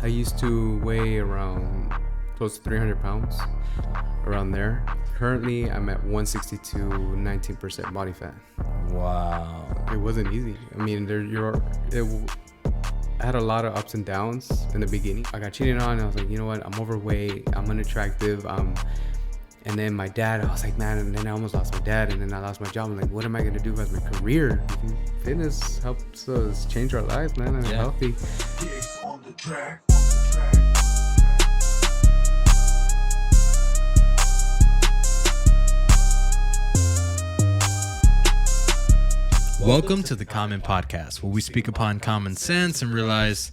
I used to weigh around close to 300 pounds, around there. Currently, I'm at 162, 19% body fat. Wow. It wasn't easy. I mean, I had a lot of ups and downs in the beginning. I got cheated on. And I was like, you know what? I'm overweight. I'm unattractive. And then my dad, I was like, man, and then I almost lost my dad, and then I lost my job. I'm like, what am I gonna do as my career? Fitness helps us change our lives, man, and healthy. On the track. Welcome to the Common Podcast, where we speak upon common sense and realize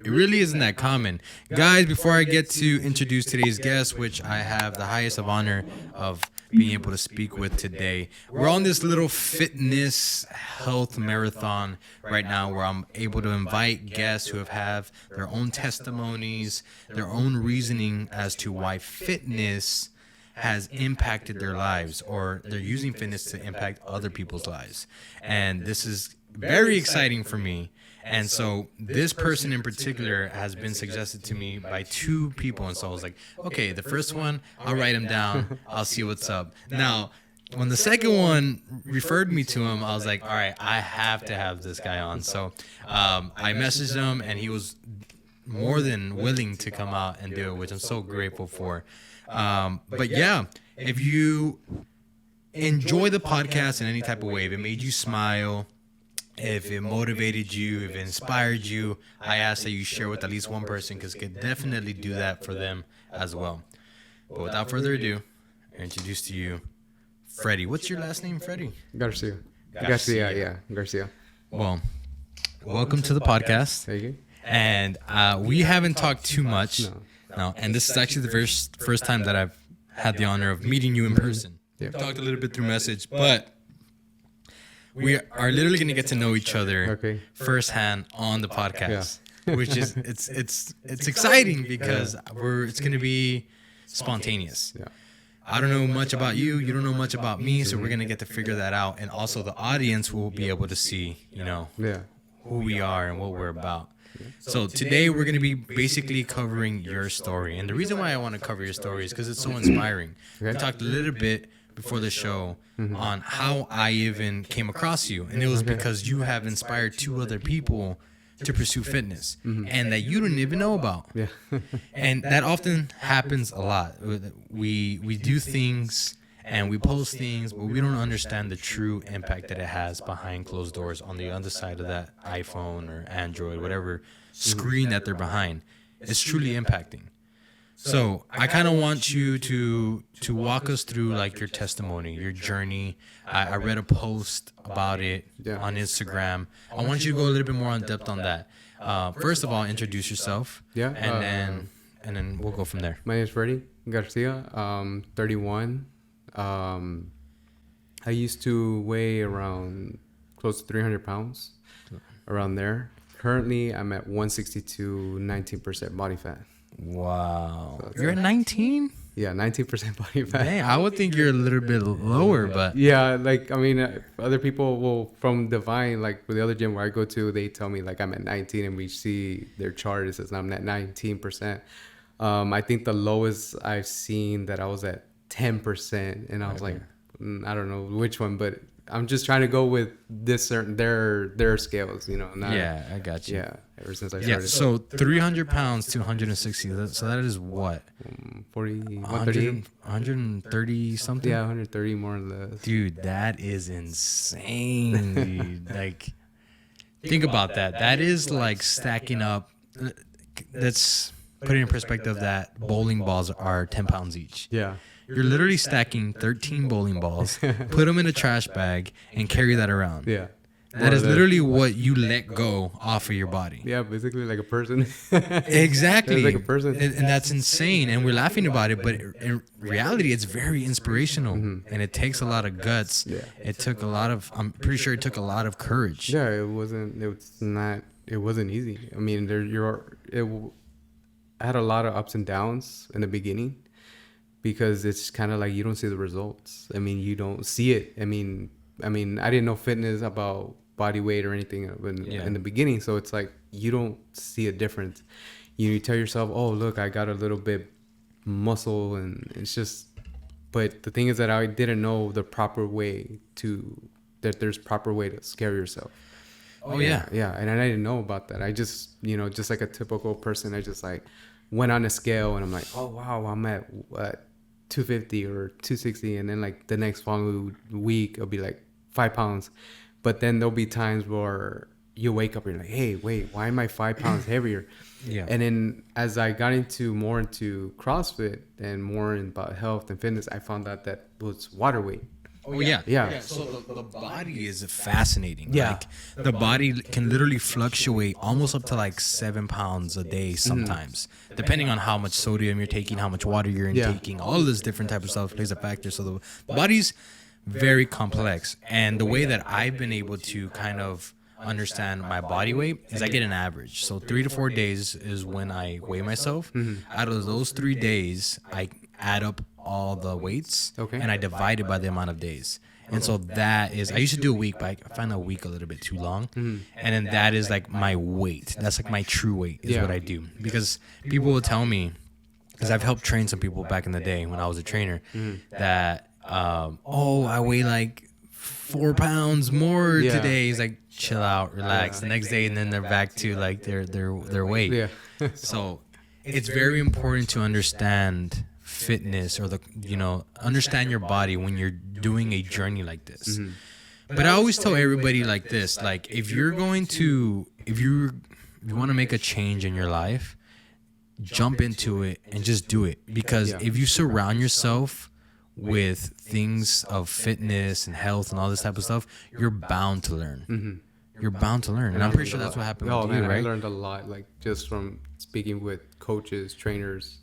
it really isn't that common. Guys, before I get to introduce today's guest, which I have the highest of honor of being able to speak with today, we're on this little fitness health marathon right now where I'm able to invite guests who have their own testimonies, their own reasoning as to why fitness has impacted their lives, or they're using fitness to impact other people's lives. And this is very exciting for me. And so this person in particular has been suggested to me by two people. And so I was like, okay, the first one, I'll write him down. I'll see what's up. Now, when the second one referred me to him, I was like, all right, I have to have this guy on. So I messaged him, and he was more than willing to come out and do it, which I'm so grateful for. But yeah, if you enjoy the podcast in any type of way, if it made you smile, if it motivated you, if it inspired you, I ask that you share with at least one person, because it could definitely do that for them as well. But without further ado, I introduce to you Freddy. What's your last name, Freddy? Garcia. Garcia. Well, welcome to the podcast. Thank you. And we haven't talked too much. No, and this is actually the first time that I've had the honor of meeting you in person. Yeah. We've talked a little bit through message, but we are literally going to get to know each other firsthand on the podcast, which is it's exciting because it's going to be spontaneous. Yeah. I don't know much about you. You don't know much about me, so we're going to get to figure that out, and also the audience will be able to see, who we are and what we're about. So today we're going to be basically covering your story. And the reason why I want to cover your story is because it's so inspiring. We talked a little bit before the show on how I even came across you. And it was because you have inspired two other people to pursue fitness and that you didn't even know about. Yeah. And that often happens a lot. We do things and we post things, but we don't understand the true impact that it has behind closed doors on the other side of that iPhone or Android, whatever screen that they're behind. It's truly impacting. So I kind of want you to walk us through like your testimony, your journey. I read a post about it on Instagram. I want you to go a little bit more in depth on that. First of all, introduce yourself. Yeah. And then we'll go from there. My name is Freddy Garcia. 31. I used to weigh around close to 300 pounds, around there. Currently, I'm at 162, 19% body fat. Wow. So you're at 19? Yeah, 19% body fat. Dang, I would think you're a little bit lower, but... Yeah, other people will, from Divine, like with the other gym where I go to, they tell me like I'm at 19, and we see their chart, it says I'm at 19%. I think the lowest I've seen that I was at 10%, and I was like, I don't know which one, but I'm just trying to go with this certain their scales, I got you. Yeah, ever since I started. Yeah, so 300 pounds to 160, so that is what? 130 something? Yeah, 130 more or less. Dude, that is insane, dude. Like, think about that. That is like stacking up. That's putting in perspective that bowling balls are 10 pounds each. Yeah. You're literally stacking 13 bowling balls, put them in a trash bag, and carry that around. Yeah. That is literally what you let go off of your body. Yeah, basically like a person. Exactly. Like a person. And that's insane. And we're laughing about it, but in reality, it's very inspirational. And it takes a lot of guts. Yeah. I'm pretty sure it took a lot of courage. Yeah, it wasn't easy. I mean, I had a lot of ups and downs in the beginning, because it's kind of like you don't see the results. I mean, you don't see it. I mean, I didn't know fitness about body weight or anything in the beginning, so it's like you don't see a difference. you tell yourself, oh, look, I got a little bit muscle, and it's just, but the thing is that I didn't know the proper way that there's proper way to scare yourself. Oh yeah. Yeah. And I didn't know about that. I just, just like a typical person, I just like went on a scale and I'm like, oh wow, I'm at 250 or 260. And then like the next following week, it'll be like 5 pounds. But then there'll be times where you wake up and you're like, hey, wait, why am I 5 pounds heavier? Yeah. And then as I got more into CrossFit and more about health and fitness, I found out that was water weight. Oh yeah. Yeah. So the body is fascinating. Yeah. Like the body can literally fluctuate almost up to like 7 pounds a day sometimes, depending on how much sodium you're taking, how much water you're intaking. All of this different type of stuff plays a factor. So the body's very complex, and the way that I've been able to kind of understand my body weight is I get an average. So 3 to 4 days is when I weigh myself. Out of those 3 days, I add up all the weights, and I divide it by the amount of days. And so that is, I used to do a week, but I find a week a little bit too long. And then that is like my weight. That's like my true weight is what I do. Because people will tell me, because I've helped train some people back in the day when I was a trainer, that, I weigh like 4 pounds more today. He's like, chill out, relax. The next day, and then they're back to like their weight. Yeah. So it's very important to understand fitness, or understand your body when you're doing a journey like this. But I always tell everybody like this, like if you want to make a change in your life, jump into it and just do it. Because if you surround yourself with things of fitness and health and all this type of stuff, you're bound to learn. You're bound to learn. And I'm pretty sure that's what happened with you, right? I learned a lot, like just from speaking with coaches, trainers,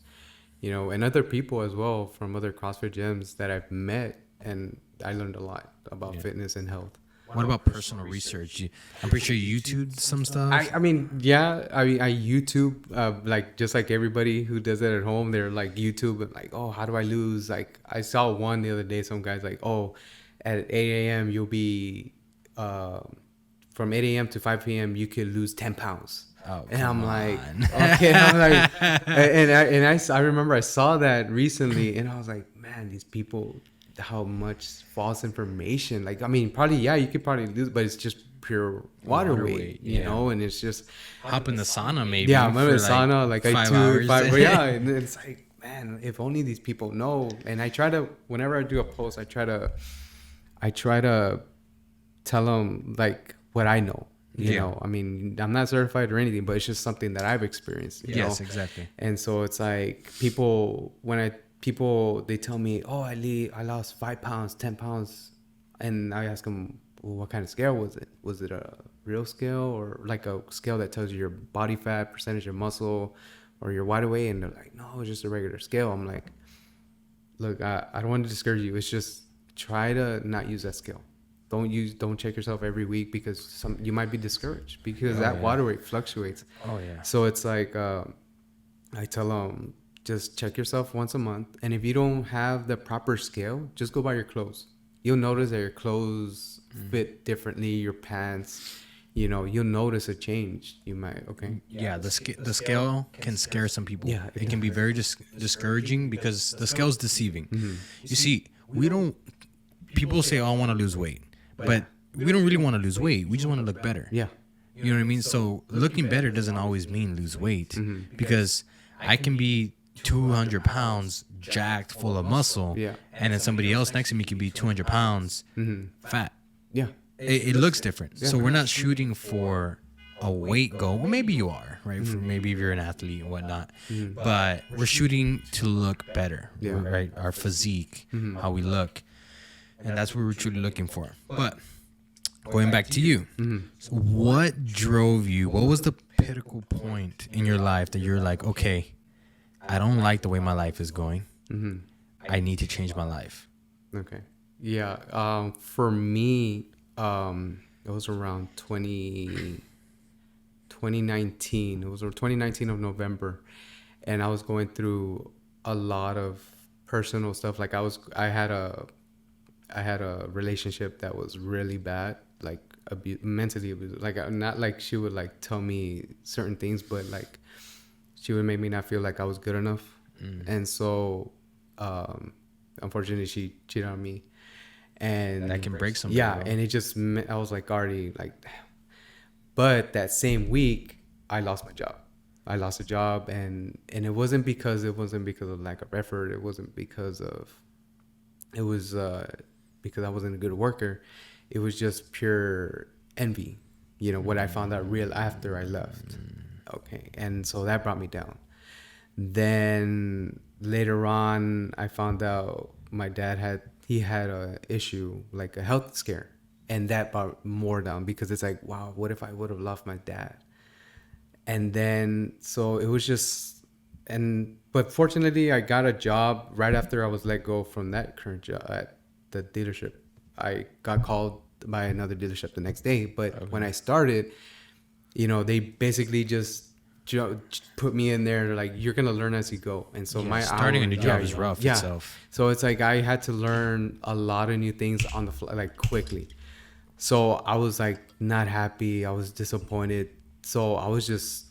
and other people as well from other CrossFit gyms that I've met, and I learned a lot about fitness and health. What about personal research? I'm pretty sure you YouTubed some stuff. I YouTube, like just like everybody who does it at home, they're like YouTube and like, oh, how do I lose? Like I saw one the other day, some guys like, oh, at 8 a.m. you'll be, from 8 a.m. to 5 p.m. you could lose 10 pounds. Oh, and I'm like, on. okay. I'm like, I remember I saw that recently, and I was like, man, these people, how much false information. Like, I mean, probably, you could probably lose, but it's just pure water weight, you know, and it's just hop in the sauna maybe. Yeah, I'm in the sauna, like 5 hours. Yeah, and it's like, man, if only these people know. And I try to, whenever I do a post, I try to tell them like what I know. You know, I mean, I'm not certified or anything, but it's just something that I've experienced. You know? Exactly. And so it's like people they tell me, oh, I lost 5 pounds, 10 pounds, and I ask them, well, what kind of scale was it? Was it a real scale or like a scale that tells you your body fat, percentage of muscle, or your water weight? And they're like, no, it's just a regular scale. I'm like, look, I don't want to discourage you. It's just try to not use that scale. Don't check yourself every week, because you might be discouraged because water weight fluctuates. Oh yeah. So it's like I tell them, just check yourself once a month, and if you don't have the proper scale, just go by your clothes. You'll notice that your clothes fit differently. Your pants, you'll notice a change. You might the scale can scare some people. Yeah, it can be very discouraging because the scale's deceiving. You see, people say, oh, I want to lose weight. But we don't really want to lose weight. We just want to look better. Yeah. You know what I mean? So looking better doesn't always mean lose weight, because I can be 200 pounds jacked full of muscle, and then somebody else next to me can be 200 pounds fat. Yeah. It looks different. So we're not shooting for a weight goal. Well, maybe you are, right? Maybe if you're an athlete and whatnot. But we're shooting to look better, right? Our physique, how we look. And that's what we're truly looking for. But going back to you, so what drove you? What was the pinnacle point in your life that you're like, okay, I don't like the way my life is going. I need to change my life. Okay. Yeah. For me, it was around 2019. It was 2019 of November. And I was going through a lot of personal stuff. Like I had a relationship that was really bad, like mentally abused. Like not like she would like tell me certain things, but like she would make me not feel like I was good enough. And so, unfortunately, she cheated on me. And That can break somebody. yeah, bro. and it just I was like already like, but that same week I lost my job. I lost a job, and it wasn't because of lack of effort. It wasn't because of it was because I wasn't a good worker. It was just pure envy. You know, what I found out real after I left. Okay, and so that brought me down. Then later on, I found out my dad had a issue, like a health scare, and that brought more down because it's like, wow, what if I would have lost my dad? And then so it was just, but fortunately, I got a job right after I was let go from that current job at the dealership. I got called by another dealership the next day, but when I started, you know, they basically just put me in there. They're like, you're gonna learn as you go. And so my starting a new hours- job is rough itself. So it's like I had to learn a lot of new things on the fly, like quickly. So I was like not happy. I was disappointed. So I was just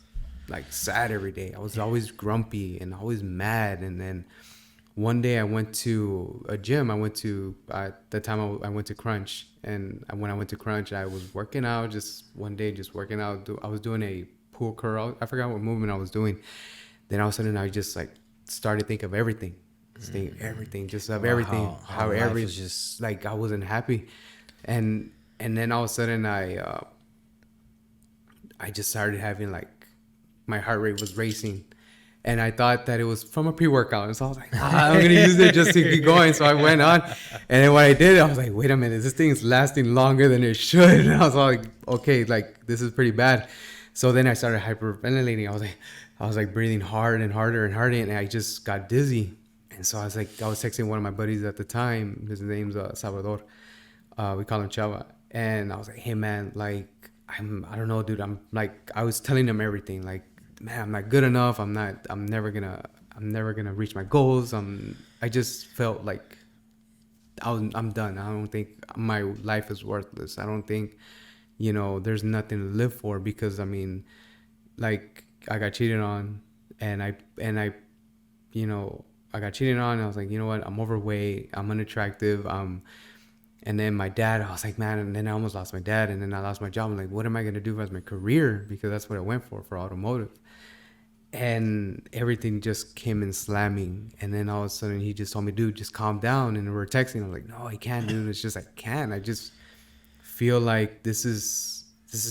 like sad every day. I was always grumpy and always mad. And then one day I went to a gym. I went to at the time I went to Crunch, and when I went to Crunch, I was working out. Just one day, just working out. I was doing a pull curl. I forgot what movement I was doing. Then all of a sudden, I just like started to think of everything, just of everything. How life every was just like I wasn't happy, and then all of a sudden I just started having like my heart rate was racing. And I thought that it was from a pre-workout. And so I was like, I'm going to use it just to keep going. So I went on. And then when I did, I was like, wait a minute, this thing's lasting longer than it should. And I was like, okay, like this is pretty bad. So then I started hyperventilating. I was like breathing hard and harder and harder. And I just got dizzy. And so I was texting one of my buddies at the time. His name's Salvador. We call him Chava. And I was like, hey man, like, I don't know, dude. I was telling him everything. Like, man, I'm not good enough. I'm never gonna reach my goals. I just felt like I'm done. I don't think my life is worthless. I don't think, you know, there's nothing to live for, because I mean, like, I got cheated on, and I you know, I got cheated on, and I was like, you know what, I'm overweight, I'm unattractive, and then my dad, I was like, man, and then I almost lost my dad, and then I lost my job. I'm like, what am I gonna do as my career? Because that's what I went for automotive. And everything just came in slamming. And then all of a sudden he just told me, dude, just calm down. And we're texting. I'm like, no, I can't, dude. It's just, I can't. I just feel like this is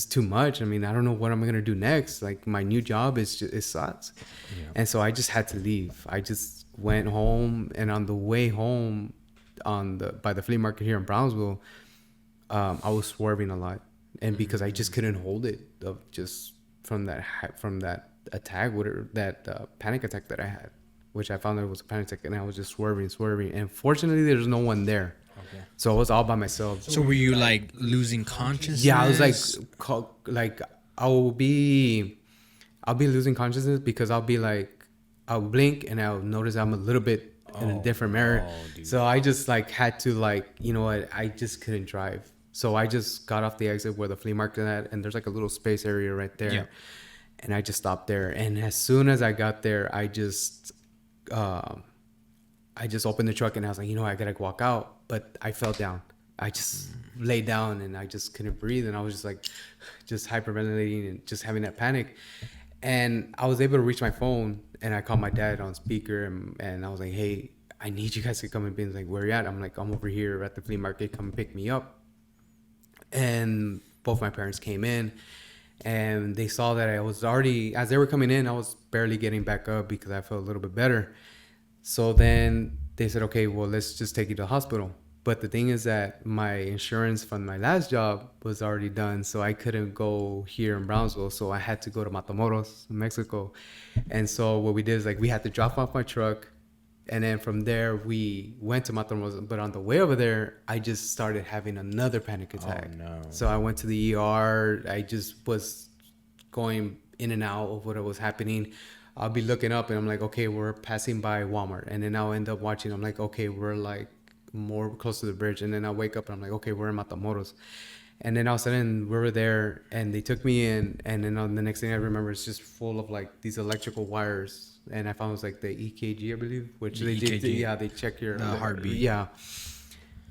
too much. I mean, I don't know what I'm going to do next. Like, my new job it sucks. Yeah. And so I just had to leave. I just went home, and on the way home by the flea market here in Brownsville, I was swerving a lot. And because I just couldn't hold it from that attack, that panic attack that I had, which I found out it was a panic attack, and I was just swerving, and fortunately there's no one there. Okay. So I was all by myself. So were you like losing consciousness? Yeah, I was like I'll be losing consciousness, because I'll blink and I'll notice I'm a little bit in a different mirror. So I just like had to, like, you know what, I just couldn't drive. So I just got off the exit where the flea market at, and there's like a little space area right there. Yeah. And I just stopped there. And as soon as I got there, I just opened the truck, and I was like, you know, I gotta walk out. But I fell down. I just laid down, and I just couldn't breathe. And I was just like, just hyperventilating and just having that panic. And I was able to reach my phone, and I called my dad on speaker, and I was like, hey, I need you guys to come and be. He's like, where you at? I'm like, I'm over here at the flea market. Come pick me up. And both my parents came in. And they saw that I was already, as they were coming in, I was barely getting back up because I felt a little bit better. So then they said, okay, well, let's just take you to the hospital. But the thing is that my insurance from my last job was already done, so I couldn't go here in Brownsville. So I had to go to Matamoros, Mexico. And so what we did is, like, we had to drop off my truck. And then from there, we went to Matamoros. But on the way over there, I just started having another panic attack. Oh, no. So I went to the ER. I just was going in and out of what was happening. I'll be looking up, and I'm like, okay, we're passing by Walmart. And then I'll end up watching. I'm like, okay, we're like more close to the bridge. And then I'll wake up, and I'm like, okay, we're in Matamoros. And then all of a sudden we were there, and they took me in, and then on the next thing I remember, it's just full of like these electrical wires, and I found it was like the EKG, I believe, which The they did. EKG, Yeah, they check your the heartbeat. Yeah.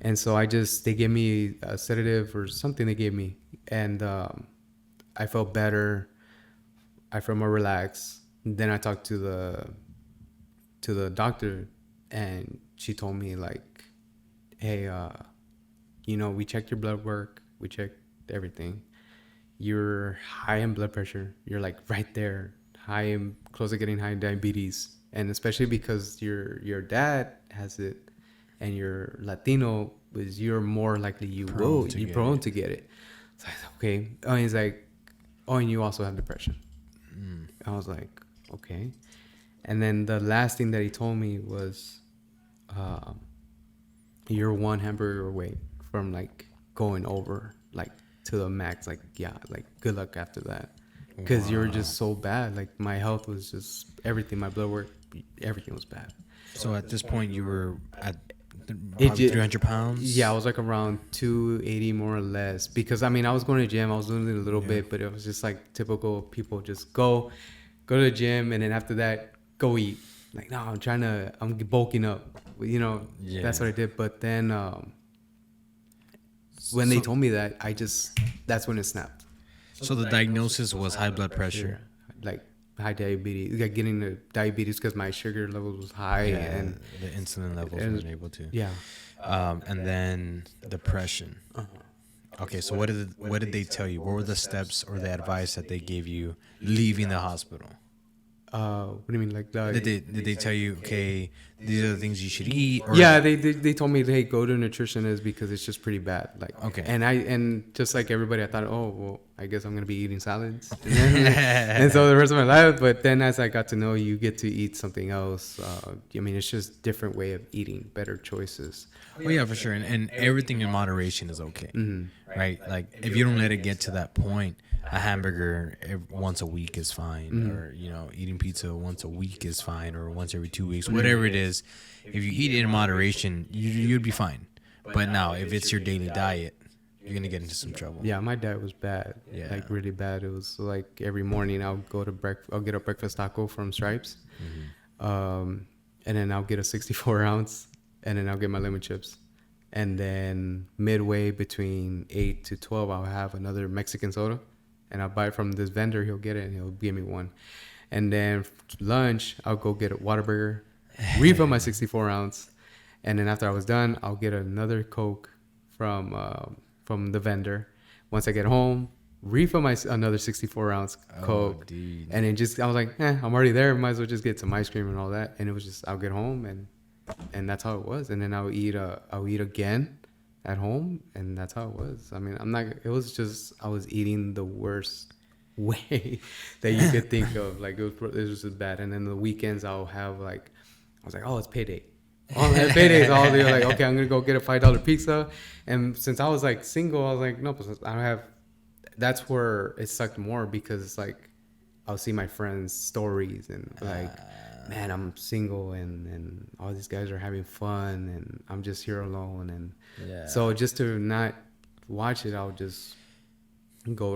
And so they gave me a sedative or something they gave me, and I felt better. I felt more relaxed. Then I talked to the doctor, and she told me like, hey, we checked your blood work. We checked everything. You're high in blood pressure. You're like right there, close to getting high in diabetes. And especially because your dad has it and you're Latino, you're more likely you're prone to get it. So I said, okay. Oh, and he's like, oh, and you also have depression. I was like, okay. And then the last thing that he told me was, you're one hamburger away from like going over like to the max. Like, yeah, like good luck after that, because you were just so bad. Like my health was just everything. My blood work, everything was bad. So at this point, you were at probably 300 pounds? Yeah, I was like around 280 more or less. Because I mean, I was going to the gym, I was doing it a little bit, but it was just like typical people just go to the gym, and then after that, go eat. Like, no, I'm bulking up. That's what I did. But then when they told me that, that's when it snapped. So the diagnosis was high blood pressure. Like high diabetes, like getting the diabetes because my sugar levels was high, and the insulin levels weren't able to. Yeah. And then depression. Okay, so what did they tell you? What were the steps or the advice that they gave you leaving the hospital? What do you mean, like Did they tell you, okay, these are the things you should eat? Or yeah, they told me, hey, go to a nutritionist because it's just pretty bad. Like, okay, and just like everybody, I thought, oh well, I guess I'm gonna be eating salads, and so the rest of my life. But then as I got to know you, get to eat something else. I mean, it's just different way of eating, better choices. Well, yeah, for sure, and everything in moderation is okay, right? Like if you don't let it get to that point. A hamburger once a week is fine, or eating pizza once a week is fine, or once every 2 weeks, whatever it is. If you eat it in moderation, you'd be fine. But now, if it's your daily diet, you're gonna get into some trouble. Yeah, my diet was bad. Yeah, like really bad. It was like every morning I'll get a breakfast taco from Stripes, and then I'll get a 64 ounce, and then I'll get my lemon chips. And then midway between 8 to 12, I'll have another Mexican soda. And I'll buy it from this vendor. He'll get it, and he'll give me one. And then lunch, I'll go get a Whataburger, refill my 64 ounce. And then after I was done, I'll get another Coke from the vendor. Once I get home, refill another 64 ounce Coke. Dude. And then I was like, I'm already there. Might as well just get some ice cream and all that. And it was just, I'll get home, and that's how it was. And then I'll eat again at home, and that's how it was. I mean, it was just, I was eating the worst way that you could think of. Like, it was just bad. And then the weekends I'll have like, I was like, oh, it's payday. On paydays, I'll be like, okay, I'm going to go get a $5 pizza. And since I was like single, I was like, no, I don't have, that's where it sucked more, because it's like, I'll see my friends' stories and like, man, I'm single and all these guys are having fun and I'm just here alone. And so just to not watch it, I'll just go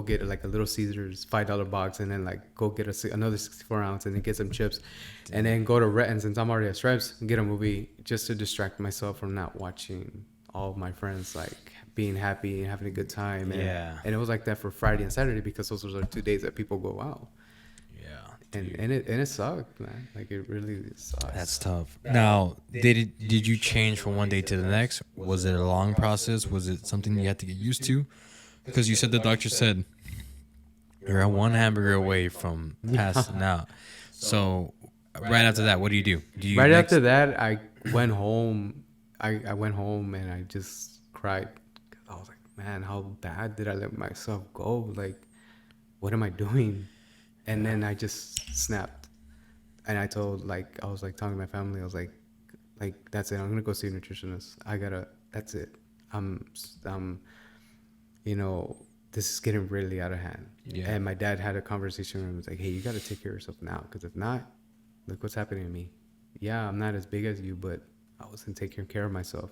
get like a Little Caesars $5 box, and then like go get another 64 ounce, and then get some chips. Damn. And then go to and since I'm already at Stripes, get a movie just to distract myself from not watching all of my friends like being happy and having a good time. And it was like that for Friday and Saturday, because those are 2 days that people go out. And it sucked, man. Like, it really sucked. That's tough. Now, did you change from one day to the next? Was it a long process? Was it something you had to get used to? Because you said the doctor said you're one hamburger away from passing out. So right after that, what do you do? After that, I went home. I went home and I just cried. I was like, man, how bad did I let myself go? Like, what am I doing? And then I just snapped, and I was telling my family, I was like, that's it. I'm gonna go see a nutritionist. That's it. This is getting really out of hand. Yeah. And my dad had a conversation and was like, hey, you got to take care of yourself now, because if not, look what's happening to me. Yeah, I'm not as big as you, but I wasn't taking care of myself.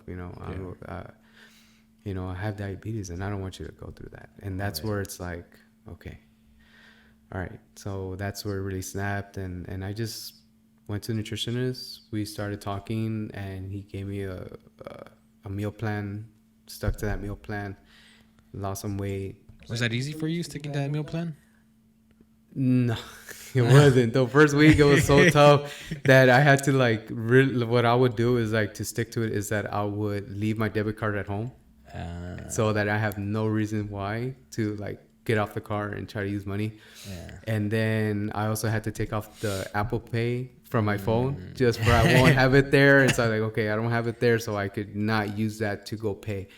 I have diabetes and I don't want you to go through that. And that's where it's like, okay, all right. So that's where it really snapped. And I just went to the nutritionist. We started talking and he gave me a meal plan, stuck to that meal plan, lost some weight. Was that easy for you sticking to that meal plan? No, it wasn't. The first week it was so tough that I had to what I would do is to stick to it is that I would leave my debit card at home so that I have no reason why to get off the car and try to use money. Yeah. And then I also had to take off the Apple Pay from my phone just for I won't have it there. And so I'm like, okay, I don't have it there, so I could not use that to go pay.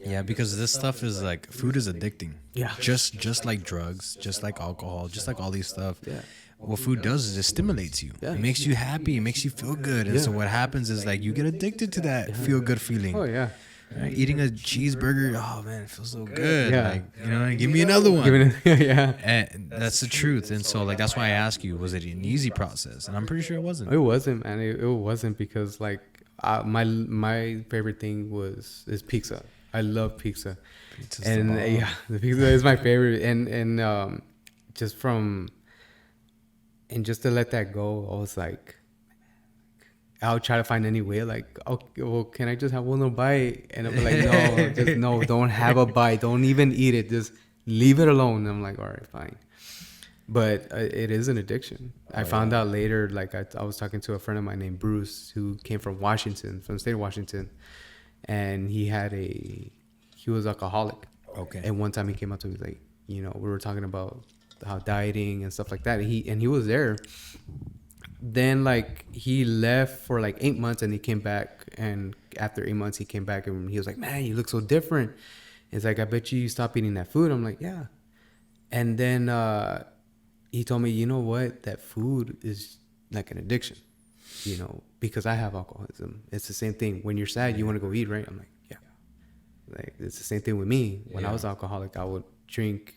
Yeah, because this stuff is food is addicting. Yeah. Just like drugs, just like alcohol, just like all these stuff. Yeah. What food does is it stimulates you. Yeah. It makes you happy. It makes you feel good. And so what happens is you get addicted to that feel good feeling. Oh yeah. Right? Eating a cheeseburger, oh man, it feels so good. Yeah. Give me another one. Yeah. And that's the truth. And so that's why I ask you, was it an easy process? And I'm pretty sure it wasn't. It wasn't, man. It wasn't because my favorite thing is pizza. I love pizza. And the pizza is my favorite. And just to let that go, I was like, I'll try to find any way. Okay, well, can I just have one little bite? And I'm like, no, don't have a bite. Don't even eat it. Just leave it alone. And I'm like, all right, fine. But it is an addiction. I found out later, I was talking to a friend of mine named Bruce who came from the state of Washington. And he was alcoholic. Okay. And one time he came up to me we were talking about how dieting and stuff like that. And he was there. Then he left for 8 months and he came back. And after 8 months he came back and he was like, man, you look so different. It's I bet you stopped eating that food. I'm like, yeah. And then he told me, you know what? That food is like an addiction. Because I have alcoholism. It's the same thing. When you're sad, you want to go eat, right? I'm like, yeah. It's the same thing with me. When I was alcoholic, I would drink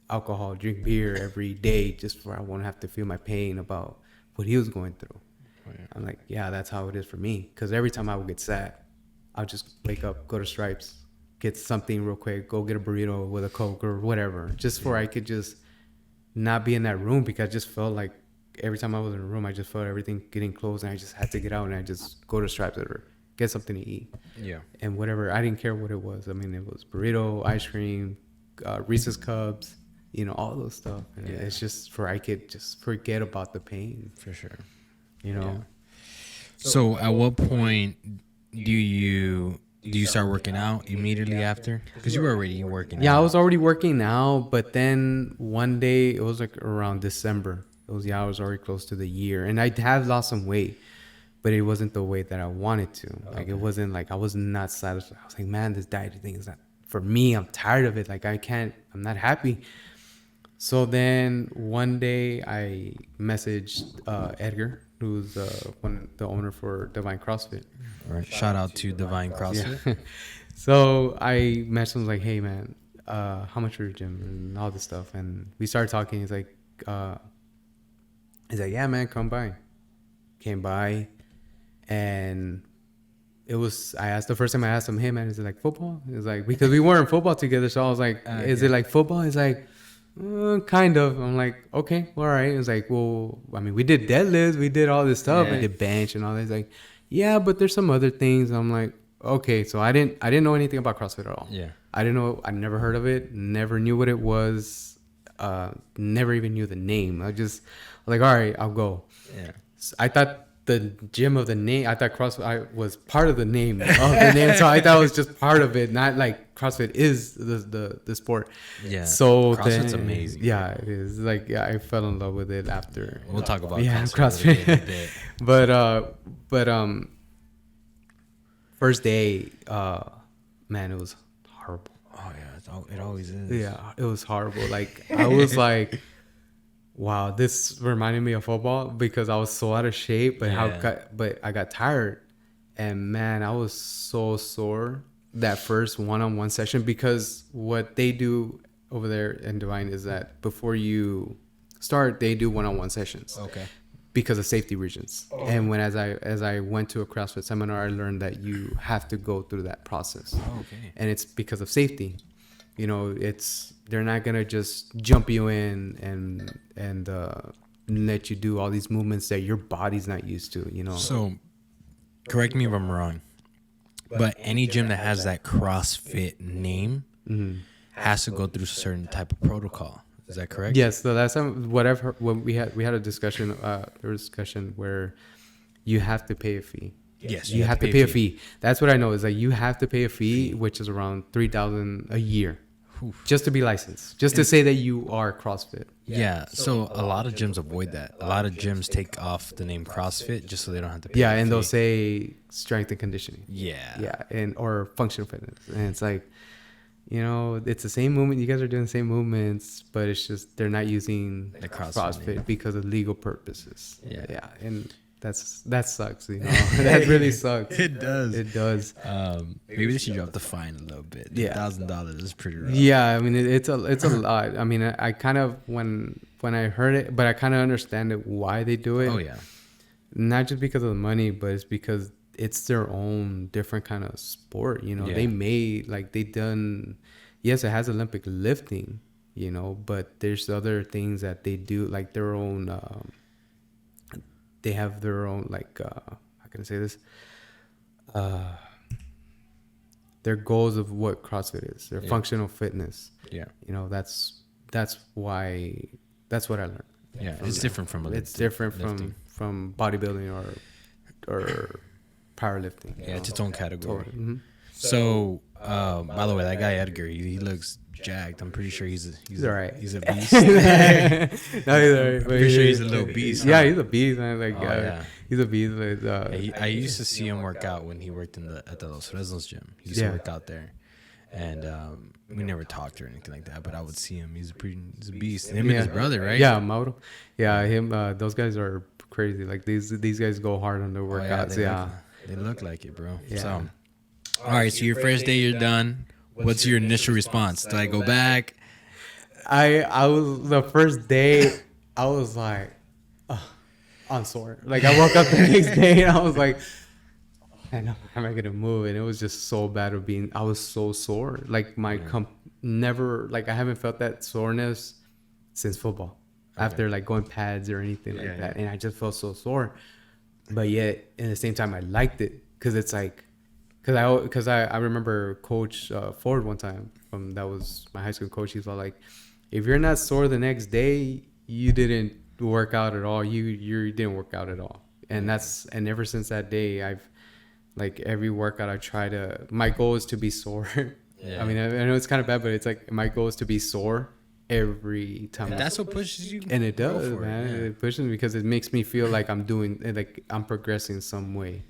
alcohol, drink beer every day just for I won't have to feel my pain about what he was going through. Oh, yeah. I'm like, yeah, that's how it is for me. Because every time I would get sad, I'll just wake up, go to Stripes, get something real quick, go get a burrito with a Coke or whatever, just for I could just not be in that room because I just felt like every time I was in a room, I just felt everything getting closed and I just had to get out and I just go to Stripes or get something to eat. Yeah. And whatever, I didn't care what it was. I mean, it was burrito, ice cream, Reese's Cups, all those stuff. And it's just I could just forget about the pain. For sure. Yeah. So at what point do you start working out immediately after? Because you were already working out. Yeah, I was already working out, but then one day, it was around December. I was already close to the year. And I have lost some weight, but it wasn't the weight that I wanted to. It wasn't I was not satisfied. I was like, man, this diet thing is not for me. I'm tired of it. I'm not happy. So then one day I messaged Edgar, who's the owner for Divine CrossFit. All right. Shout out to Divine CrossFit. Yeah. So I messaged him like, hey man, how much for your gym and all this stuff. And we started talking. He's like, yeah man, come by. Came by, and the first time I asked him, hey man, is it football? It's because we weren't football together, so I was like, is it football? He's like, kind of. I'm like, okay, all right. It was well, I mean, we did deadlifts, we did all this stuff, we did bench and all this. Yeah, but there's some other things. I'm like, okay. So I didn't know anything about CrossFit at all. Yeah, I didn't know. I never heard of it. Never knew what it was. Never even knew the name. I was like, all right, I'll go. Yeah. So I thought the gym of the name. I thought CrossFit was part of the name of the name. So I thought it was just part of it, not CrossFit is the sport. Yeah. So CrossFit's amazing. Yeah, it is. I fell in love with it after. We'll talk about CrossFit. In a bit. but first day, man, it was horrible. Oh yeah, it always is. Yeah, it was horrible. I was like, wow, this reminded me of football because I was so out of shape, but I got tired, and man, I was so sore that first one-on-one session because what they do over there in Divine is that before you start, they do one-on-one sessions. Okay. because of safety reasons. Oh. And as I went to a CrossFit seminar, I learned that you have to go through that process. Oh, okay. And it's because of safety. You know, they're not gonna just jump you in and let you do all these movements that your body's not used to. You know. So, correct me if I'm wrong, but any gym that has that CrossFit name has to go through a certain type of protocol. Is that correct? Yes. So that's what I've heard. When we had a discussion, where you have to pay a fee. Yes, you have to pay a fee. That's what I know is like you have to pay a fee, which is around $3,000 a year, just to be licensed, just to say that you are CrossFit. Yeah. So a lot of gyms avoid that. A lot of gyms take off the name CrossFit just so they don't have to pay. Yeah, and they'll say strength and conditioning. Yeah. And or functional fitness, and it's like, you know, it's the same movement. You guys are doing the same movements, but it's just they're not using the CrossFit because of legal purposes. Yeah. And that sucks. You know, that really sucks. It does. It does. Maybe they should drop the fine a little bit. Yeah, $1,000 is pretty rough. Yeah, I mean it's a lot. I mean, I kind of when I heard it, but I kind of understand it why they do it. Oh yeah. Not just because of the money, but it's because it's their own different kind of sport. You know, they made yes, it has Olympic lifting. You know, but there's other things that they do, like their own. They have their own, like, how can I say this? Their goals of what CrossFit is, their functional fitness. Yeah. You know, that's what I learned. Yeah, it's different from it's different from bodybuilding or powerlifting. Yeah, it's its own category. Totally. Mm-hmm. So, by the way, that guy Edgar, he looks jacked. I'm pretty sure he's all right. He's a beast. No, he's all right. Pretty sure he's a little beast. Yeah, huh? he's a beast, man. Like, yeah. he's a beast. Like, I used to see him work out when he worked at the Los Fresnos gym. He used to work out there, and we never talked or anything like that. But I would see him. He's a beast. Him and his brother, right? Yeah, Mauro. Yeah, him. Those guys are crazy. Like these guys go hard on their workouts. They look like it, bro. Yeah. So, all right. So your first day, you're done. What's your initial response? Do I go back? I was the first day. I was like, I'm sore. Like I woke up the next day and I was like, I know, how am I gonna move? And it was just so bad of being. I was so sore. Like never. Like I haven't felt that soreness since football. Okay. After like going pads or anything like that, and I just felt so sore. But yet, at the same time, I liked it because it's like. Because I remember Coach Ford one time, that was my high school coach. He's all like, if you're not sore the next day, you didn't work out at all. You didn't work out at all. And ever since that day, I've like every workout I try to. My goal is to be sore. Yeah. I mean, I know it's kind of bad, but it's like my goal is to be sore every time. And that's what pushes you. And it does, man. Yeah. It pushes me because it makes me feel like I'm progressing some way.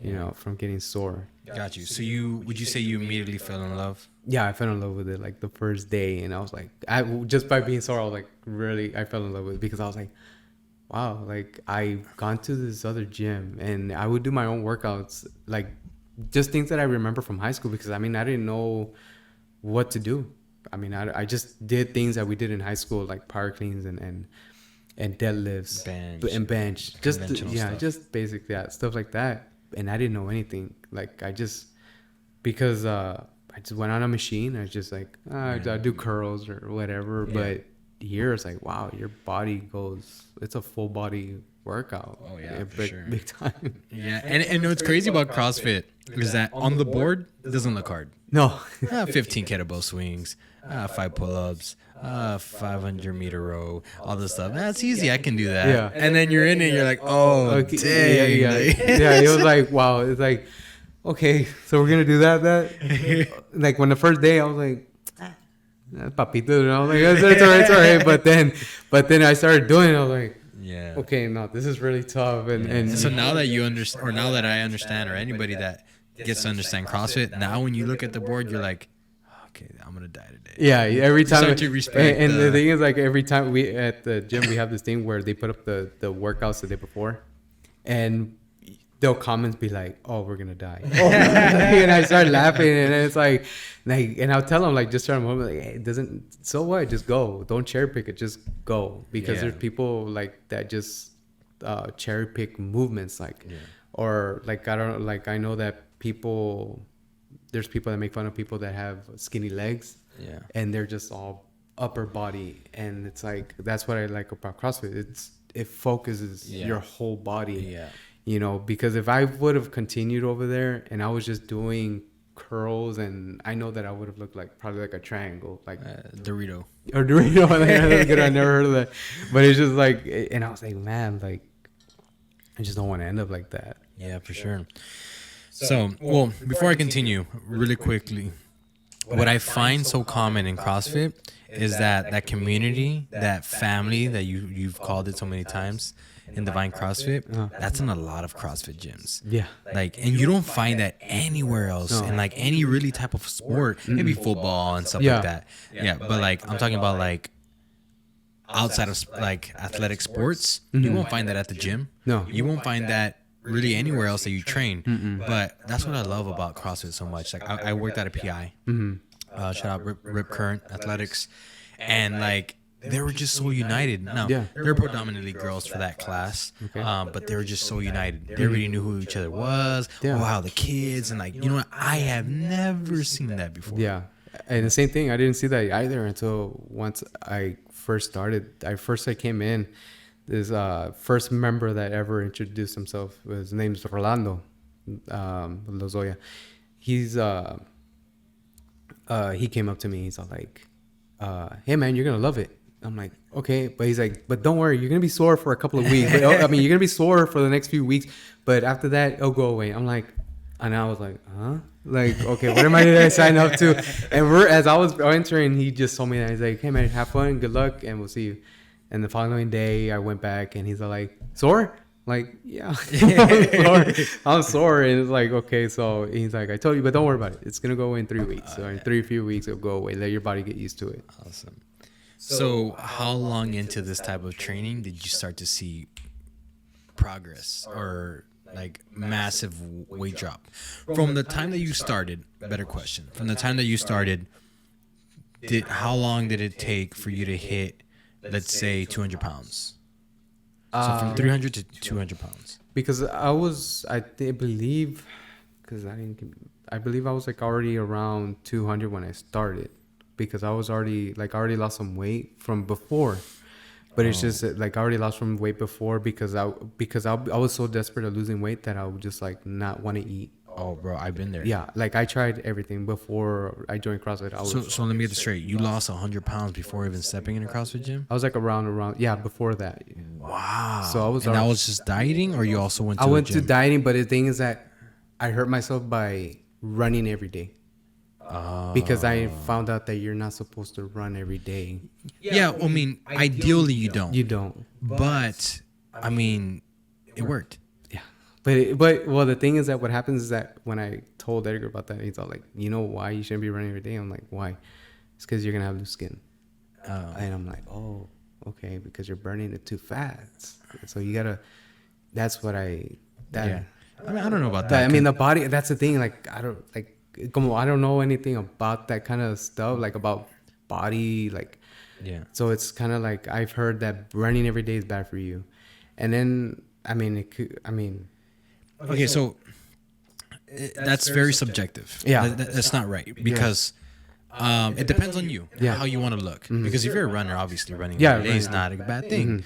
You know, from getting sore. Got you. So would you say you immediately fell in love? Yeah, I fell in love with it like the first day, and I was like, just by being sore, I was like, really, I fell in love with it because I was like, wow, like I've gone to this other gym and I would do my own workouts, like just things that I remember from high school because I mean I didn't know what to do. I mean I just did things that we did in high school like power cleans and deadlifts bench, just basic stuff like that. And I didn't know anything. Like I just went on a machine. I was just like, I do curls or whatever. Yeah. But here it's like, wow, your body it's a full body workout. Oh yeah, for sure. Big time. Yeah, and what's crazy about CrossFit is that on the board it doesn't look hard. No. 15 kettlebell swings, 5 pull-ups, 500-meter row, all this stuff. That's easy. I can do that. Yeah. And then you're in it and you're like, oh, okay. Dang. Yeah. It was like, wow. It's like, okay, so we're going to do that? Like, when the first day, I was like, papito. And I was like, it's all right. But then I started doing it. I was like, yeah. Okay, no, this is really tough. And so now that you understand, or now that I understand, or anybody that gets to understand CrossFit, now when you look at the board, you're like, okay, I'm gonna die today. Yeah, every time. Start to respect and the thing is, like every time we at the gym, we have this thing where they put up the workouts the day before, and they'll comments be like, "Oh, we're gonna die," and I start laughing, and it's like, and I'll tell them like, just tell them like, hey, it doesn't. So what? Just go. Don't cherry pick it. Just go because there's people like that just cherry pick movements, like, or like I don't like I know that there's people that make fun of people that have skinny legs, and they're just all upper body, and it's like that's what I like about CrossFit. It focuses your whole body, you know, because if I would have continued over there and I was just doing curls, and I know that I would have looked like probably like a triangle, like Dorito. Or Dorito. That's good. I never heard of that. But it's just like, and I was like, man, like, I just don't want to end up like that. Yeah, for sure. So, well, before I continue, really quickly, what I find so common in CrossFit is that community, that family that you've called it so many times in Divine CrossFit, that's in a lot of CrossFit gyms. Yeah. Like, and you don't find that anywhere else in like any really type of sport, maybe football and stuff like that. Yeah, but like I'm talking about like outside of like athletic sports, you won't find that at the gym. No. You won't find that really anywhere else that you train. But that's what I love about CrossFit so much. Like I worked at a PI. Shout out Rip Current Athletics, and like they were just so united. Now they're predominantly girls for that class, but they were just so united. They already knew who each other was. Wow, the kids, and like, you know what? I have never seen that before. Yeah, and the same thing. I didn't see that either until once I first started. I came in. This first member that ever introduced himself, his name's Rolando Lozoya. He came up to me. He's all like, "Hey man, you're gonna love it." I'm like, "Okay," but he's like, "But don't worry, you're gonna be sore for a couple of weeks. But, I mean, you're gonna be sore for the next few weeks, but after that, it'll go away." I'm like, and I was like, "Huh?" Like, okay, what am I gonna sign up to? And as I was entering, he just told me that. He's like, "Hey man, have fun, good luck, and we'll see you." And the following day, I went back, and he's like, "Sore?" Like, yeah, I'm sore. And it's like, okay, so he's like, "I told you, but don't worry about it. It's gonna go away in 3 weeks. So in few weeks, it'll go away. Let your body get used to it." Awesome. So how long into this type of training did you start to see progress or like massive weight drop? From the time that you started, better question. From the time that you started, how long did it take for you to hit, let's say, 200 pounds? So from 300 to 200 pounds. Because I believe I was like already around 200 when I started, because I already lost some weight from before. But it's just like I already lost some weight before because I was so desperate at losing weight that I would just like not want to eat. Oh, bro, I've been there. Yeah, like I tried everything before I joined CrossFit. So let me get this straight. You lost 100 pounds before even stepping in a CrossFit gym? I was like around before that. Wow. So that was just dieting, or you also went to I went the gym? to dieting, but the thing is that I hurt myself by running every day. Because I found out that you're not supposed to run every day. Yeah, I mean, ideally you don't. You don't. But I mean, it worked. Yeah. But well, the thing is that what happens is that when I told Edgar about that, he's all like, "You know why you shouldn't be running every day?" I'm like, "Why?" It's because you're gonna have loose skin. And I'm like, "Oh, okay," because you're burning it too fast. So you gotta. That's what I. Yeah. I mean, I don't know about that. I mean, the body. That's the thing. Like, I don't know anything about that kind of stuff. Like about body. Like. Yeah. So it's kind of like I've heard that running every day is bad for you, and then I mean Okay, so that's very subjective. Yeah. That's not right, because it depends on you, how you want to look. Because if you're a runner, obviously running every day is not a bad thing.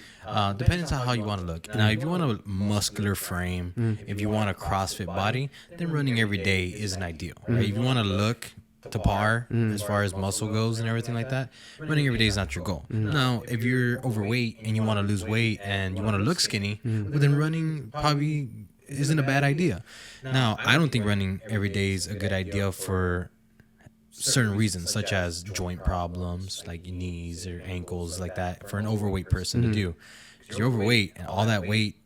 Depends on how you want to look. Now, if you want a muscular frame, if you want a CrossFit body, then running every day isn't ideal. Right? If you want to look to par as far as muscle goes and everything like that, running every day is not your goal. Now, if you're overweight and you want to lose weight and you want to look skinny, well, then running probably isn't a bad idea. Now, I don't think running every day is a good idea for certain reasons, such as joint problems like knees or ankles, like that, for an overweight person to do. Because you're overweight and all that weight,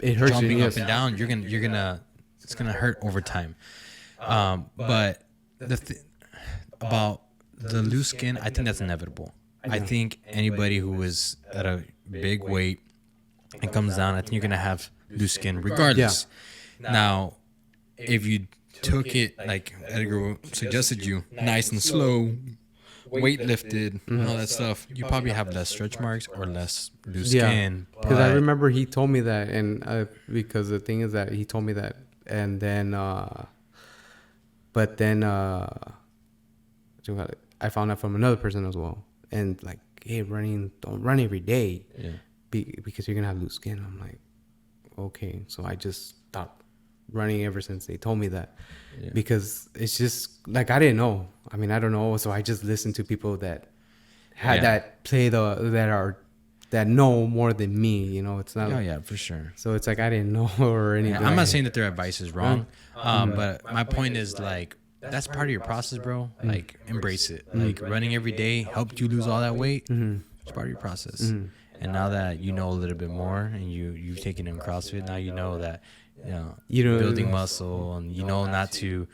it hurts jumping you, up and down, it's gonna hurt over time. But about the loose skin, I think that's inevitable. I think anybody who is at a big weight and comes down, I think you're gonna have loose skin regardless. Now, if you took it like Edgar suggested, you nice and slow, weightlifted and all that stuff, you probably have less stretch marks or less loose Yeah. skin. Because I but- remember he told me that, and because the thing is that he told me that, and then, but then, I found out from another person as well, and like, hey, don't run every day, Yeah. because you're gonna have loose skin. I'm like, okay, so I just stopped running ever since they told me that, because it's just like I didn't know. I mean, I don't know, so I just listened to people that had that know more than me. You know, it's not. Oh yeah, for sure. So it's like I didn't know or anything. I'm not saying that their advice is wrong, but my point is like that's part of your process, bro. Like embrace it. Like running every day helped you lose all that weight. It's part of your process. And now that you know a little bit more, and you've taken in CrossFit, now you know that building muscle, and you know not to,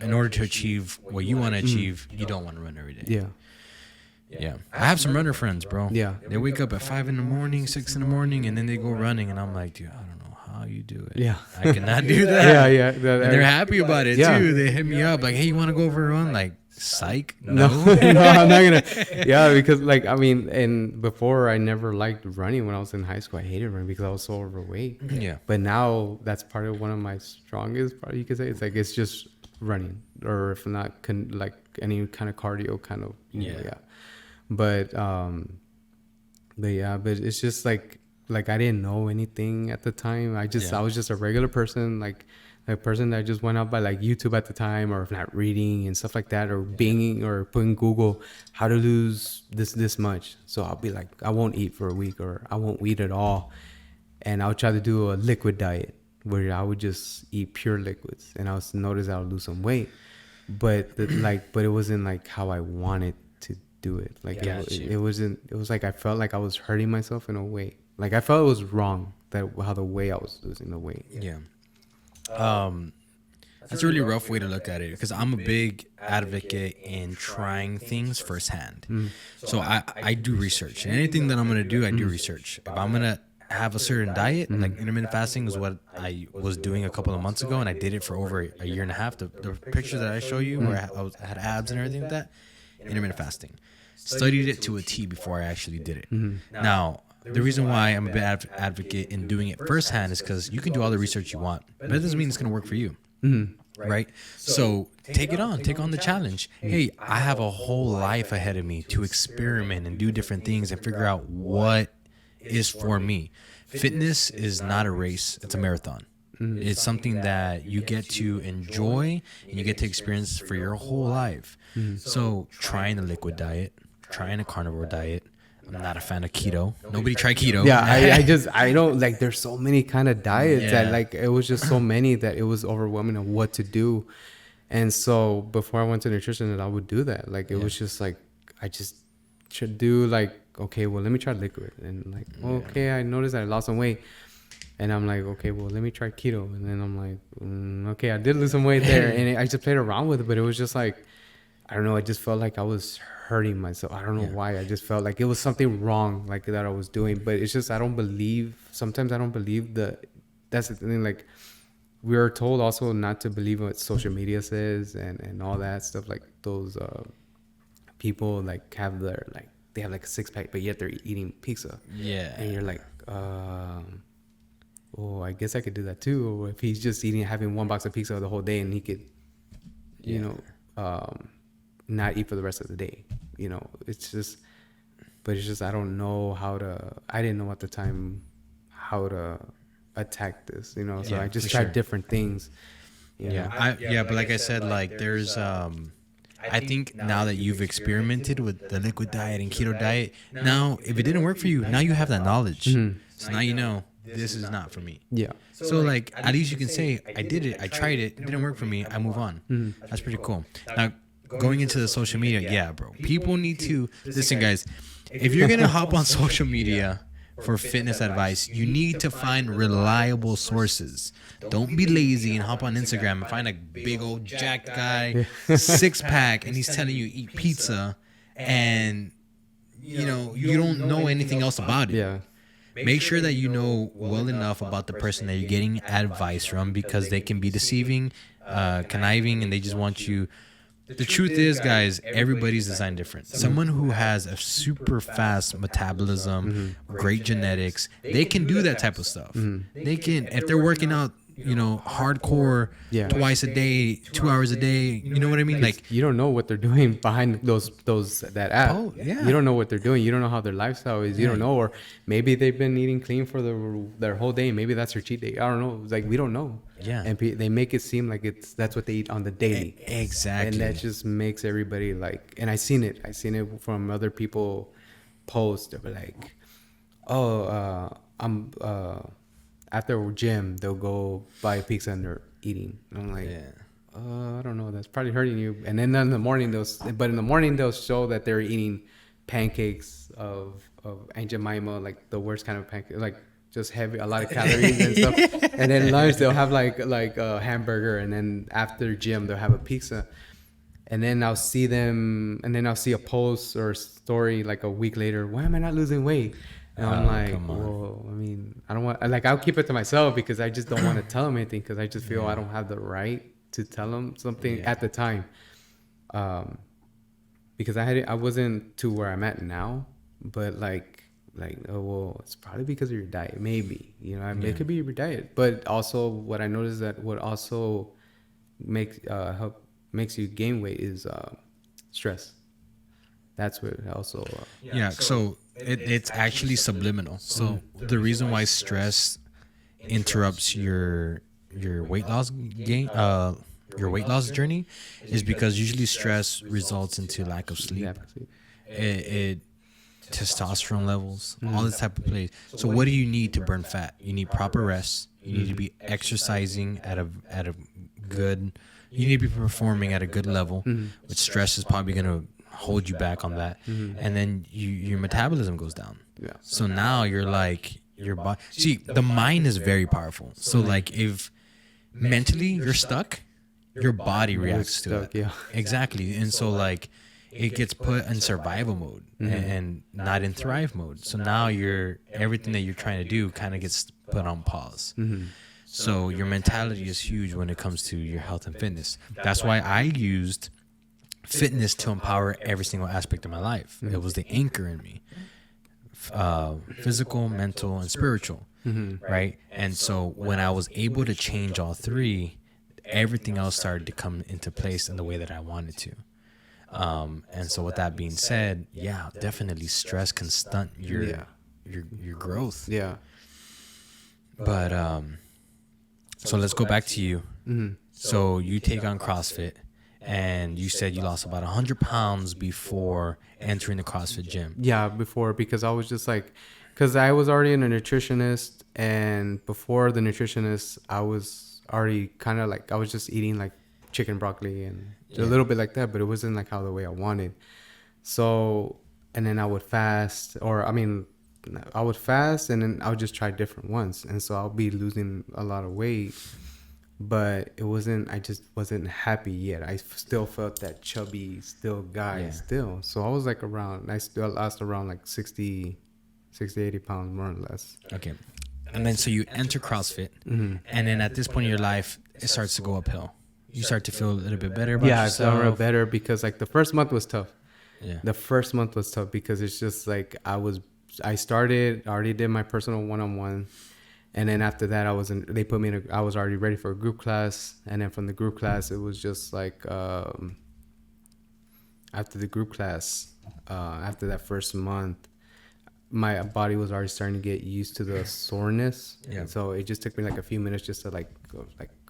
in order to achieve what you want to achieve, you don't want to run every day. Yeah. Yeah, I have some runner friends, bro. Yeah. They wake up at 5 a.m, 6 a.m, and then they go running, and I'm like, dude, I don't know how you do it. Yeah. I cannot do that. Yeah. And they're happy about it too. They hit me up like, hey, you want to go for a run? Like, psych. No. No, I'm not gonna. Yeah, because like I mean, and before I never liked running. When I was in high school, I hated running because I was so overweight. Yeah. But now that's part of one of my strongest. Probably you could say it's like it's just running, or if not, like any kind of cardio, kind of. Yeah. But it's just like I didn't know anything at the time. I was just a regular person, like a person that just went out by like YouTube at the time, or if not reading and stuff like that, or binging or putting Google how to lose this much. So I'll be like, I won't eat for a week, or I won't eat at all, and I'll try to do a liquid diet where I would just eat pure liquids, and I'll notice I'll lose some weight, but but it wasn't like how I wanted to do it. Like it wasn't. It was like I felt like I was hurting myself in a way. Like I felt it was wrong how the way I was losing the weight. Yeah. That's a really rough way to look at it, because I'm a big advocate in trying things firsthand. So I do research, and anything that I'm gonna do, I do research. If I'm gonna have a certain diet, like intermittent fasting is what I was doing a couple of months ago, and I did it for over a year and a half. The picture that I show you where I had abs and everything like that, intermittent fasting. Studied it to a T before I actually did it. Now, the reason why I'm a big advocate in doing it firsthand is because you can do all the research you want, but it doesn't mean it's going to work for you. Right? So take on the challenge. Hey, I have a whole life ahead of me to experiment and do different things and figure out what is for me. Fitness is not a race, it's a marathon. It's something that you get to enjoy and you get to experience for your whole life. So trying a liquid diet, trying a carnivore diet. I'm not a fan of keto. Nobody try keto. Yeah, I don't like. There's so many kind of diets that like it was just so many that it was overwhelming of what to do. And so before I went to nutrition, I would do that. Like it was just like I just should do like, okay, well let me try liquid, and like okay, I noticed I lost some weight, and I'm like, okay, well let me try keto, and then I'm like, okay, I did lose some weight there, and I just played around with it, but it was just like, I don't know, I just felt like I was hurting myself. I don't know why. I just felt like it was something wrong, like that I was doing. But it's just sometimes I don't believe that's the thing. Like we are told also not to believe what social media says and all that stuff. Like those people like have they have like a 6-pack, but yet they're eating pizza. Yeah. And you're like, oh, I guess I could do that too. Or if he's just having one box of pizza the whole day, and he could, you know, not eat for the rest of the day. You know, it's just I don't know I didn't know at the time how to attack this, you know, so I just tried different things. But like I said, like there's I think now that you've experimented with the liquid diet and keto diet, now if it didn't work for you, now you have that knowledge. So now you know this is not for me. Yeah. So like at least you can say, I did it, I tried it didn't work for me, I move on. That's pretty cool. Now going into the social media, bro, people need to listen, guys. If you're gonna hop on social media for fitness advice, you need to find reliable sources. Don't be lazy and hop on Instagram and find a big old jacked guy, 6-pack, and he's telling you eat pizza, and you know you don't know anything else about it. Yeah. Make sure that you know well enough about the person that you're getting advice from, because they can be deceiving, conniving, and they just want you The truth is, guys, everybody's designed different. Someone who has a super fast metabolism, great genetics, they can do that type of stuff. They can, if they're working out, hardcore Yeah. twice a day, 2 hours a day. You know what I mean? Like, You don't know what they're doing behind that app. Oh, yeah. You don't know what they're doing. You don't know how their lifestyle is. You don't know, or maybe they've been eating clean for their whole day. Maybe that's their cheat day. I don't know. It's like we don't know. Yeah. And they make it seem like that's what they eat on the daily. Exactly. And that just makes everybody like. And I seen it from other people post. They were like, "Oh, I'm after gym, they'll go buy a pizza and they're eating." And I'm like, I don't know. That's probably hurting you. And then in the morning, they'll show that they're eating pancakes of Aunt Jemima, like the worst kind of pancake, like just heavy, a lot of calories and stuff. And then lunch, they'll have like a hamburger. And then after gym, they'll have a pizza. And then I'll see a post or story like a week later. Why am I not losing weight? And I'm like, well, I mean, I don't want, like, I'll keep it to myself because I just don't want to tell them anything because I just feel I don't have the right to tell them something at the time. Because I wasn't to where I'm at now, but like, oh, well, it's probably because of your diet. Maybe, I mean, it could be your diet, but also what I noticed that what also makes you gain weight is stress. That's what also. So it's actually subliminal. So the reason why stress interrupts your weight loss your weight loss journey is because usually stress results into lack of sleep. It testosterone levels, all this type of plays. So what do you need to burn fat? You need proper rest. You need to be exercising at a good. You need to be performing at a good level. Which stress is probably going to hold you back on that, and then your metabolism goes down. Yeah. So now you're like your body. See, the mind is very powerful. So like if mentally you're stuck, your body reacts to it. Yeah. Exactly. And so like it gets put in survival mode and not in thrive mode. So now everything that you're trying to do kind of gets put on pause. So your mentality is huge when it comes to your health and fitness. That's why I used fitness to empower every single aspect of my life. It was the anchor in me, physical, mental, and spiritual, right? And so when I was able to change all three, everything else started to come into place in the way that I wanted to. And so with that being said, definitely stress can stunt your growth. Yeah. But so let's go back to you. So you take on CrossFit. And you said you lost about 100 pounds before entering the CrossFit gym. Yeah, before, because I was just like, because I was already a nutritionist, and before the nutritionist, I was already kind of like, I was just eating like chicken broccoli and a little bit like that, but it wasn't like how the way I wanted. So, and then I would fast, and then I would just try different ones. And so I'll be losing a lot of weight. But I just wasn't happy yet. I still felt that chubby guy still. So I was like I still lost around like 60, 80 pounds more or less. Okay. And then so you enter CrossFit. And then at this point in your life, it starts to go uphill. You start to feel a little bit better about yourself. Yeah, I felt better because like the first month was tough. Yeah. The first month was tough because it's just like I already did my personal one-on-one. And then after that, I was already ready for a group class. And then from the group class, it was just like, after the group class, after that first month, my body was already starting to get used to the soreness. Yeah. And so it just took me like a few minutes just to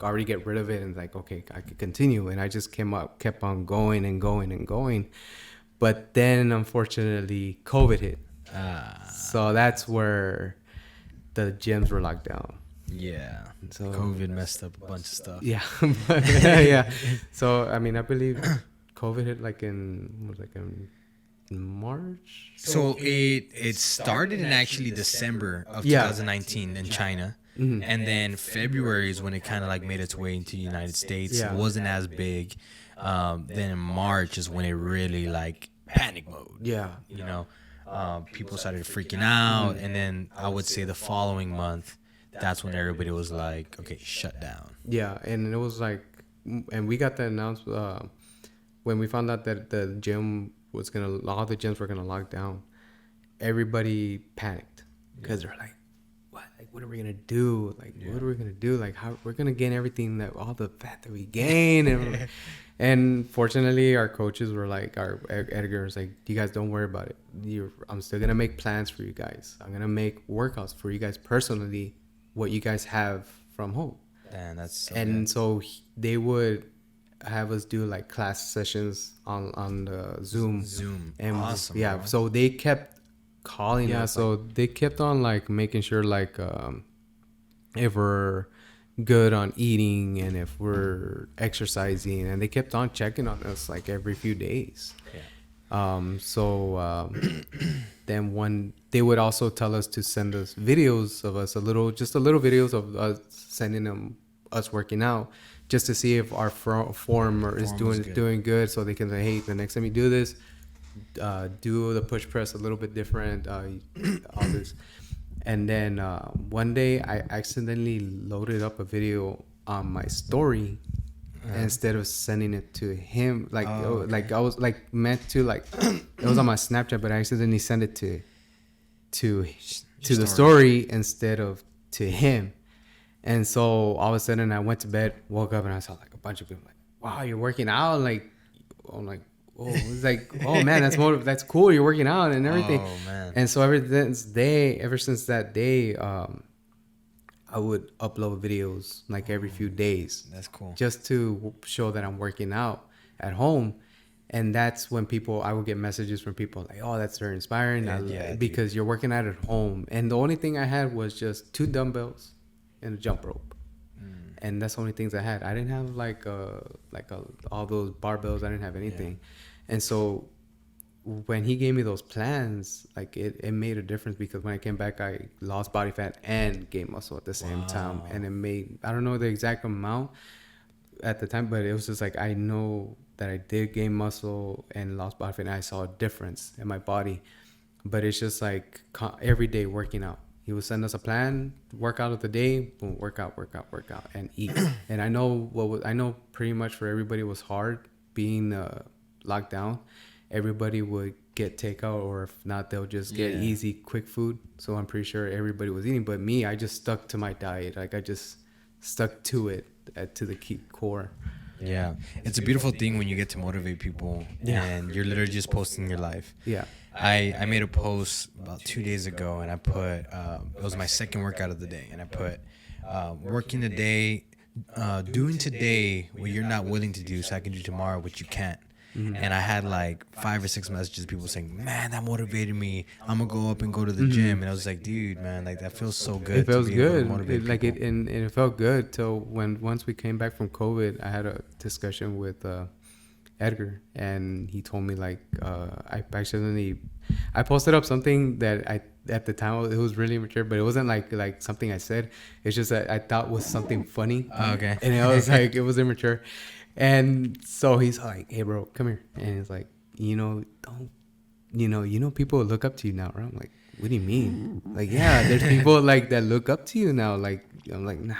already get rid of it. And like, okay, I could continue. And I just kept on going and going and going. But then unfortunately, COVID hit. So that's where the gyms were locked down. Yeah. So COVID messed up a bunch of stuff. Yeah. Yeah. So I believe COVID hit like in March. So it started in actually December of 2019 in China. And then February is when it kind of like made its way into the United States. Yeah. It wasn't as big. Then in March is when it really like panic mode. Yeah. People started freaking out, and then I would say the following month, that's when everybody was like, okay, shut down. Yeah, and it was like, and we got the announcement, when we found out that the gym was all the gyms were gonna lock down, everybody panicked because they're like, "What? Like, what are we gonna do? Like, what are we gonna do? Like, how we're gonna gain everything that all the fat that we gain?" And fortunately, our coaches were like, our Edgar was like, "You guys don't worry about it. I'm still gonna make plans for you guys. I'm gonna make workouts for you guys personally, what you guys have from home." And that's so And good. so they would have us do like class sessions on the Zoom. And Awesome, yeah, bro. so they kept calling Yeah, us. So they kept on like making sure like if we're good on eating and if we're exercising, and they kept on checking on us like every few days. Then one they would also tell us to send us videos of us, just a little videos of us sending them us working out, just to see if our form is doing good, so they can say, hey, the next time you do this, do the push press a little bit different, all this. And then one day I accidentally loaded up a video on my story instead of sending it to him. Like like I was like meant to, like it was on my Snapchat, but I accidentally sent it to the story instead of to him. And so all of a sudden I went to bed, woke up, and I saw like a bunch of people like, "Wow, you're working out!" Like I'm like, "Oh," it's like, "Oh man, that's cool. You're working out and everything." Oh, man. And so ever since that day, I would upload videos like every few days. That's cool. Just to show that I'm working out at home. And that's when I would get messages from people like, "Oh, that's very inspiring." Because you're working out at home. And the only thing I had was just 2 dumbbells and a jump rope. And that's the only things I had. I didn't have like all those barbells. I didn't have anything. And so when he gave me those plans, like it made a difference, because when I came back, I lost body fat and gained muscle at the same time. And it made, I don't know the exact amount at the time, but it was just like, I know that I did gain muscle and lost body fat, and I saw a difference in my body. But it's just like every day working out. He would send us a plan, workout of the day, boom, workout, and eat. And I know pretty much for everybody was hard being locked down. Everybody would get takeout, or if not, they'll just get easy, quick food. So I'm pretty sure everybody was eating. But me, I just stuck to my diet. Like I just stuck to it, to the key core. Yeah, it's a beautiful thing when you get to motivate people, and you're literally just posting your life. Yeah. I made a post about 2 days ago, and I put it was my second workout of the day, and I put working today, doing today what you're not willing to do, so I can do tomorrow what you can't. And I had like 5 or 6 messages, people saying, "Man, that motivated me. I'm gonna go up and go to the gym." And I was like, "Dude, man, like that feels so good." It feels to be able to good. motivate people. And it felt good till once we came back from COVID, I had a discussion with Edgar, and he told me like I posted up something that at the time it was really immature, but it wasn't like something I said. It's just that I thought was something funny. Okay. And it was like, it was immature. And so he's like, "Hey bro, come here." And he's like, people look up to you now, right? I'm like, "What do you mean?" Like, yeah, there's people like that look up to you now. Like, I'm like, "Nah."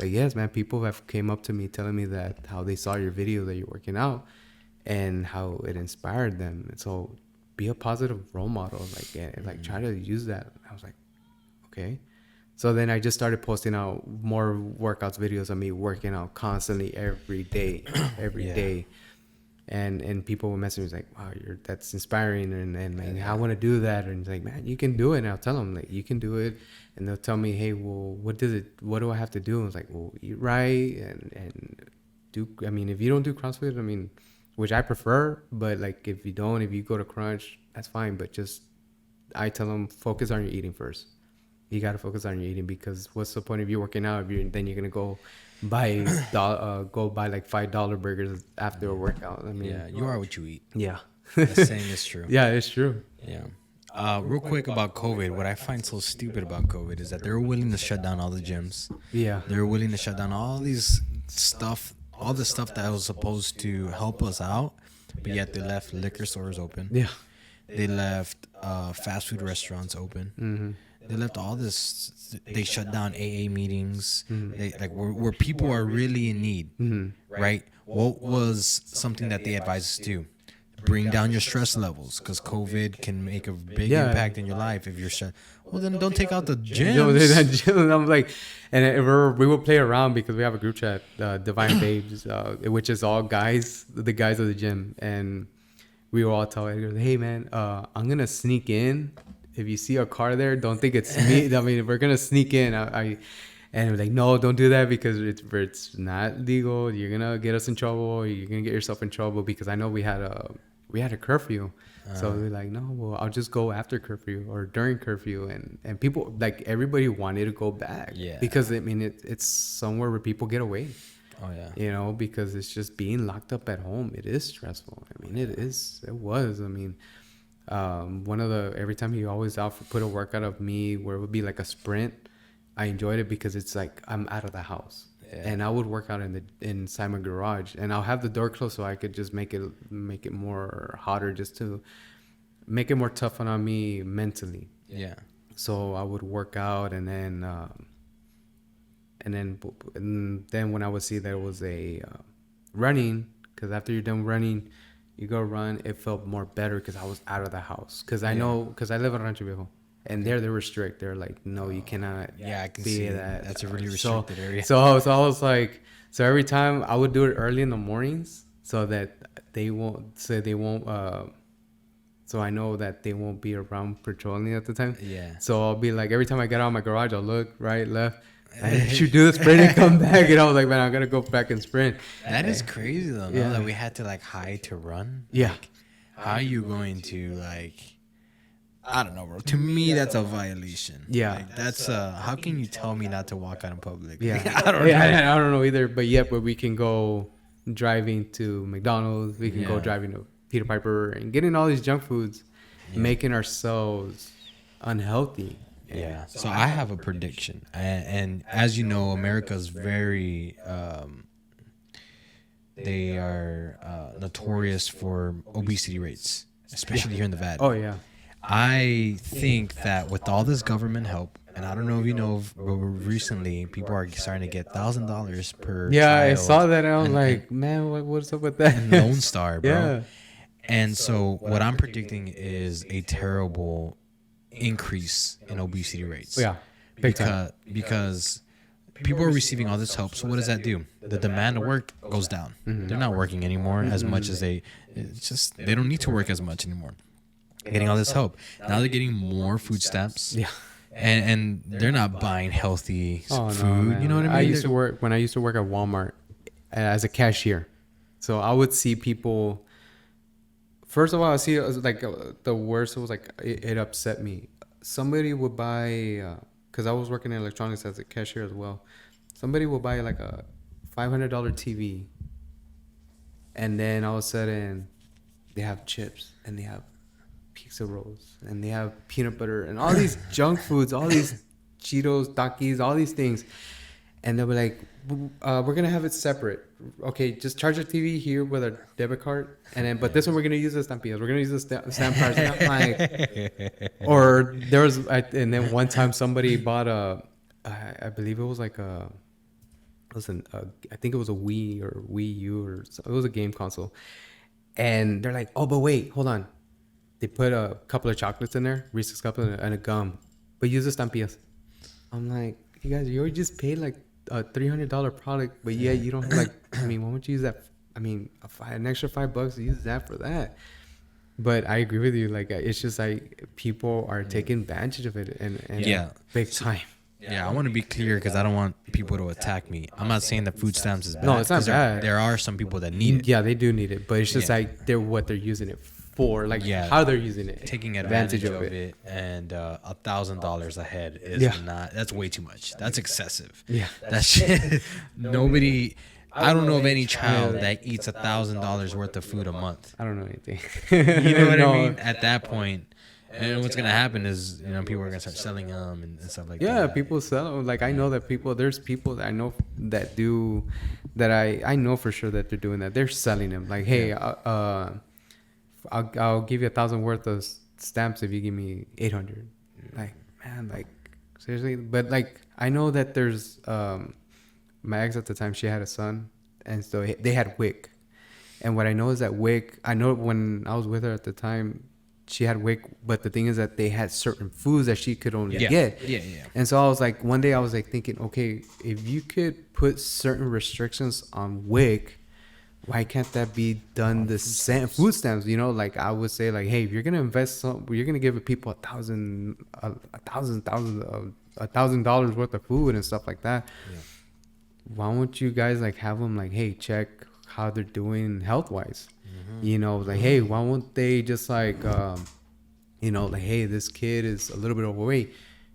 Like, yes, man, people have came up to me telling me that how they saw your video that you're working out and how it inspired them. And so be a positive role model, like try to use that. I was like, okay. So then I just started posting out more workouts videos of me working out constantly every day, day. And people would message me like, "Wow, that's inspiring," and like, "I want to do that." And it's like, "Man, you can do it." And I'll tell them like, "You can do it." And they'll tell me, "Hey, well, what do I have to do?" And it's like, "Well, eat right and do." I mean, if you don't do CrossFit, I mean, which I prefer, but like if you go to Crunch, that's fine. But just I tell them, focus on your eating first. You got to focus on your eating, because what's the point of you working out if then you're gonna go buy like $5 burgers after a workout? I mean, Yeah, you are what you eat. Yeah. That saying is true. Yeah, it's true. Yeah. Real quick about COVID, what I find so stupid about COVID is that they were willing to shut down all the gyms. Yeah. They were willing to shut down all the stuff that was supposed to help us out, but yet they left liquor stores open. Yeah. They left fast food restaurants open. They left all this. They shut down AA meetings. Mm-hmm. They like where people are really in need, right? What was something that they advised us to do? Bring down your stress levels, because COVID can make a big impact in your life if you're stressed. Well, then don't take out the gyms. And I'm like, we will play around because we have a group chat, Divine Babes, which is all guys, the guys of the gym, and we will all tell Edgar, hey man, I'm gonna sneak in. If you see a car there, don't think it's me. I mean, we're gonna sneak in. And we're like, no, don't do that because it's not legal. You're gonna get us in trouble. You're gonna get yourself in trouble because I know we had a curfew. So we're like, no, well, I'll just go after curfew or during curfew. And people, like, everybody wanted to go back. Yeah. Because, I mean, it's somewhere where people get away. Oh, yeah. You know, because it's just being locked up at home. It is stressful. I mean, it was. I mean, every time he always put a workout of me where it would be like a sprint, I enjoyed it because it's like I'm out of the house. Yeah. And I would work out inside my garage, and I'll have the door closed so I could just make it more hotter, just to make it more tough on me mentally. Yeah. So I would work out, and then when I would see that it was a running, because after you're done running, you go run. It felt more better because I was out of the house. Because I know, because I live in Rancho Viejo. And they were strict. They're like, no, you cannot. Yeah, I can be see that. That's a really restricted area. So I was like, so every time I would do it early in the mornings, so that they won't. So I know that they won't be around patrolling at the time. Yeah. So I'll be like, every time I get out of my garage, I'll look right, left. And you do the sprint and come back, and I was like, man, I'm gonna go back and sprint. That is crazy though. Yeah. That we had to like hide to run. Yeah. Like, how are you going to like? I don't know, bro. To me, that's a violation. Yeah. Like, that's how can you tell me not to walk out in public? Yeah. I don't know. I don't know either. But but we can go driving to McDonald's. We can go driving to Peter Piper and getting all these junk foods, making ourselves unhealthy. Yeah. So I have a prediction, and as you know, America's very they are notorious for obesity rates, especially here in the Valley. Oh yeah. I think that with all this government help, and I don't know if you know, but recently people are starting to get $1,000 per Yeah, child. I saw that. I was like, man, what's up with that? Lone Star, bro. Yeah. And so what I'm predicting is a terrible increase in obesity rates. Yeah. Big time. Because people are receiving all this help. So what does that do? The demand to work goes down. Mm-hmm. They're not working anymore as much as they don't need to work as much anymore. Getting all this help. Now they're getting more food stamps. Yeah. And they're not buying healthy food. Man. You know what I mean? I used to work at Walmart as a cashier. So I would see people. First of all, I see it was like the worst. It was like it upset me. Somebody would buy, because I was working in electronics as a cashier as well. Somebody would buy like a $500 TV, and then all of a sudden, they have chips and they have pizza rolls and they have peanut butter and all these junk foods, all these Cheetos, Takis, all these things, and they'll be like, we're gonna have it separate. Okay, just charge your TV here with a debit card, and then but this one we're gonna use the stampillas. We're gonna use the stamp cards. And I'm like, or there was, and then one time somebody bought I believe it was like I think it was a Wii or Wii U or it was a game console, and they're like, oh, but wait, hold on. They put a couple of chocolates in there, Reese's cup and a gum, but use the stampillas. I'm like, you guys, you already just paid like a $300 product, but yeah, you don't have like, I mean, why won't you use that? I mean, an extra $5, use that for that. But I agree with you. Like, it's just like people are taking advantage of it and big time. Yeah, I want to be clear because I don't want people to attack me. I'm not saying that food stamps is bad. No, it's not bad. There are some people that need it. Yeah, they do need it, but it's just like what they're using it for, like how they're using it, taking advantage of it. And $1,000 a head is not. That's way too much. That's excessive. Yeah, that shit. Nobody. I don't know of any child that eats $1,000 worth of food a month. I don't know anything. You know what I mean? At that point. And what's gonna happen is, people are gonna start selling them and stuff like that. Yeah, people sell them. Like I know that there's people that I know that do that. I know for sure that they're doing that. They're selling them. Like, hey, I'll give you 1,000 worth of stamps if you give me 800. Like, man, like seriously. But like I know that there's my ex at the time, she had a son, and so they had WIC. And what I know is that WIC, I know when I was with her at the time, she had WIC, but the thing is that they had certain foods that she could only get. Yeah. And so I was like, one day I was like thinking, okay, if you could put certain restrictions on WIC, why can't that be done the same food stamps? You know, like I would say, like, hey, if you're gonna invest some, you're gonna give people $1,000 worth of food and stuff like that. Yeah. Why won't you guys like have them like, hey, check how they're doing health wise? You know, like, hey, why won't they just like, you know, like, hey, this kid is a little bit overweight.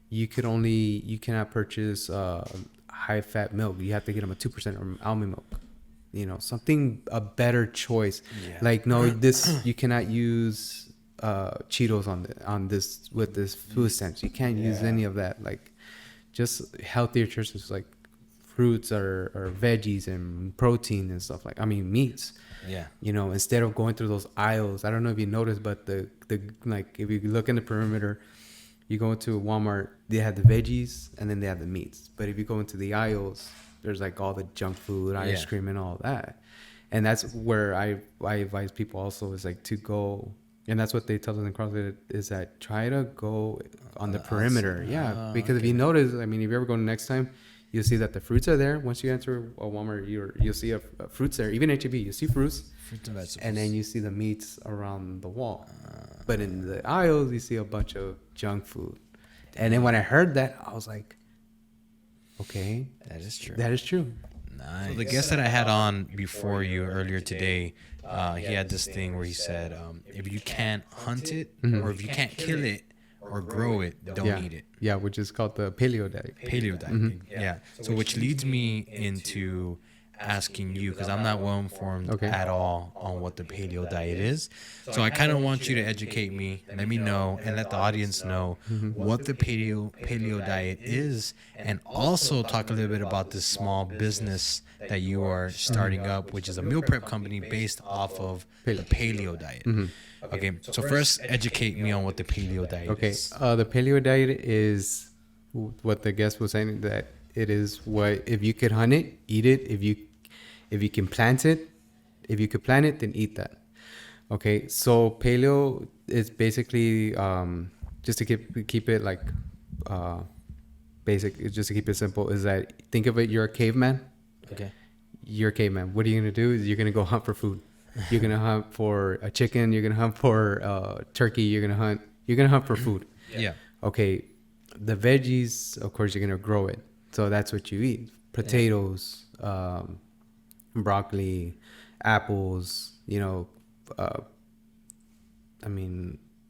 You cannot purchase high fat milk. You have to get them a 2% almond milk. You know, a better choice. Yeah. Like, no, you cannot use Cheetos on this with this food stamps. You can't use any of that. Like, just healthier choices like fruits or veggies and protein and stuff meats. Yeah. You know, instead of going through those aisles. I don't know if you noticed, but the like if you look in the perimeter, you go into Walmart, they have the veggies and then they have the meats. But if you go into the aisles, there's like all the junk food, ice cream, and all that. And that's where I advise people also is like to go, and that's what they tell us in CrossFit is that try to go on the perimeter. Yeah, because if you notice, I mean, if you ever go next time, you'll see that the fruits are there. Once you enter a Walmart, you'll see a fruits there. Even HEB, you see fruits, and vegetables, and then you see the meats around the wall. But in the aisles, you see a bunch of junk food. And then when I heard that, I was like, okay, that is true. That is true. Nice. So the guest that I had on before you earlier today, he had this thing where he said, if you can't hunt it or if you can't kill it or grow it, don't eat it. Yeah, which is called the paleo diet. Paleo diet. Yeah. So which leads me into asking you, because I'm not well informed at all on what the paleo diet is. So I kind of want you to educate me, let me know, and let the audience know what the paleo diet is, and also talk a little bit about this small business that you are starting up, which is a meal prep company based off of the paleo diet. Okay, so first educate me on what the paleo diet is. The paleo diet is what the guest was saying, that it is what, if you could hunt it, eat it. If you can plant it, if you could plant it, then eat that. Okay, so paleo is basically just to keep it like basic, just to keep it simple, is that think of it, you're a caveman. Okay. You're a caveman. What are you gonna do? Is you're gonna go hunt for food. You're gonna hunt for a chicken. You're gonna hunt for turkey. You're gonna hunt for food. Yeah. Okay, the veggies, of course, you're gonna grow it. So that's what you eat: potatoes, broccoli, apples. You know,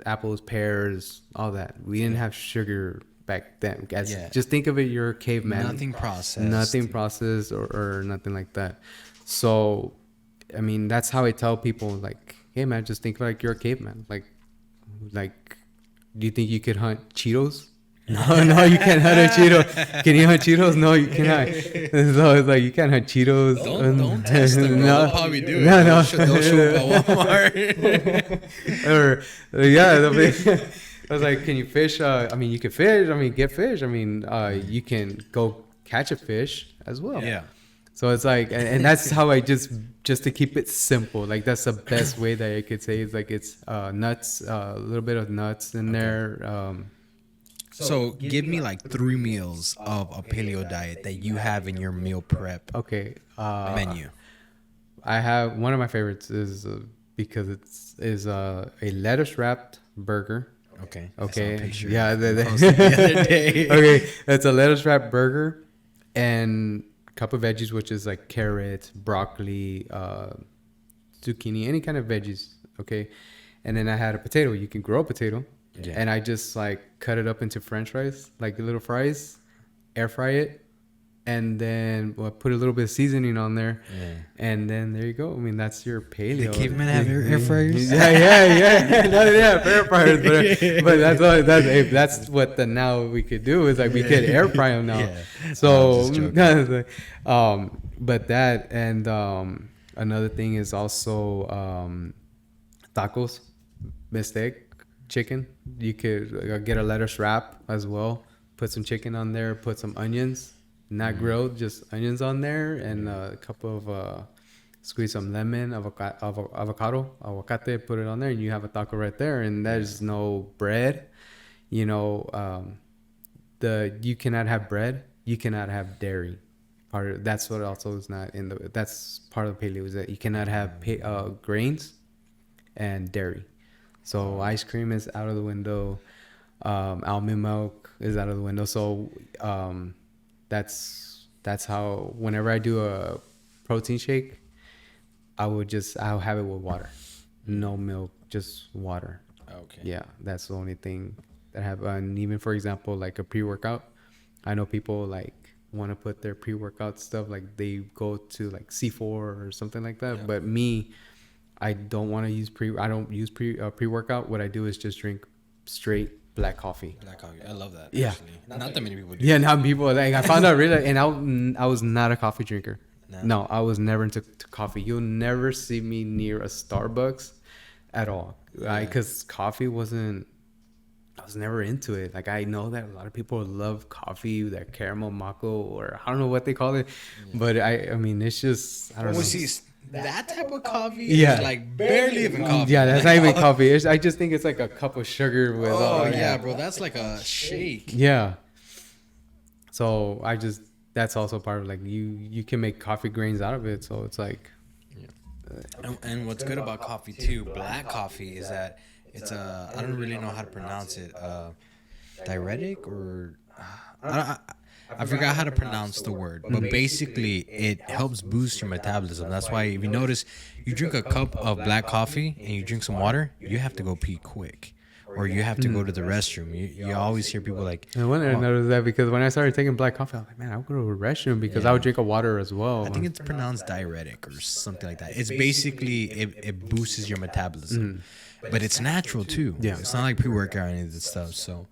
apples, pears, all that. We didn't have sugar back then. Just think of it, you're a caveman. Nothing processed or nothing like that. So, I mean, that's how I tell people, like, hey man, just think like you're a caveman. Like, do you think you could hunt Cheetos? No, you can't hunt a Cheeto. Can you hunt Cheetos? No, you cannot. So it's like, you can't hunt Cheetos. Don't test them. No, they'll probably do it. No. They'll show up at Walmart. I was like, can you fish? You can fish. Get fish. You can go catch a fish as well. Yeah. So it's like, and that's how I just to keep it simple. Like, that's the best way that I could say. It's like, it's nuts, a little bit of nuts in there. So give me like 3 meals of a paleo diet that you have in your meal prep menu. I have one of my favorites is because it's a lettuce wrapped burger. Okay. Yeah. The other day. Okay, it's a lettuce wrapped burger and a cup of veggies, which is like carrots, broccoli, zucchini, any kind of veggies. Okay, and then I had a potato. You can grow a potato. Yeah. And I just like cut it up into French fries, like little fries, air fry it, and then put a little bit of seasoning on there. Yeah. And then there you go. That's your paleo. The cavemen have air fryers? Yeah. No, they have air fryers, but that's what now we could do is like we could air fry them now. Yeah. So, but that and another thing is also tacos, bistec. chicken. You could get a lettuce wrap as well. Put some chicken on there. Put some onions, not grilled, just onions on there, and a couple of squeeze some lemon, avocado, aguacate. Put it on there, and you have a taco right there. And there's no bread. You know, you cannot have bread. You cannot have dairy. That's what also is not in the. That's part of the paleo is that you cannot have grains and dairy. So ice cream is out of the window. Almond milk is out of the window. So that's how whenever I do a protein shake, I'll have it with water, no milk, just water. Okay. Yeah, that's the only thing that I have. And even for example, like a pre-workout, I know people like want to put their pre-workout stuff like they go to like C4 or something like that. Yeah. But me, I don't want to use pre-workout. What I do is just drink straight black coffee. Black coffee. I love that. Yeah. Actually. Not that many people do. Yeah, not people. Like I found out really, and I was not a coffee drinker. No, I was never into coffee. You'll never see me near a Starbucks at all. Because coffee wasn't. I was never into it. Like I know that a lot of people love coffee, that caramel macco, or I don't know what they call it, but I mean it's just I don't know. See, that type of coffee is like barely even coffee. Yeah, that's not even coffee. I just think it's like a cup of sugar with. Oh yeah, bro, that's like a shake. Yeah. So that's also part of like you can make coffee grains out of it. So it's like. Yeah. And what's good about coffee too, black coffee, is that. It's I don't really know how to pronounce it. Diuretic or I forgot how to pronounce the word, but basically it helps boost your metabolism. That's why if you notice, you drink a cup of black coffee and you drink some water, you have to go pee quick, or you have to go to the restroom. You always hear people like. I wonder I noticed that because when I started taking black coffee, I was like, man, I'll go to the restroom because I would drink a water as well. I think it's pronounced diuretic or something like that. It's basically it boosts your metabolism. But it's natural too. Yeah, it's not like pre-workout or any of this stuff. So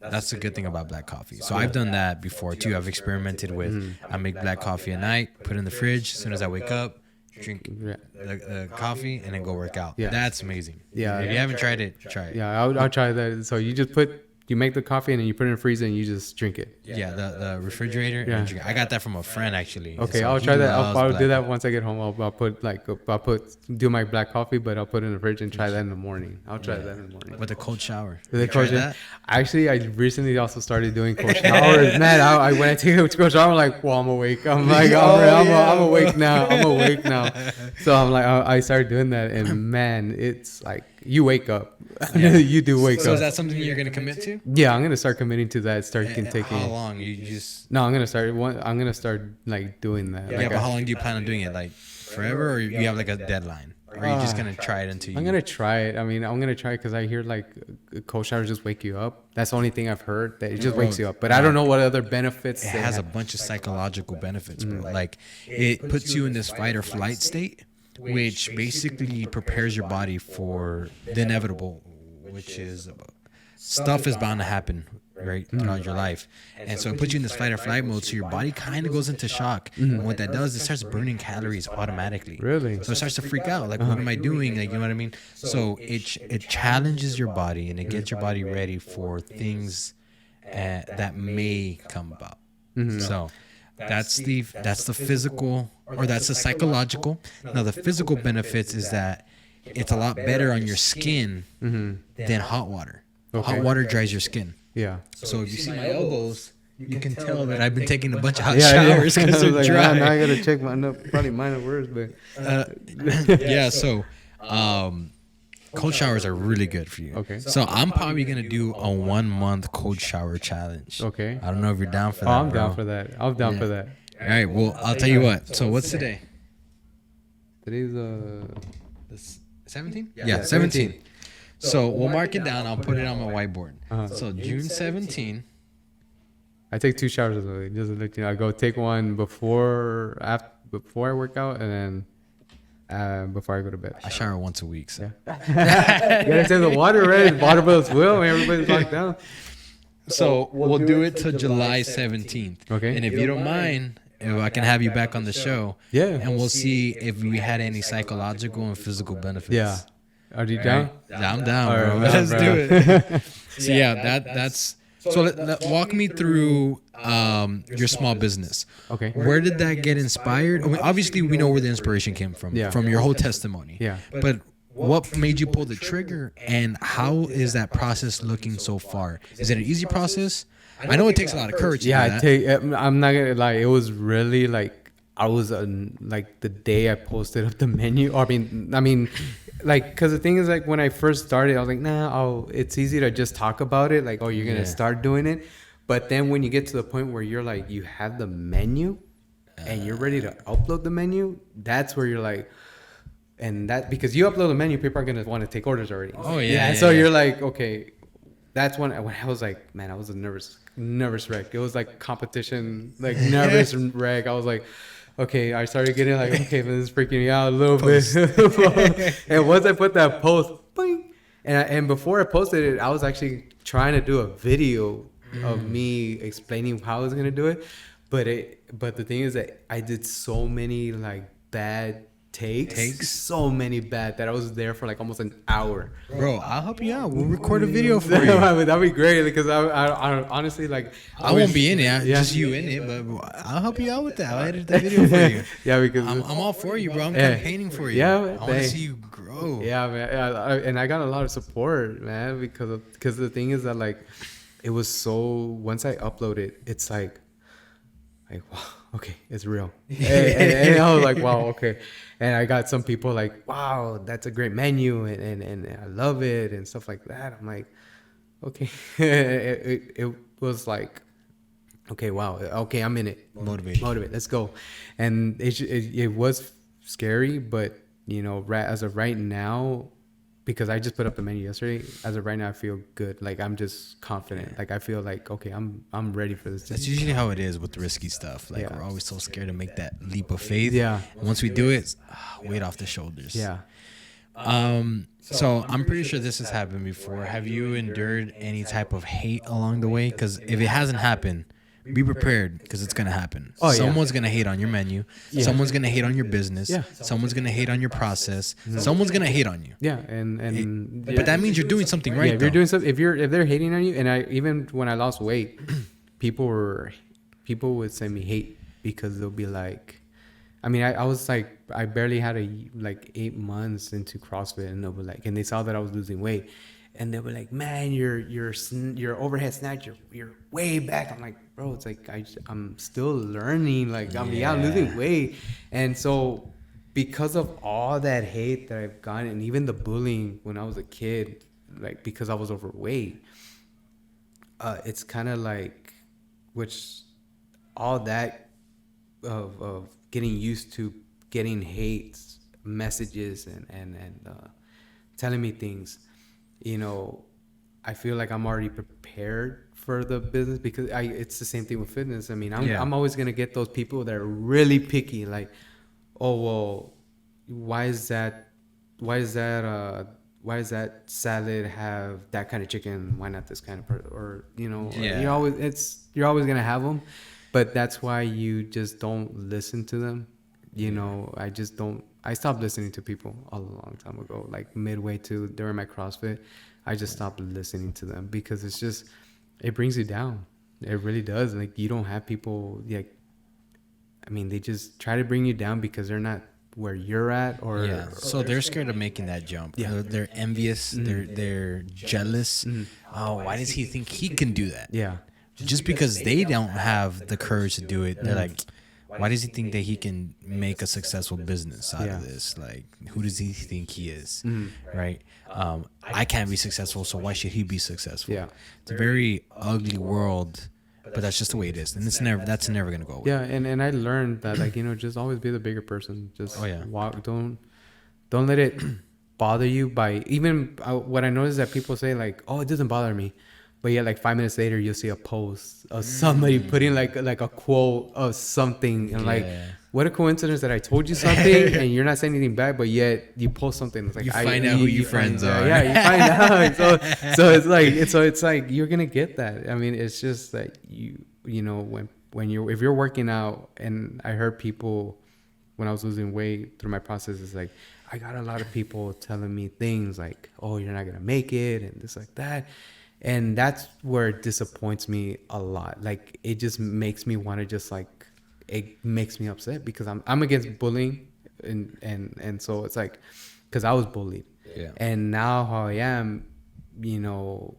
that's the good thing about black coffee. So I've done that before too. I've experimented with. I make black coffee at night, put it in the fridge. As soon as I wake up, drink the coffee, and then go work out. Yeah, that's amazing. Yeah, if you haven't tried it, try it. Yeah, I'll try that. So you make the coffee and then you put it in the freezer and you just drink it. Yeah, the refrigerator. Yeah. And drink it. I got that from a friend actually. Okay, so I'll try that. I'll do that once I get home. I'll do my black coffee, but I'll put it in the fridge and try that in the morning. I'll try that in the morning. With a cold shower. That? Actually, I recently also started doing cold showers. Man, when I take a cold shower, I'm like, well, I'm awake. I'm like, I'm awake now. I'm awake now. So I'm like, I started doing that, and man, it's like you wake up. Yeah. You do wake up. So is that something you're gonna commit to? Yeah, I'm gonna start committing to that. Taking. How long? You just? No, I'm gonna start like doing that. Yeah, but how long do you plan on doing it? Like forever, or you have like a deadline? Or are you just gonna try it until you? I'm gonna try it. I mean, I'm gonna try it because I hear like cold showers just wake you up. That's the only thing I've heard, that it just wakes you up. But I don't know what other benefits. It has a bunch of psychological benefits, bro. Like it puts you in this fight or flight state, which basically prepares your body for the inevitable, which is stuff is bound to happen, right, throughout your life. And so it puts you in this fight or flight mode, so your body kind of goes into shock. And what that does, it starts burning calories automatically. Really? So it starts to freak out, like, what am I doing? Like, you know what I mean? So it challenges your body, and it gets your body ready for things that may come about. So that's the physical, or that's the psychological. Now the physical benefits is that it's a lot better on your skin than hot water. Okay. Hot water dries your skin. Yeah. So if you see my elbows, you can tell that I've been taking a bunch of hot showers because they're dry. Now I gotta check probably minor words, but yeah. So cold showers are really good for you. Okay. So I'm probably gonna do a 1 month cold shower challenge. Okay. I don't know if you're down for that. I'm down for that. I'm down for that. All right. Well, I'll tell you what. So what's today? Today's 17? Yeah, 17. So we'll mark it down. I'll put it on my whiteboard. So June 17. I take 2 showers a week. Just to let you know, I go take one before I work out, and then before I go to bed. I shower once a week. So. Yeah. You gotta take the water, right? Water bills will. Everybody's locked down. So we'll do it till July 17th. Okay. And if you don't mind, if I can have you back on the show. Yeah. And we'll see if we had any psychological and physical benefits. Yeah. Are you down? I'm down, All right, bro. bro, Let's bro. do it. So yeah, that's so. Walk me through your small business. Okay. Where did that get inspired? I mean, obviously, we know where the inspiration came from. Yeah. From your whole testimony. Yeah. But what made you pull the trigger, and how is that process looking so far? Is it an easy process? I know it takes a lot of courage. Yeah, to do that. I'm not gonna lie. It was really like I was like the day I posted up the menu. Or I mean, like, because the thing is, like, when I first started, I was like, nah, it's easy to just talk about it. Like, oh, you're gonna start doing it. But then when you get to the point where you're like, you have the menu, and you're ready to upload the menu, that's where you're like. And that, because you upload the menu, people are gonna want to take orders already. Oh yeah. So you're like, okay, that's when I was like, man, I was a nervous wreck. It was like competition, like nervous wreck. I was like, okay, I started getting like, okay, this is freaking me out a little bit. And once I put that post, boing, and before I posted it, I was actually trying to do a video of me explaining how I was gonna do it. But the thing is that I did so many like bad takes, so many bad, that I was there for like almost an hour. Bro, I'll help you out. We'll record a video for you. That'd be great, because I honestly, like, I won't be in it, Yeah. just you in it, but I'll help you out with that. I'll edit the video for you. Yeah, because I'm all for you, bro. I'm Yeah. campaigning for you. Yeah, I want to thanks. see you grow. yeah, man, and I got a lot of support, man, because the thing is that, like, it was so, once I upload it, it's like wow, okay, it's real. And I was like, wow, okay. And I got some people like, wow, that's a great menu, and I love it and stuff like that. I'm like, okay. It was like, okay, wow, okay, I'm in it. Motivate, let's go. And it was scary, but, you know, as of right now, because I just put up the menu yesterday, as of right now, I feel good. Like, I'm just confident. Like, I feel like, okay, I'm ready for this. That's usually how it is with risky stuff. Like, we're always so scared to make that leap of faith. Yeah. And once we do it, weight off the shoulders. Yeah. So I'm pretty sure this has happened before. Have you endured any type of hate along the way? Because if it hasn't happened, be prepared, because it's gonna happen. Oh, yeah. Someone's gonna hate on your menu. Yeah. Someone's gonna hate on your business. Yeah. Someone's gonna hate on your process. Someone's gonna hate on you. Yeah, and But that means you're doing something right. yeah, if you're doing something, if they're hating on you, and even when I lost weight, people would send me hate, because they'll be like, I mean, I was like, I barely had 8 months into CrossFit, and they'll be like, and they saw that I was losing weight, and they were like, man, your overhead snatch, you're way back. I'm like, bro, it's like I'm still learning. Like, I'm losing weight, and so because of all that hate that I've gotten, and even the bullying when I was a kid, like, because I was overweight, it's kind of like, which all that of getting used to getting hate messages and telling me things, you know, I feel like I'm already prepared for the business, because it's the same thing with fitness. I mean, I'm always gonna get those people that are really picky, like, oh, well, why is that salad have that kind of chicken? Why not this kind of or you know, you're always gonna have them, but that's why you just don't listen to them. You know, I stopped listening to people a long time ago, like midway during my CrossFit. I just stopped listening to them, because it brings you down. It really does. Like, you don't have people, like, I mean, they just try to bring you down because they're not where you're at, or so they're scared of making that jump. Yeah, they're envious. They're jealous. Oh, why does he think he can do that? Yeah, just because they don't have the courage to do it. They're like, why does he think that he can make a successful business out of this? Like, who does he think he is? Right? I can't be successful, so why should he be successful? Yeah, it's a very ugly world, but that's just the way it is, and that's never gonna go away. Yeah, and I learned that, like, you know, just always be the bigger person. Just walk. Don't let it bother you. By even what I noticed that people say, like, oh, it doesn't bother me. But yeah, like 5 minutes later, you'll see a post of somebody putting like a quote of something, and like, what a coincidence that I told you something and you're not saying anything back, but yet you post something. It's like, you find out who your friends are. Yeah, you find out. So it's like you're gonna get that. I mean, it's just that you know, if you're working out, and I heard people when I was losing weight through my process is like, I got a lot of people telling me things like, oh, you're not going to make it and this like that. And that's where it disappoints me a lot. Like, it just makes me want to just like, it makes me upset because I'm against bullying. And so it's like, because I was bullied. Yeah. And now how I am, you know,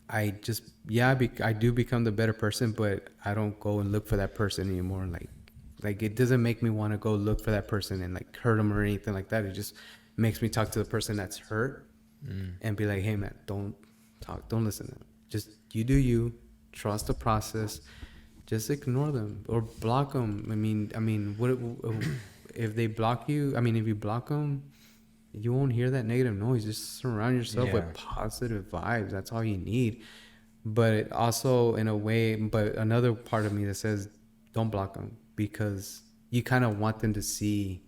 I just, I do become the better person, but I don't go and look for that person anymore. Like it doesn't make me want to go look for that person and like hurt them or anything like that. It just makes me talk to the person that's hurt and be like, hey man, don't talk, don't listen to them. Just you do you, trust the process, just ignore them or block them. I mean, what if they block you? I mean, if you block them, you won't hear that negative noise. Just surround yourself with positive vibes. That's all you need. But also in a way, but another part of me that says don't block them because you kind of want them to see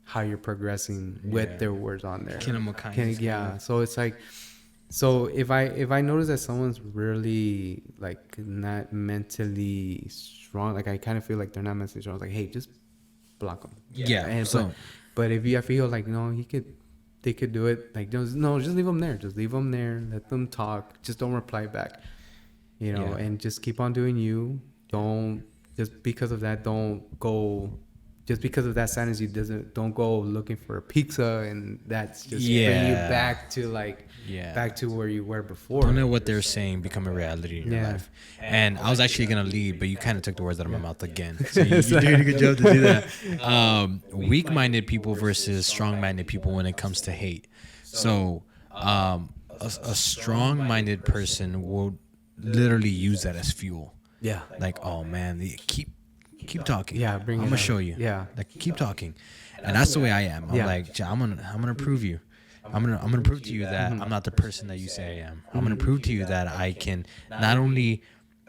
how you're progressing with their words on there. So it's like, so if I notice that someone's really like not mentally strong, like I kind of feel like they're not mentally strong, I was like, hey, just block them. But if I feel like no, they could do it. Like just leave them there. Just leave them there. Let them talk. Just don't reply back. You know, and just keep on doing you. Don't just because of that. Don't go. Just because of that silence, don't go looking for a pizza, and that's just bring you back to back to where you were before. Don't let what they're saying become a reality in your life. And I was actually gonna leave, but you kind of took the words out of my mouth again. So you did a good job to do that. Weak-minded people versus strong-minded people when it comes to hate. So a strong-minded person will literally use that as fuel. Yeah. Like, oh man, keep talking. Yeah, I'm gonna show you. Yeah. Like keep talking. And that's the way I am. I'm like, I'm gonna prove you. I'm gonna prove to you that I'm not the person that you say I am. I'm gonna prove to you that I can not only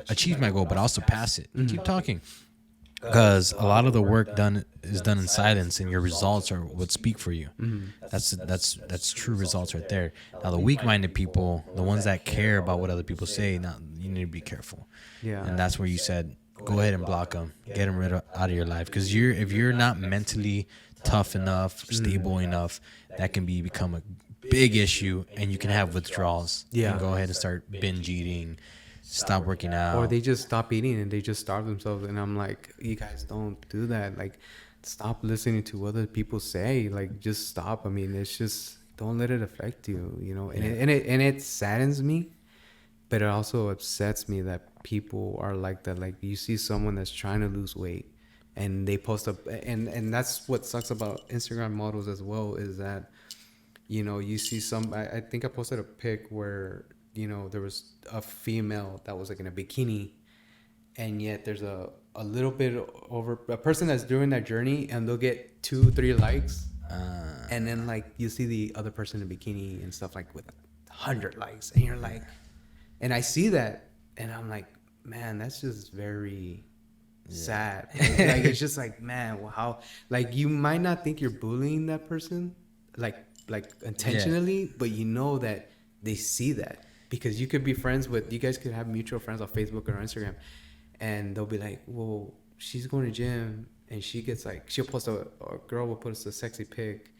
achieve my goal but also pass it. Keep talking. Because a lot of the work is done in silence, and your results are what speak for you. That's true results right there. Now the weak-minded people, the ones that care about what other people say, now you need to be careful. Yeah. And that's where you said, go ahead and block them, get them out of your life. Because if you're not mentally tough enough, stable enough, that can become a big issue, and you can have withdrawals. Yeah. And go ahead and start binge eating, stop working out, or they just stop eating and they just starve themselves. And I'm like, you guys don't do that. Like, stop listening to what other people say. Like, just stop. I mean, it's just don't let it affect you. You know, and it saddens me, but it also upsets me that people are like that. Like, you see someone that's trying to lose weight and they post up, and that's what sucks about Instagram models as well, is that, you know, you see I think I posted a pic where, you know, there was a female that was like in a bikini, and yet there's a little bit over a person that's doing that journey, and they'll get 2-3 likes, and then like you see the other person in a bikini and stuff like with 100 likes, and you're like, and I see that, and I'm like, man, that's just very sad. Like it's just like, man, well, how, like, you might not think you're bullying that person like intentionally, but you know that they see that, because you could be friends with, you guys could have mutual friends on Facebook or on Instagram, and they'll be like, well, she's going to gym, and she gets like, she'll post a girl will post a sexy pic,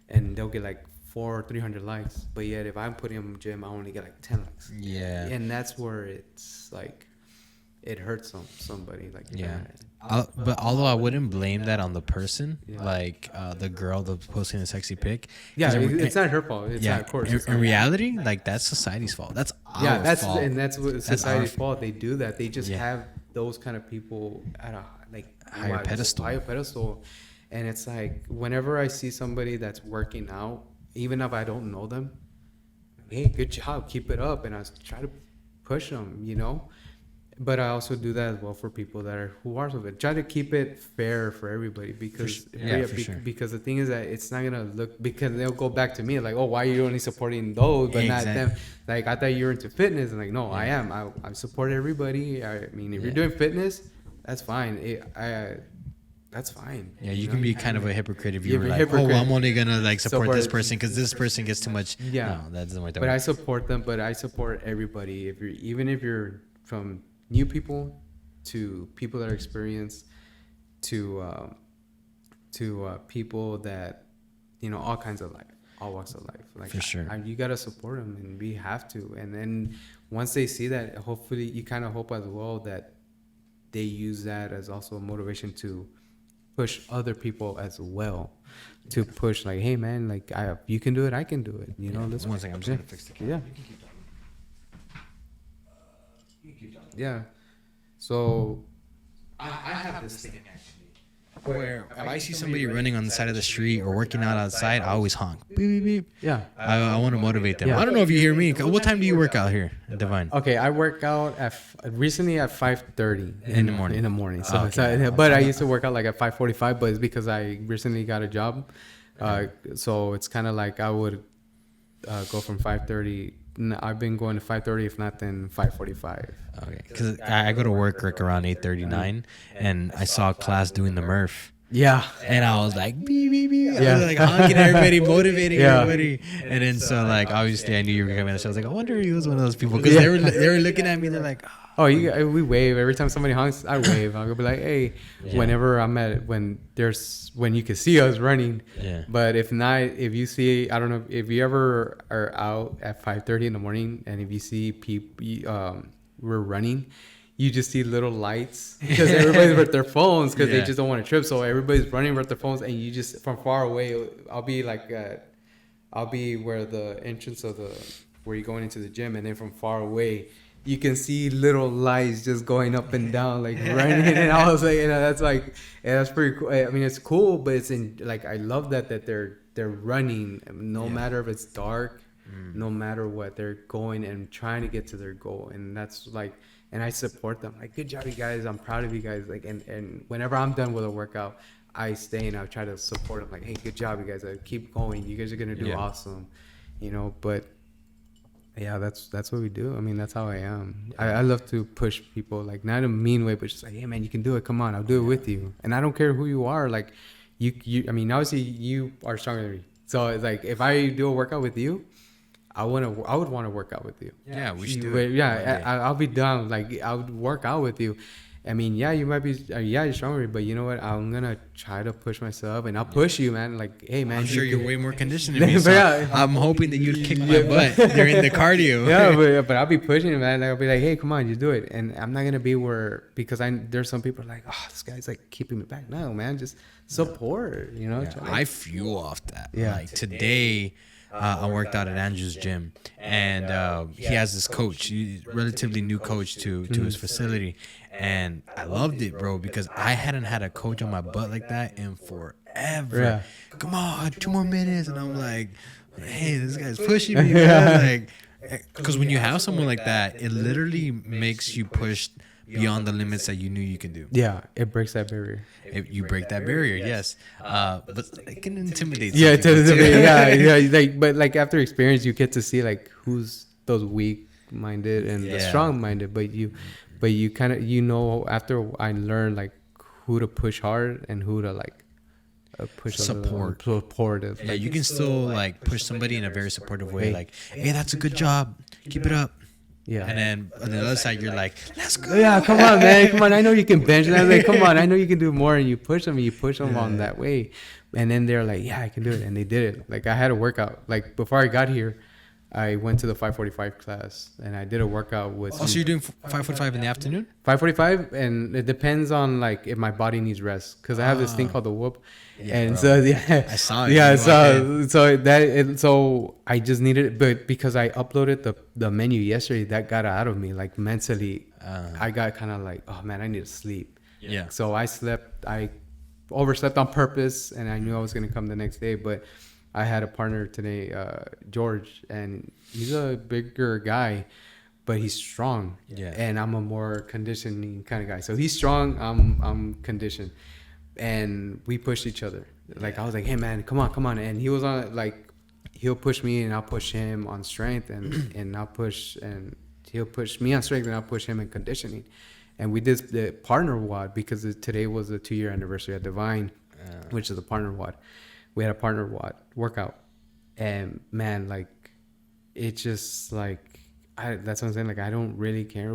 and they'll get like 400 or 300 likes, but yet if I'm putting them in gym, I only get like 10 likes. Yeah. And that's where it's like, it hurts somebody. Like, but although I wouldn't blame that on the person, like the girl that's posting the sexy pic. Yeah, it's not her fault. It's not, of course. In reality, like, that's society's fault. That's our fault. And that's what society's fault. They do that. They just have those kind of people at a higher pedestal. And it's like, whenever I see somebody that's working out, even if I don't know them, hey, good job, keep it up, and I try to push them, you know. But I also do that as well for people who are so good. Try to keep it fair for everybody, because because the thing is that it's not gonna look, because they'll go back to me like, oh, why are you only supporting those but not them? Like, I thought you were into fitness, and like, no, I am. I support everybody. I mean, if you're doing fitness, that's fine. That's fine. Yeah, you can be kind of a hypocrite if you're like, oh, I'm only gonna like support this person because this person gets too much. Yeah, no, that doesn't work that way. But I support them. But I support everybody. Even if you're from new people to people that are experienced to people that, all kinds of life, all walks of life. Like, For sure. you gotta support them, and we have to. And then once they see that, hopefully, you kind of hope as well that they use that as also a motivation to push other people as well, to push like, hey man, like you can do it, I can do it. This One second, I'm just gonna fix the camera. Yeah. So I have this thing actually. Where if I see somebody running on the side of the street or working out outside, I always honk. Beep, beep, beep. Yeah. I want to motivate them. Yeah. I don't know if you hear me. What time do you work out here at Divine? Okay, I work out recently at 5:30 In the morning. In the morning. So, Okay. but I used to work out like at 5:45, but it's because I recently got a job. So it's kind of like I would go from 5:30. I've been going to 5:30, if not then 5:45. Okay, because I go to work like around 8:39, and I saw a class doing the Murph. Yeah. And I was like, beep, beep, beep. I Yeah. was like honking at everybody, motivating Yeah. everybody. And then so like obviously I knew you were coming. So I was like, I wonder if he was one of those people because they were looking at me. They're like, Oh, we wave every time somebody honks. I wave. I'll be like, hey. Yeah. Whenever I'm when you can see us running. Yeah. But if not, if you see, I don't know if you ever are out at 5:30 in the morning, and if you see people, we're running, you just see little lights because everybody's with their phones because Yeah. they just don't want to trip. So everybody's running with their phones, and you just from far away. I'll be where the entrance of where you're going into the gym, and then from far away, you can see little lights just going up and down, like running. And I was like, that's pretty cool. I mean, it's cool, but it's like I love that they're running, no matter if it's dark, no matter what, they're going and trying to get to their goal, and that's like. And I support them. Like, good job, you guys. I'm proud of you guys. Like, and whenever I'm done with a workout, I stay and I try to support them. Like, hey, good job, you guys. Keep going. You guys are gonna do awesome. But yeah, that's what we do. I mean, that's how I am. I love to push people, like not in a mean way, but just like, hey man, you can do it. Come on, I'll do it with you. And I don't care who you are. Like, you. I mean, obviously you are stronger than me. So it's like if I do a workout with you, I would want to work out with you. Yeah, we should do it. Yeah, I'll be down. Like I would work out with you. I mean, yeah, you might be, you're stronger, but you know what? I'm gonna try to push myself, and I'll push you, man. Like, hey, man, I'm sure you're way more conditioned than me. So Yeah. I'm hoping that you'd kick my butt during the cardio. Yeah, but I'll be pushing, man. I'll be like, hey, come on, you do it, and I'm not gonna be because there's some people like, oh, this guy's like keeping me back. No, man, just support. I fuel off that. Yeah. Like today, I worked out at Andrew's gym, and he has this coach, he's a relatively new coach to his facility, and I loved it, bro, because I hadn't had a coach on my butt like that in forever. Yeah. Come on, 2 more minutes, and I'm like, hey, this guy's pushing me, man. Like, because when you have someone like that, it literally makes you push beyond the limits that you knew you can do. Yeah, it breaks that barrier. You break that barrier, yes, but it can intimidate. Yeah, some people, too. yeah. But after experience, you get to see like who's those weak-minded and the strong-minded. But you kind of after I learned like who to push hard and who to like push supportive. Yeah, you can still like push somebody in a very supportive way, like, hey, that's a good job, keep it up. Yeah. And then on the other side, you're like, let's go. Yeah, come on, man. Come on. I know you can bench. And I was like, come on. I know you can do more. And you push them on that way. And then they're like, yeah, I can do it. And they did it. Like, I had a workout. Like, before I got here, I went to the 5:45 class. And I did a workout with... Oh, so you're doing 5:45 in the afternoon? 5:45, and it depends on like if my body needs rest, because I have this thing called the whoop, and bro. so yeah, I saw it. Yeah, so I just needed it, but because I uploaded the menu yesterday, that got out of me like mentally. I got kind of like, oh man, I need to sleep. Yeah. So I overslept on purpose, and I knew I was gonna come the next day, but I had a partner today, George, and he's a bigger guy, but he's strong. Yeah. And I'm a more conditioning kind of guy. So he's strong, I'm conditioned. And we pushed each other. Like, I was like, hey man, come on. And he was on, like, he'll push me and I'll push him on strength, and he'll push me on strength and I'll push him in conditioning. And we did the partner WOD because today was the 2-year anniversary at Divine, which is the partner WOD. We had a partner WOD workout, and man, like, it's just like, that's what I'm saying. Like, I don't really care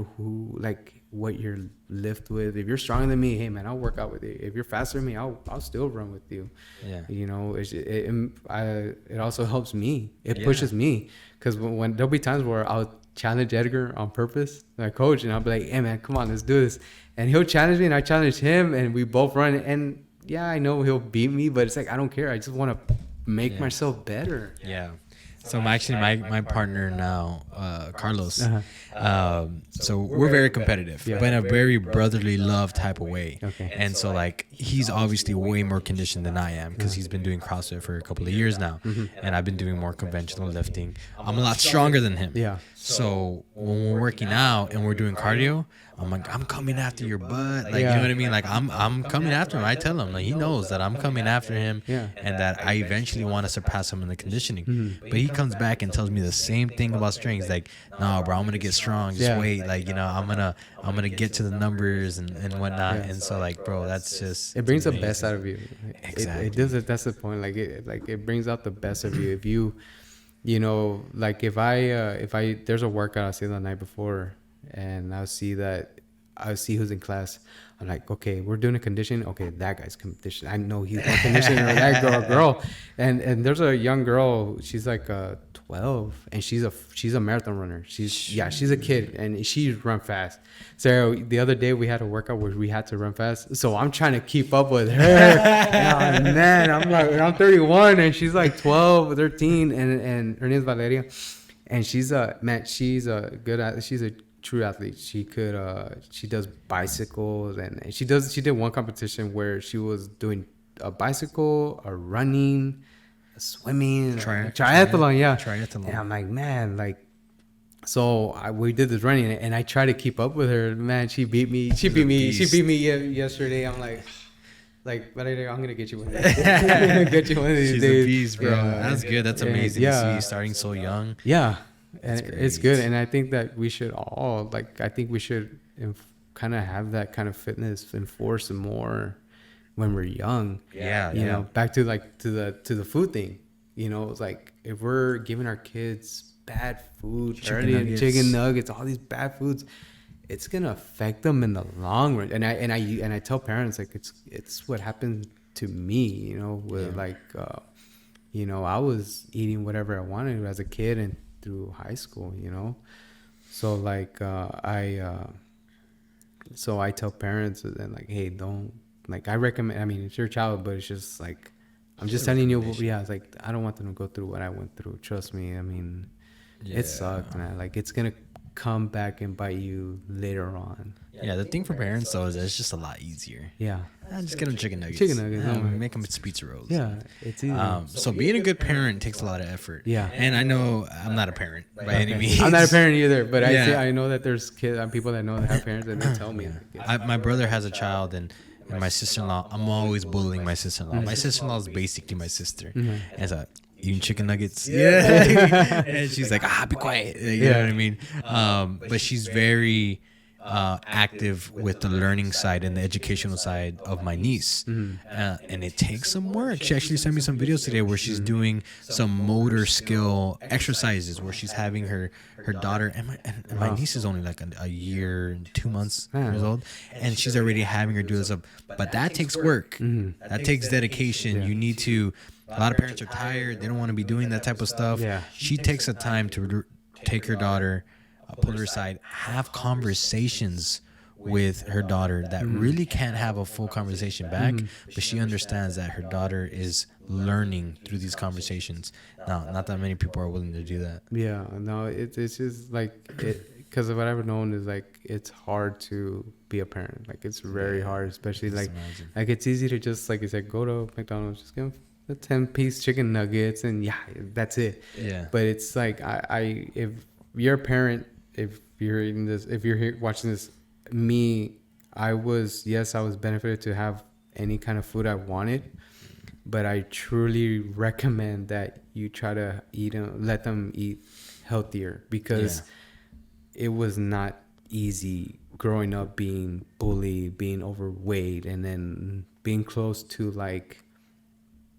what you're lift with. If you're stronger than me, hey man, I'll work out with you. If you're faster than me, I'll still run with you. Yeah. You know, it also helps me. It pushes me, because when there'll be times where I'll challenge Edgar on purpose, my coach, and I'll be like, hey man, come on, let's do this. And he'll challenge me and I challenge him, and we both run. And yeah, I know he'll beat me, but it's like, I don't care. I just want to make myself better. Yeah. So my partner now, Carlos. So we're very competitive, but in a very brotherly love type of way. Okay. And so like he's obviously way more conditioned than I am, because he's been doing CrossFit for a couple of years now, and I've been doing more conventional lifting. I'm a lot stronger than him. Yeah. So when we're working out and we're doing cardio, I'm like, I'm coming after your butt. Like, you know what I mean? Like, I'm coming after him. I tell him, like, he knows that I'm coming after him, and that I eventually want to surpass him in the conditioning. But he comes back and tells me the same thing about strength. He's like, no, bro, I'm gonna get strong. Just wait. Like, you know, I'm gonna get to the numbers and whatnot. And so, like, bro, that's just, it brings the best out of you. Exactly. It does it. That's the point. Like it brings out the best of you. If you know, like if I there's a workout I see the night before, and I see who's in class. I'm like, okay, we're doing a condition. Okay, that guy's conditioned. I know he's more conditioned, or that girl. And there's a young girl. She's like 12, and she's a marathon runner. She's a kid, and she run fast. So the other day we had a workout where we had to run fast. So I'm trying to keep up with her. And man, I'm 31, and she's like 12, 13, and her name's Valeria, and she's a true athlete. She does bicycles, and she did one competition where she was doing a bicycle, a running, a swimming, triathlon. Triathlon. And I'm like, man, like, so we did this running, and I try to keep up with her. Man, she beat me yesterday. I'm like, Valeria, I'm gonna get you one. Get you one of these She's days. a beast, bro. That's good. That's amazing to see, starting so young. Yeah. And it's good. And I think that we should all, like, I think we should kind of have that kind of fitness enforced more when we're young. Yeah. You know, back to like to the food thing. You know, it's like, if we're giving our kids bad food, chicken nuggets, all these bad foods, it's gonna affect them in the long run. And I tell parents, like, it's what happened to me. You know, with like, you know, I was eating whatever I wanted as a kid and through high school, you know. So like I tell parents, and like, hey, don't, like, I recommend, I mean, it's your child, but it's just like, I'm just telling you, it's like, I don't want them to go through what I went through. Trust me. I mean, it sucked, man. Like, it's gonna come back and bite you later on. Yeah, the thing for parents though is that it's just a lot easier. Yeah. Just get them chicken nuggets. Make them pizza rolls. Yeah, it's easy. So being a good parent takes a lot of effort. Yeah. And I know I'm not a parent by any means. I'm not a parent either, but I know that there's people that know that have parents, and they tell me. My brother has a child, and my sister-in-law, I'm always bullying my sister-in-law. My sister-in-law is basically my sister. And so, eating chicken nuggets. Yeah. And she's like, be quiet. You know what I mean? But she's very active with the learning side and the educational side of my niece. And it takes some work. She actually sent me some videos today where she's doing some motor skill exercises, where she's having her daughter, and my niece is only like a year and 2 months years old, and she's already having her do this. But that takes work. That takes dedication. You need to, a lot of parents are tired. They don't want to be doing that type of stuff. She takes the time to take her daughter, pull her aside, have conversations with her daughter that really can't have a full conversation back, but she understands that her daughter is learning through these conversations. Now, not that many people are willing to do that. Yeah, no, it's just like, because what I've known is like, it's hard to be a parent. Like, it's very hard, especially like it's easy to just, like you said, go to McDonald's, just give them the 10-piece chicken nuggets, and that's it. Yeah. But it's like, if you're a parent, if you're eating this, if you're here watching this, I was benefited to have any kind of food I wanted, but I truly recommend that you try to let them eat healthier, because it was not easy growing up, being bullied, being overweight, and then being close to like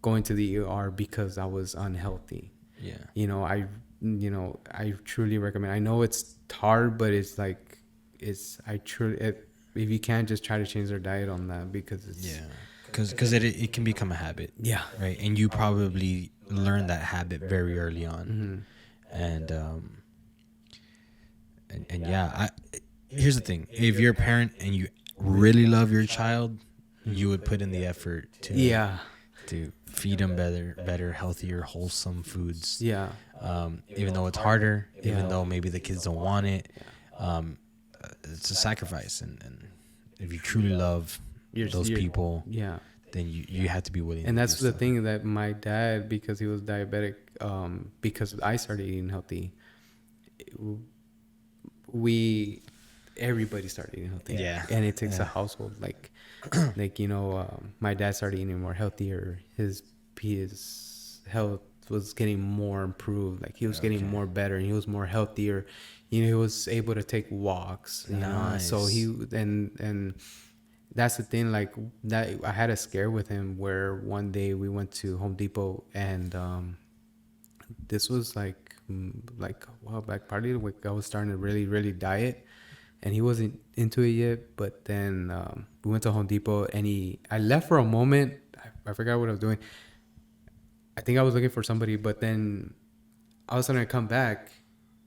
going to the ER because I was unhealthy. I truly recommend. I know it's hard, but it's like, it's I truly if you can't just try to change their diet on that because it's because it can become a habit. yeah. Right, and you probably learn that habit very early on, and yeah, here's the thing: if you're a parent and you really love your child, you would put in the effort to Yeah. to feed them better, healthier, wholesome foods. Yeah. Even though it's harder, Yeah. even though maybe the kids don't want it, it's a sacrifice. And if you truly love those people, Yeah. then you have to be willing. And to that's do the stuff. thing that my dad, because he was diabetic, because I started eating healthy, everybody started eating healthy. Yeah. And it takes a Yeah. household like my dad started eating more healthier. His health was getting more improved. Like he was getting more better, and he was more healthier. He was able to take walks. Nice. So he and that's the thing. Like that, I had a scare with him where one day we went to Home Depot, and this was like a while back. Probably like I was starting to really diet, and he wasn't into it yet. But then we went to Home Depot, and I left for a moment. I forgot what I was doing. I think I was looking for somebody, but then all of a sudden I come back,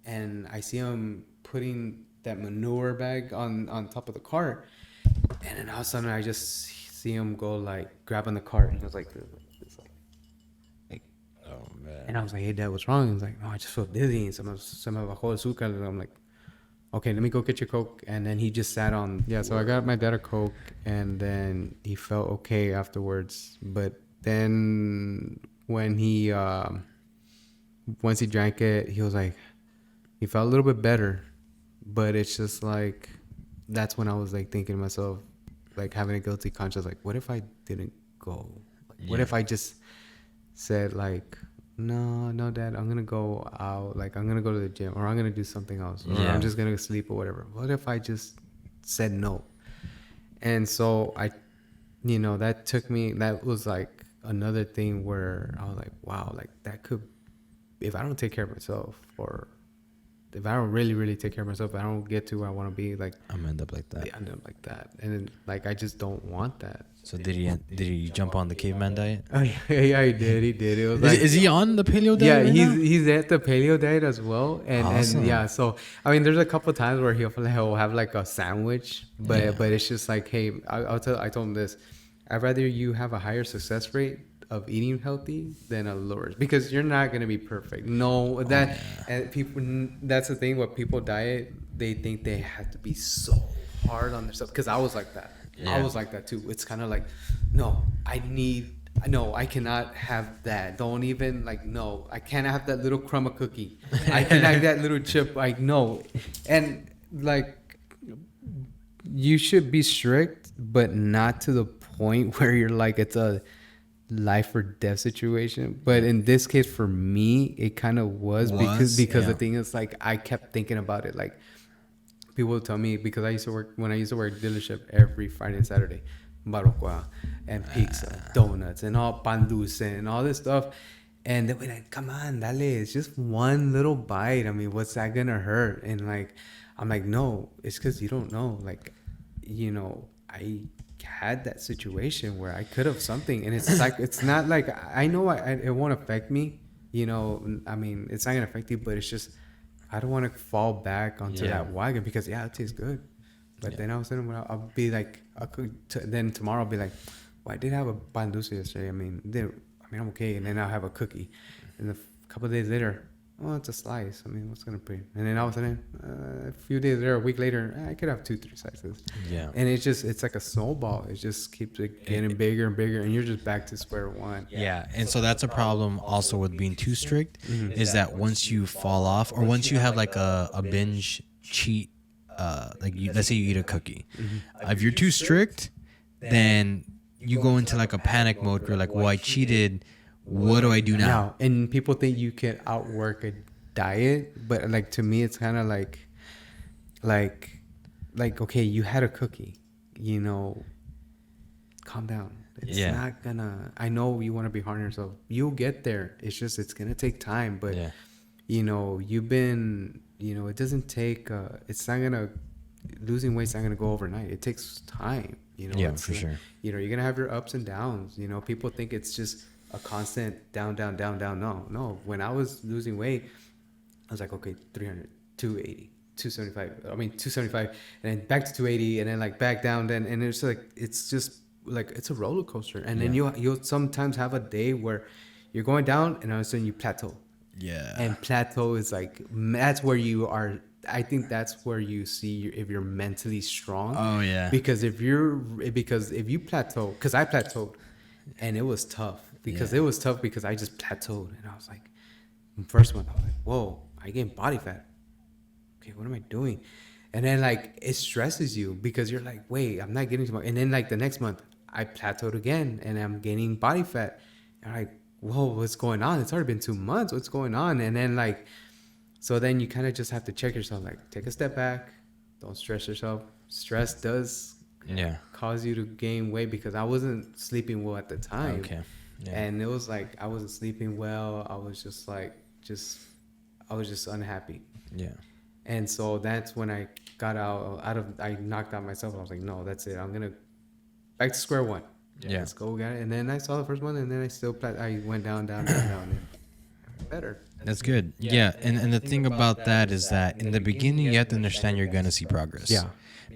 and I see him putting that manure bag on top of the cart, and then all of a sudden I just see him go like grabbing the cart, and he was like, this, like, Oh man. and I was like, hey Dad, what's wrong? He was like, no, I just feel dizzy, and se me bajó el azúcar. And I'm like, okay, let me go get your Coke. And then he just sat on. Yeah, so I got my dad a Coke, and then he felt okay afterwards. But then when once he drank it, he was like, he felt a little bit better. But it's just like, that's when I was like thinking to myself, like having a guilty conscience, like, what if I didn't go? Like, what if I just said like, no, Dad, I'm gonna go out, like I'm gonna go to the gym, or I'm gonna do something else, or I'm just gonna sleep or whatever. What if I just said no? And so that was like another thing where I was like, wow, like that could, if I don't take care of myself, or if I don't really take care of myself, I don't get to where I want to be, like I'm gonna end up like that. I end up like that. And then, like I just don't want that. So did he jump on the caveman diet? Oh yeah, he did. It was like, Is he on the paleo diet? yeah, right now? he's at the paleo diet as well, and Awesome. yeah. So I mean, there's a couple times where he'll have like a sandwich, but it's just like, hey, I told him this: I'd rather you have a higher success rate of eating healthy than a lower, because you're not gonna be perfect. No, and people, that's the thing. What people diet, they think they have to be so hard on themselves. Because I was like that. Yeah. I was like that too. It's kind of like, no, I cannot have that. Don't even like, no, I can't have that little crumb of cookie. I can have that little chip. Like, no. And like, you should be strict, but not to the point where you're like, it's a life or death situation. But in this case, for me, it kind of was because the thing is, like, I kept thinking about it. Like, people would tell me, because I used to work dealership every Friday and Saturday, barbacoa and pizza, donuts, and all pan dulce and all this stuff. And they were like, come on, dale, it's just one little bite. I mean, what's that gonna hurt? And like, I'm like, no, it's because you don't know. Like, I had that situation where I could have something, and it's like, it's not like, I know it won't affect me. I mean, it's not gonna affect you, but it's just, I don't want to fall back onto that wagon, because it tastes good. But then all of a sudden, I'll be like, then tomorrow I'll be like, well, I did have a pan dulce yesterday. I mean, I'm okay. And then I'll have a cookie. And a couple of days later, oh, it's a slice. I mean, what's going to be? And then all of a sudden, a few days later, a week later, I could have 2-3 slices. Yeah. And it's like a snowball. It just keeps getting bigger and bigger, and you're just back to square one. Yeah. And so that's a problem also with being too strict, is that once you fall off, or once you have like a binge cheat, let's say you eat a cookie. If you're too strict, then you go into like a panic mode where like, well, I cheated. What do I do now? And people think you can outwork a diet, but like, to me, it's kind of like, okay, you had a cookie, calm down. It's not gonna, I know you want to be hard on yourself. You'll get there. It's just, it's gonna take time. But, you've been, it doesn't take, it's not gonna losing weight's not gonna go overnight. It takes time. Yeah, It's for like, sure. you're gonna have your ups and downs. People think it's just a constant down, down, down, down. No. When I was losing weight, I was like, okay, 300, 280, 275. I mean, 275, and then back to 280, and then like back down. Then and it's just like it's a roller coaster. And then you'll sometimes have a day where you're going down, and all of a sudden you plateau. Yeah. And plateau is like that's where you are. I think that's where you see if you're mentally strong. Oh, yeah. Because if you plateau, because I plateaued, and it was tough because I just plateaued, and I was like, first month I was like, whoa, I gained body fat. Okay, what am I doing? And then like it stresses you because you're like, wait, I'm not getting too much. And then like the next month I plateaued again, and I'm gaining body fat. And I'm like, whoa, what's going on? It's already been 2 months. What's going on? And then like, so then you kind of just have to check yourself, like take a step back. Don't stress yourself. Stress does cause you to gain weight because I wasn't sleeping well at the time. Okay. Yeah. And it was like, I wasn't sleeping well. I was just like, I was just unhappy. Yeah. And so that's when I got I knocked out myself. I was like, no, that's it. I'm going to back to square one. Yeah. Let's go. And then I saw the first one, and then I went down, and better. That's good. Yeah. And the thing about that is that in the beginning, you have to understand you're going to see progress. Yeah.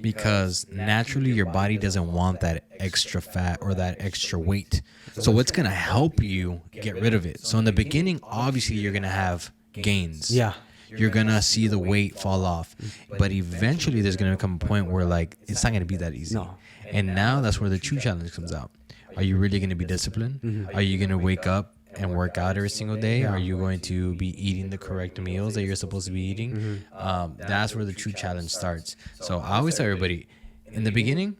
Because naturally, your body doesn't want that extra fat or that extra weight. So what's going to help you get rid of it? So in the beginning, obviously, you're going to have gains. Yeah. You're going to see the weight fall off. But eventually, there's going to come a point where, like, it's not going to be that easy. No. And now that's where the true challenge comes out. Are you really going to be disciplined? Mm-hmm. Are you going to wake up and work out every single day? Are you going to be eating the correct meals that you're supposed to be eating? That's where the true challenge starts. So I always tell everybody, in the beginning,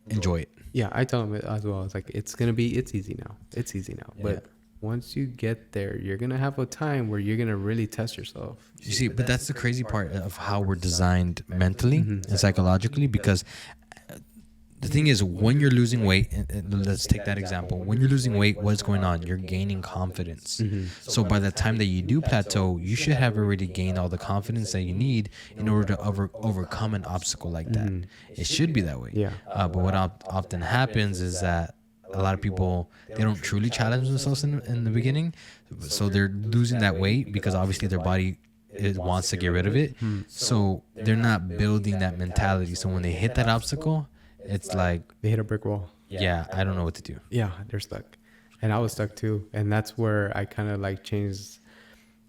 enjoy it. Yeah, I tell them it as well. It's like, it's easy now. It's easy now. But once you get there, you're going to have a time where you're going to really test yourself. You see, but that's the crazy part of how we're designed mentally and psychologically, because the thing is, when you're losing weight, and let's take that example. When you're losing weight, what's going on? You're gaining confidence. So by the time that you do plateau, you should have already gained all the confidence that you need in order to overcome an obstacle like that. It should be that way. Yeah. But what often happens is that a lot of people, they don't truly challenge themselves in the beginning. So they're losing that weight because obviously their body wants to get rid of it. So they're not building that mentality. So when they hit that obstacle, it's like They hit a brick wall. yeah, I don't know what to do. Yeah, they're stuck. And I was stuck too. And that's where I kind of like changed.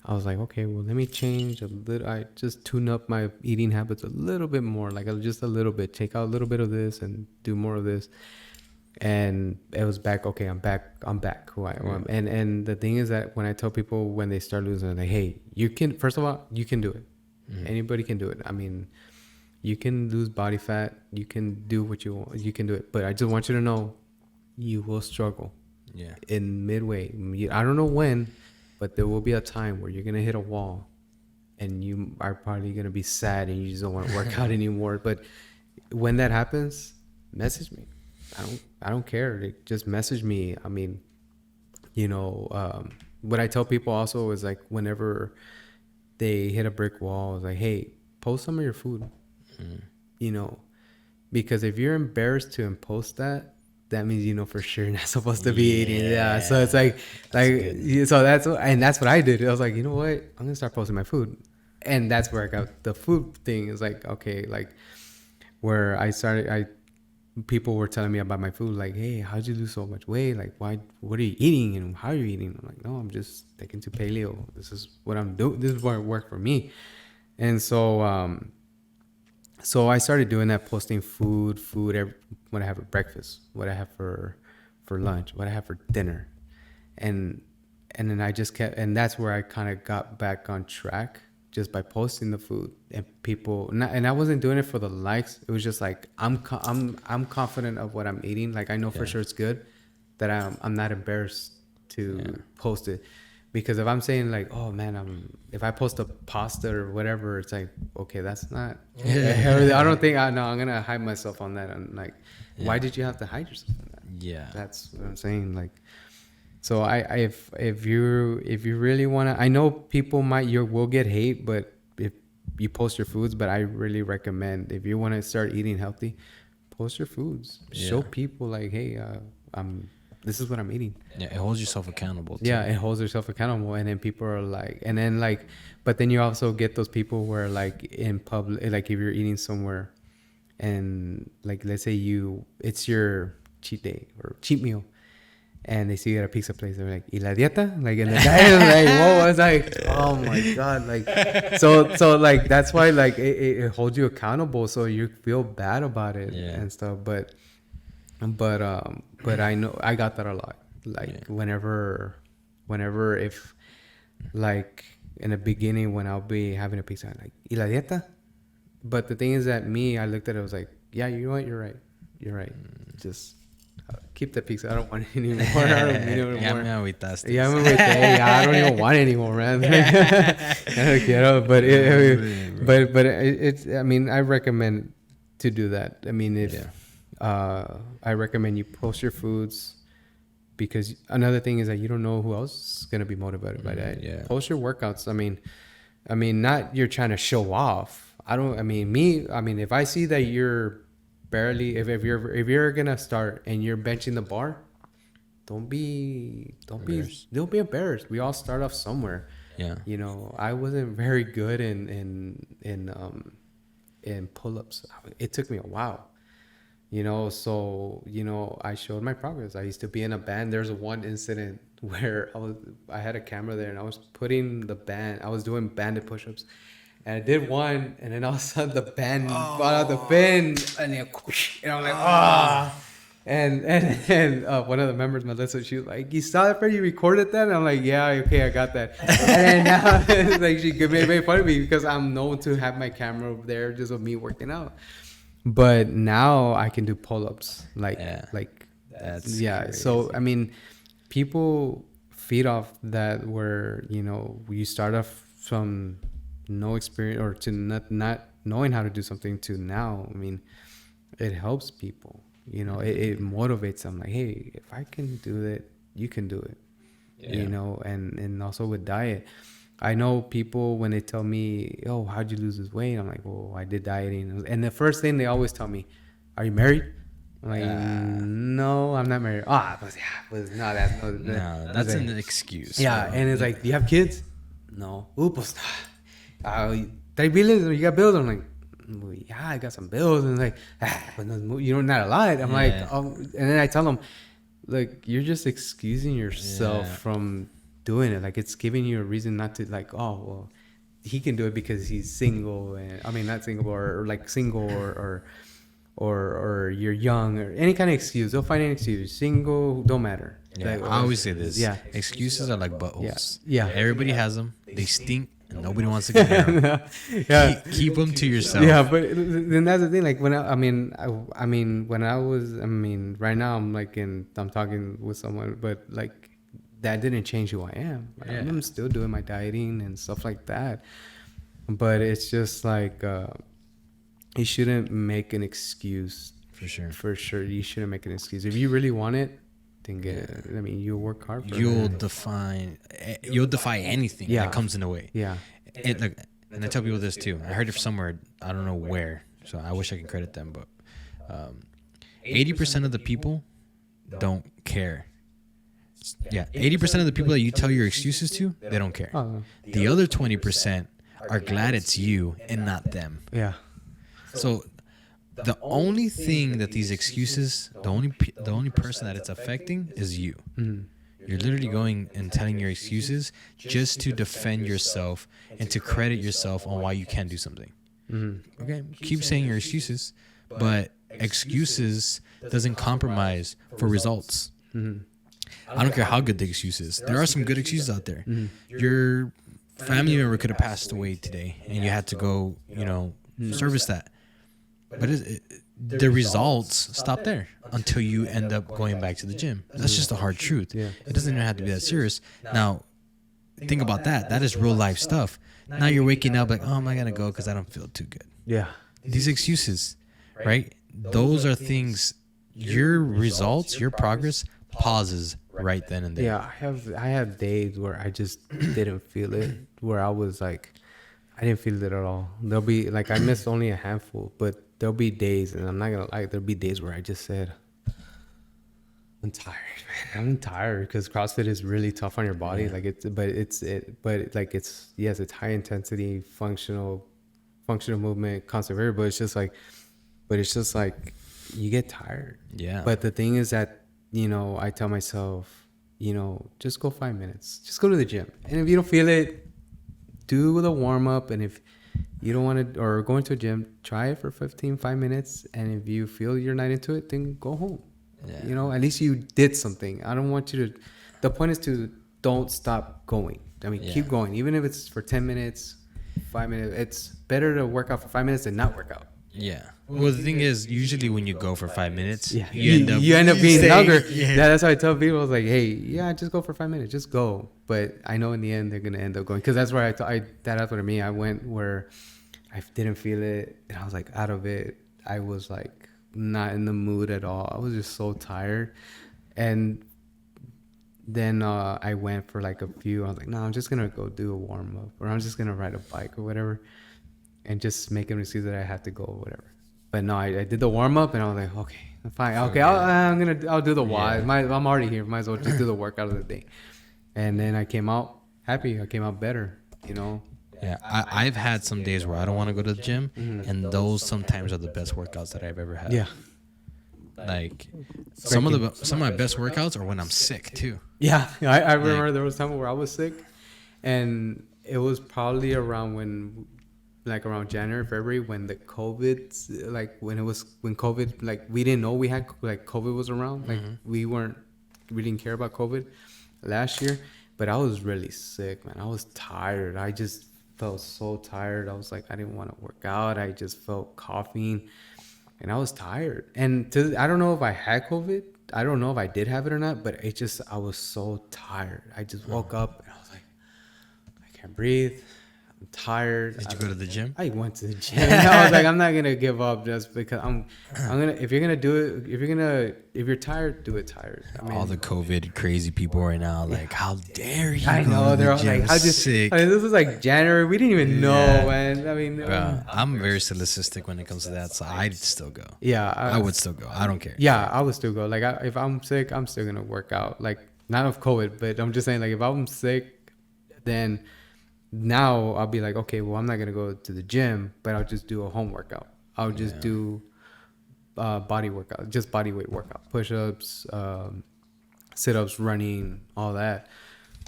I was like, okay, well, let me change a little. I just tune up my eating habits a little bit more, like just a little bit. Take out a little bit of this and do more of this. And it was back. Okay, I'm back who I am. And the thing is that when I tell people when they start losing, I'm like, hey, you can, first of all, you can do it. Anybody can do it. I mean, you can lose body fat. You can do what you want. You can do it. But I just want you to know, you will struggle. Yeah. In midway. I don't know when, but there will be a time where you're going to hit a wall and you are probably going to be sad and you just don't want to work out anymore. But when that happens, message me. I don't care. Just message me. I mean, what I tell people also is like, whenever they hit a brick wall, it's like, hey, post some of your food. Because if you're embarrassed to post that means for sure you're not supposed to be eating. Yeah. So it's like so that's what I did. I was like, you know what? I'm gonna start posting my food, and that's where I got the food thing. Is like, okay, like where I started. People were telling me about my food, like, hey, how'd you lose so much weight? Like, why? What are you eating and how are you eating? I'm like, no, I'm just sticking to paleo. This is what I'm doing. This is what worked for me, and so. So I started doing that, posting food, what I have for breakfast, what I have for lunch, what I have for dinner. And then I just kept, and that's where I kind of got back on track just by posting the food and people, and I wasn't doing it for the likes. It was just like, I'm confident of what I'm eating. Like I know for sure it's good, that I'm not embarrassed to post it. Because if I'm saying like, oh man, if I post a pasta or whatever, it's like, okay, that's not. I don't think I'm gonna hide myself on that. And like, why did you have to hide yourself on that? Yeah, that's what I'm saying. Like, so if you really wanna, I know people will get hate, but you post your foods, but I really recommend if you want to start eating healthy, post your foods. Show people like, hey, this is what I'm eating. Yeah, it holds yourself accountable too. Yeah, it holds yourself accountable, and then people are like, and then like, but then you also get those people where like in public, like if you're eating somewhere, and like let's say it's your cheat day or cheat meal, and they see you at a pizza place, they're like, "Y la dieta?" Like, and the guy is like, "Whoa!" It's like, "Oh my god!" Like, so like that's why like it holds you accountable, so you feel bad about it and stuff. But I know I got that a lot. Like whenever if like in the beginning when I'll be having a pizza, I'm like, "Y la dieta?" But the thing is that I looked at it, I was like, "Yeah, you know what? You're right. Just." Keep the pizza. I don't want it anymore. I don't need it anymore. Ya me agüitaste. Yeah, I don't even want it anymore, man. But it's. I mean, I recommend to do that. I mean, I recommend you post your foods, because another thing is that you don't know who else is gonna be motivated by that. Yeah. Post your workouts. I mean, not you're trying to show off. I mean, if I see that you're barely, if you're gonna start and you're benching the bar, don't be embarrassed. We all start off somewhere. Yeah. You know, I wasn't very good in pull-ups. It took me a while. You know, so I showed my progress. I used to be in a band. There's one incident where I had a camera there and I was doing banded push-ups. And I did one, and then all of a sudden the band fell out the fin, and I'm like, ah. And one of the members, Melissa, she was like, "You saw that, Freddy? You recorded that?" And I'm like, "Yeah, okay, I got that." And then now it's like she made fun of me because I'm known to have my camera over there just of me working out. But now I can do pull-ups, That's crazy. So I mean, people feed off that where you start off from no experience or to not knowing how to do something to now. I mean, it helps people. It motivates them. Like, hey, if I can do it, you can do it. And also with diet, I know people when they tell me, "Oh, how'd you lose this weight?" I'm like, "Oh, I did dieting." And the first thing they always tell me, "Are you married?" I'm like, "No, I'm not married." That's an excuse. Yeah, and it's like, "Do you have kids?" "No." "Pues ¿Trae bills? You got bills?" I'm like, "Well, yeah, I got some bills." And like, but no, not a lot. I'm like, and then I tell them, like, you're just excusing yourself from doing it. Like, it's giving you a reason not to, like, oh, well, he can do it because he's single. And I mean, not single, or like single, or you're young, or any kind of excuse. They'll find an excuse. Single, don't matter. Yeah, Like, I always say this. Yeah. Excuses are like buttholes. Yeah. Everybody has them. They stink, and nobody wants to get them. Yeah. Keep them to yourself. Yeah, but then that's the thing. Like when right now I'm talking with someone, but like that didn't change who I am. Like, I'm still doing my dieting and stuff like that. But it's just like you shouldn't make an excuse. For sure. For sure, you shouldn't make an excuse. If you really want it, then get it. I mean, you'll work hard for it. You'll defy anything that comes in the way. Yeah. And I tell people this too. I heard it from somewhere. I don't know where. So I wish I could credit them. But 80% of the people don't care. Yeah. 80% of the people that you tell your excuses to, they don't care. The other 20% are glad it's you and not them. Yeah. So the only thing that these excuses, the only person that it's affecting is you. Mm-hmm. You're literally going and telling your excuses just to defend yourself and to credit yourself on why you can't do something. Mm-hmm. Okay, keep saying your excuses, but excuses doesn't compromise for results. Mm-hmm. I don't care how good the excuse is. There are some good excuses out there. Your family member could have passed away today, and you had to go, service that. But the results stop there until you end up going back to the gym. That's just the hard truth. Yeah. It doesn't even have to be that serious. Now, think about that. That is real life stuff. Now you're waking up like, oh, am I going to go because I don't feel too good? Yeah. These excuses, right? Those are things, your results, your progress pauses right then and there. Yeah, I have days where I just didn't feel it, where I was like, I didn't feel it at all. There'll be like I missed only a handful, but there'll be days, and I'm not gonna lie, there'll be days where I just said, I'm tired, man. I'm tired because CrossFit is really tough on your body. Like yes, it's high intensity, functional movement, constant variable. But it's just like you get tired. Yeah. But the thing is that, I tell myself, just go 5 minutes, just go to the gym. And if you don't feel it, do the warm up. And if you don't want to, or go into a gym, try it for 5 minutes. And if you feel you're not into it, then go home. Yeah. At least you did something. I don't want you to, the point is to don't stop going. I mean, keep going. Even if it's for 10 minutes, 5 minutes, it's better to work out for 5 minutes than not work out. Yeah. Well, the thing is, usually when you go for 5 minutes, you end up being staying, longer. Yeah. That's how I tell people. I was like, hey, just go for 5 minutes, just go. But I know in the end they're gonna end up going, because that's where that's what I mean. I went where I didn't feel it, and I was like out of it. I was like not in the mood at all. I was just so tired, and then I went for like a few. I was like, no, I'm just gonna go do a warm up, or I'm just gonna ride a bike or whatever, and just make an excuse that I had to go or whatever. But no, I did the warm up, and I was like, okay, fine, okay, I'll do the Y. I'm already here. Might as well just do the workout of the day. And then I came out happy. I came out better. Yeah, I've had some days where I don't want to go to the gym, and those sometimes are the best workouts that I've ever had. Yeah. Like some of my best workouts are when I'm sick too. Yeah, I remember there was time where I was sick, and it was probably around January, February, when the COVID, when COVID, like we didn't know we had, like COVID was around, like we didn't care about COVID last year, but I was really sick, man. I was tired. I just felt so tired. I was like, I didn't want to work out. I just felt coughing, and I was tired. And I don't know if I had COVID. I don't know if I did have it or not, but I was so tired. I just woke up and I was like, I can't breathe. I'm tired. Did you go to the gym? I went to the gym. I was like, I'm not gonna give up just because I'm gonna. If you're gonna do it, if you're tired, do it tired. I mean, all the COVID crazy people right now, like, how dare you? I know they're all like, how just sick. I mean, this was like January. We didn't even know, man. I mean, I'm very solipsistic when it comes to that, so I'd still go. Yeah, I would still go. I don't care. Yeah, I would still go. Like, if I'm sick, I'm still gonna work out. Like, not of COVID, but I'm just saying, like, if I'm sick, then now I'll be like, okay, well, I'm not gonna go to the gym, but I'll just do a home workout. I'll just do body workout, just body weight workout, push-ups, sit-ups, running, all that.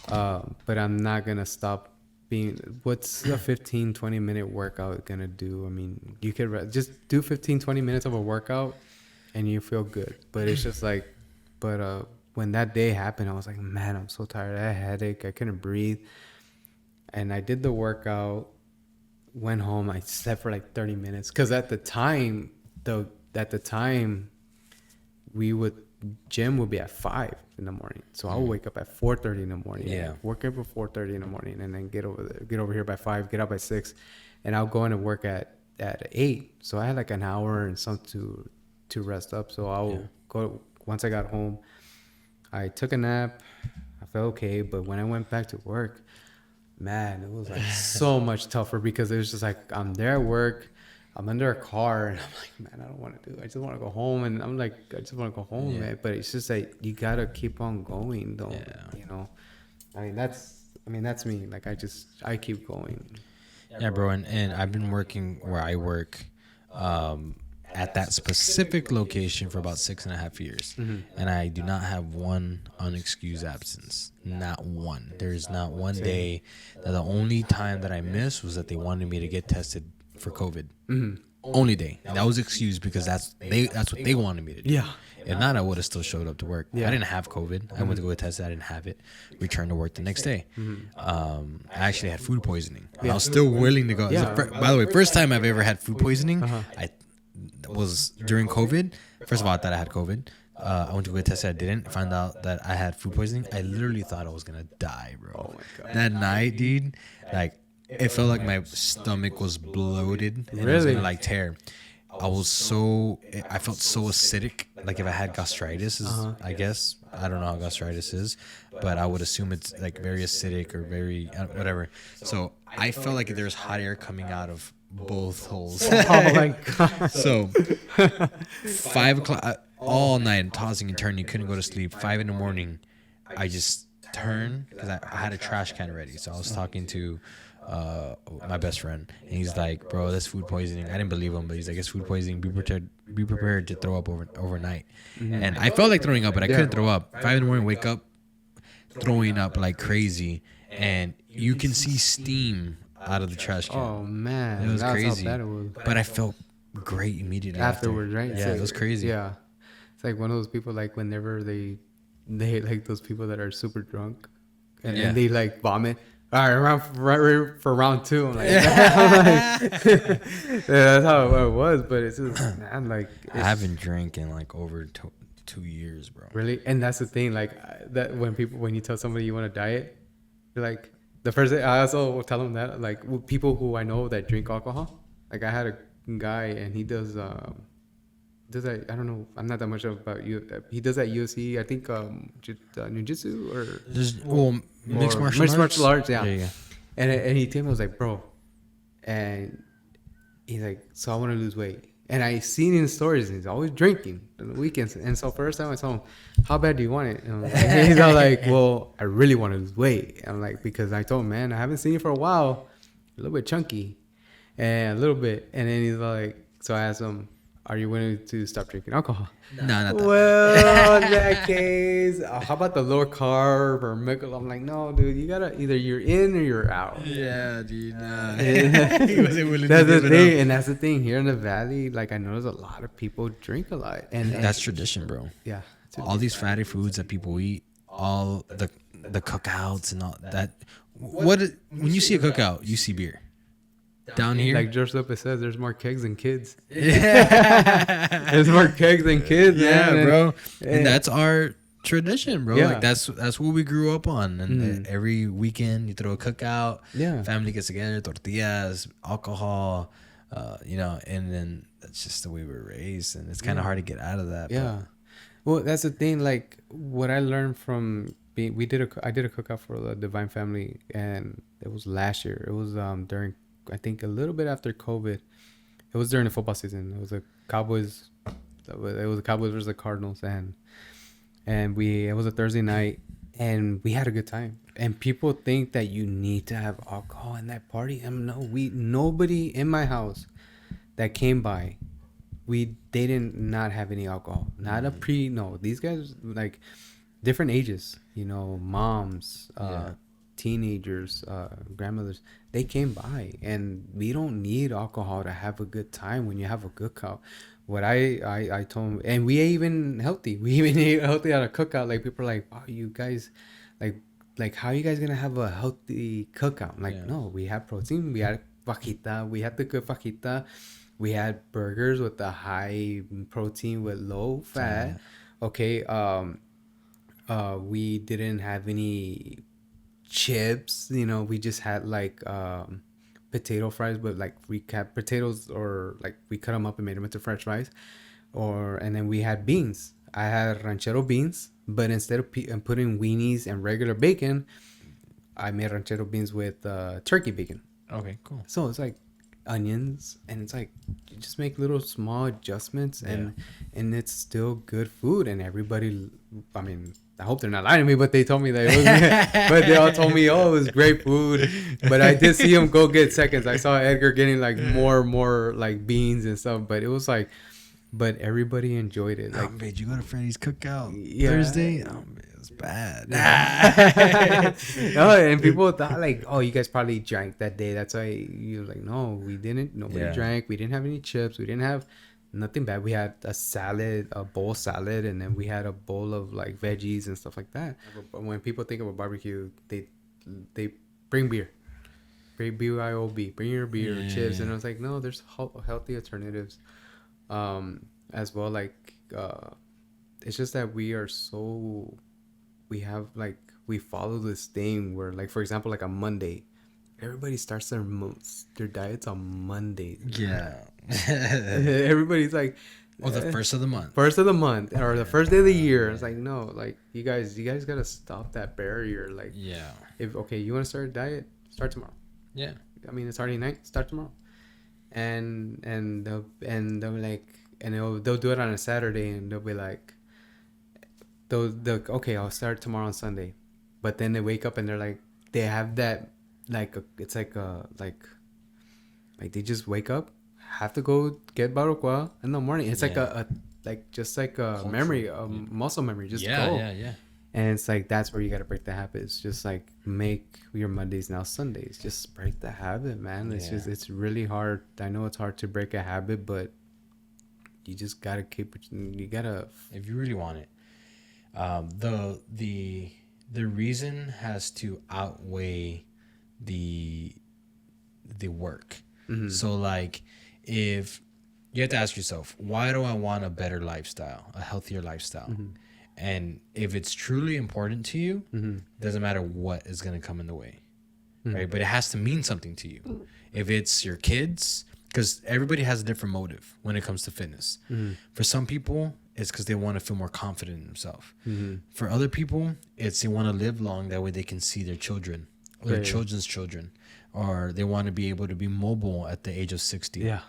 But I'm not gonna stop being. What's a 15-20 minute workout gonna do? I mean, you could just do 15-20 minutes of a workout and you feel good. But it's just like, when that day happened, I was like, man, I'm so tired. I had a headache. I couldn't breathe. And I did the workout, went home. I slept for like 30 minutes. Because at the time, gym would be at 5 in the morning. So I would wake up at 4:30 in the morning. Yeah. Work up at 4:30 in the morning, and then get over here by 5, get up by 6. And I'll go in and work at 8. So I had like an hour and some to rest up. So I'll go, once I got home, I took a nap. I felt okay. But when I went back to work, man, it was like so much tougher, because it was just like, I'm there at work, I'm under a car, and I'm like, man, I don't want to do it. I just want to go home. And I'm like, I just want to go home, man. But it's just like, you got to keep on going, though. I mean, that's me. Like, I keep going. Yeah, bro. And I've been working where I work at that specific location for about 6.5 years. And I do not have one unexcused absence. Not one. There's not one day that the only time that I missed was that they wanted me to get tested for COVID. Only day. And that was excused because that's what they wanted me to do. Yeah. If not, I would have still showed up to work. I didn't have COVID. I went to go get tested. I didn't have it. Returned to work the next day. I actually had food poisoning. I was still willing to go. By the way, first time I've ever had food poisoning, I was during COVID. First of all, I thought I had COVID. I went to go get tested. I didn't. Found out that I had food poisoning. I literally thought I was gonna die, bro. Oh my God. That night, dude, like, it felt like my stomach was bloated and it was gonna like tear. I felt so acidic. Like, if I had gastritis, I guess. I don't know how gastritis is, but I would assume it's like very acidic or very whatever. So I felt like there's hot air coming out of both holes. Oh my god. So 5 o'clock all night, tossing and turning, couldn't go to sleep. 5 in the morning, I just turned because I had a trash can ready. So I was talking to my best friend, and he's like, "Bro, that's food poisoning." I didn't believe him, but he's like, "It's food poisoning. Be prepared to throw up overnight." And I felt like throwing up, but I couldn't throw up. 5 in the morning, wake up, throwing up like crazy, and you can see steam out of the trash can. Oh man, It was that's crazy. How bad it was. But I felt great immediately Afterwards, right? Yeah, it was crazy. Yeah, it's like one of those people like whenever they like those people that are super drunk and, Yeah. and they like vomit. All right, right for round 2. I'm like, yeah, that's how it was. But it's just man, like I haven't drank in like over 2 years, bro. really, and that's the thing. Like that when you tell somebody you want to diet, you're like the first day. I also will tell them that like people who I know that drink alcohol. Like I had a guy and he does that. I don't know. I'm not that much about you. He does that UFC. I think ninjutsu or There's mixed martial arts. Yeah. Yeah. And he told me, I was like, bro, and he's like, so I want to lose weight. And I seen in stories, and he's always drinking on the weekends. And so first time I saw him, how bad do you want it? And he's all like, well, I really want to lose weight. And I'm like, because I told him, man, I haven't seen you for a while, a little bit chunky, and a little bit. And then he's like, so I asked him, are you willing to stop drinking alcohol? No, not that. Well, in that case, how about the lower carb or impeccable? I'm like, no, dude, you gotta either you're in or you're out. Yeah, dude. Nah. He wasn't willing that's to the give it thing, up. and that's the thing here in the valley. Like I notice a lot of people drink a lot, and That's tradition, bro. yeah, All these fatty foods that people eat, all the cookouts and all that. When you see a cookout, you see beer. Down here, like George Lopez says, there's more kegs than kids. yeah, There's more kegs than kids. yeah, man. bro. And And that's our tradition, bro. Yeah. Like that's what we grew up on. And every weekend you throw a cookout. Yeah. Family gets together, tortillas, alcohol, and then that's just the way we were raised, and it's kind of hard to get out of that. Yeah. Well, that's the thing. Like what I learned from being, I did a cookout for the Divine Family, and it was last year. It was during, I think, a little bit after COVID. It was during the football season. It was the Cowboys. It was the Cowboys versus the Cardinals, and it was a Thursday night, and we had a good time. And people think that you need to have alcohol in that party. Nobody in my house that came by, they didn't not have any alcohol. Not a no. These guys like different ages, moms, teenagers, grandmothers. They came by, and we don't need alcohol to have a good time when you have a cookout. What I told them, and we ate even healthy. We even ate healthy at a cookout. Like people are like, wow, you guys, like how are you guys gonna have a healthy cookout? I'm like, no, we had protein. We had fajita. We had the good fajita. We had burgers with the high protein with low fat. Okay. We didn't have any chips. We just had like potato fries, but like we cut potatoes, or like we cut them up and made them into French fries, and then we had beans. I had ranchero beans, but instead of putting weenies and regular bacon, I made ranchero beans with turkey bacon. Okay, cool. So it's like onions, and it's like you just make little small adjustments, and it's still good food. And everybody, I mean, I hope they're not lying to me, but they told me that it was but they all told me, oh, it was great food. But I did see them go get seconds. I saw Edgar getting like more like beans and stuff, but it was like, but everybody enjoyed it. Like, did you go to Freddy's cookout Thursday? It was bad. No, and people thought like, oh, you guys probably drank that day. That's why you were like, no, we didn't. Nobody drank. We didn't have any chips. We didn't have nothing bad. We had a salad, a bowl salad, and then we had a bowl of like veggies and stuff like that. But when people think of a barbecue, they bring beer. Bring BYOB. Bring your beer, chips. And I was like, no, there's healthy alternatives. As well, like it's just that we follow this thing where, like, for example, like on Monday, everybody starts their diets on Monday. Yeah. Everybody's like, the first of the month. or the first day of the year. It's like, no, like you guys gotta stop that barrier. Like, if you want to start a diet, start tomorrow. Yeah. I mean, it's already night. Start tomorrow. And they'll like, and they'll do it on a Saturday, and they'll be like, they'll okay, I'll start tomorrow on Sunday, but then they wake up and they're like, they have that like it's like they just wake up, have to go get barbacoa in the morning. It's like a like just like a Culture. memory, muscle memory. Just Yeah, go. yeah. And it's like that's where you got to break the habit. It's just like make your Mondays now Sundays. Just break the habit, man. It's just it's really hard. I know it's hard to break a habit, but you just gotta keep it. You gotta. If you really want it, the reason has to outweigh the work. Mm-hmm. So like, if you have to ask yourself, why do I want a better lifestyle, a healthier lifestyle? Mm-hmm. And if it's truly important to you, Mm-hmm. doesn't matter what is going to come in the way, Mm-hmm. right? But it has to mean something to you. If it's your kids, because everybody has a different motive when it comes to fitness. Mm-hmm. For some people, it's because they want to feel more confident in themselves. Mm-hmm. For other people, it's they want to live long. That way they can see their children, or their Yeah. children's children, or they want to be able to be mobile at the age of 60. Yeah.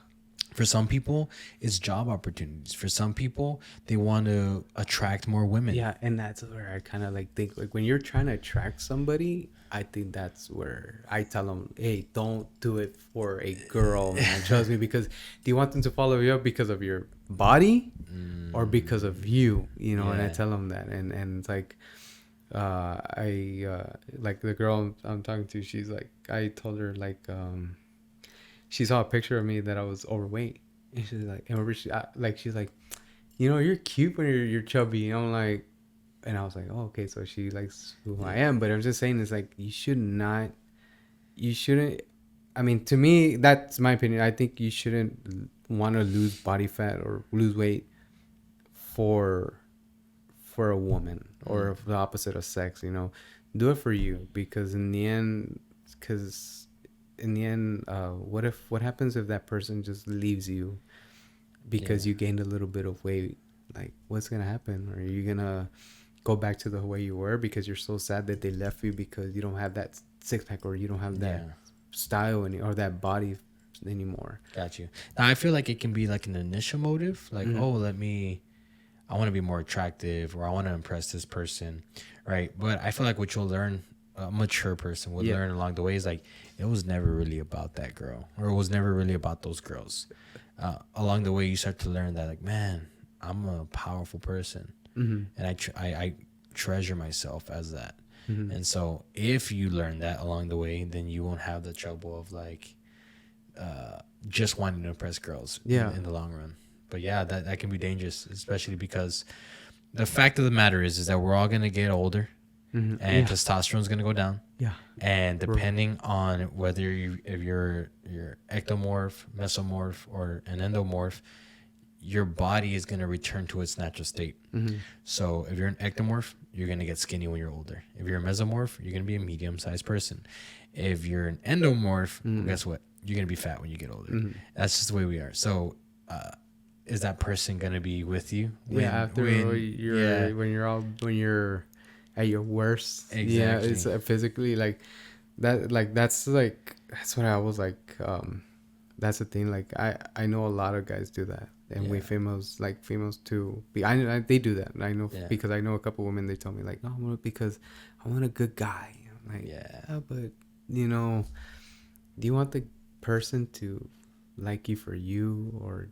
For some people, it's job opportunities. For some people, they want to attract more women. Yeah, and that's where I kind of like think like when you're trying to attract somebody, I think that's where I tell them, hey, don't do it for a girl, man. Trust me, because do you want them to follow you up because of your body or because of you? You know, and I Yeah. tell them that, and it's like, like the girl I'm talking to, she's like, I told her like, she saw a picture of me that I was overweight, and she's like, and remember she's like, you know, you're cute when you're chubby. And I'm like, and I was like, oh, okay, so she likes who I am. But I'm just saying, it's like you shouldn't. I mean, to me, that's my opinion. I think you shouldn't want to lose body fat or lose weight for a woman or for the opposite of sex. You know, do it for you, because in the end, what happens if that person just leaves you because you gained a little bit of weight? Like, what's gonna happen? Are you gonna go back to the way you were because you're so sad that they left you because you don't have that six pack or you don't have that style or that body anymore? Got you. Now I feel like it can be like an initial motive, like I want to be more attractive, or I want to impress this person, right? But I feel like what you'll learn, a mature person would learn along the way, is like it was never really about that girl, or it was never really about those girls. Along the way, you start to learn that, like, man, I'm a powerful person, and I treasure myself as that. And so if you learn that along the way, then you won't have the trouble of like just wanting to impress girls in the long run. But yeah, that can be dangerous, especially because the fact of the matter is that we're all gonna get older, and testosterone's gonna go down. Yeah. And depending on whether if you're ectomorph, mesomorph, or an endomorph, your body is gonna return to its natural state. So if you're an ectomorph, you're gonna get skinny when you're older. If you're a mesomorph, you're gonna be a medium-sized person. If you're an endomorph, guess what? You're gonna be fat when you get older. That's just the way we are. So. Is that person gonna be with you? When you're at your worst. Exactly. Yeah, it's physically like that. Like that's what I was like. That's the thing. Like I know a lot of guys do that, and we females too. They do that. I know because I know a couple women. They tell me like, no, because I want a good guy. I'm like, yeah, but you know, do you want the person to like you for you, or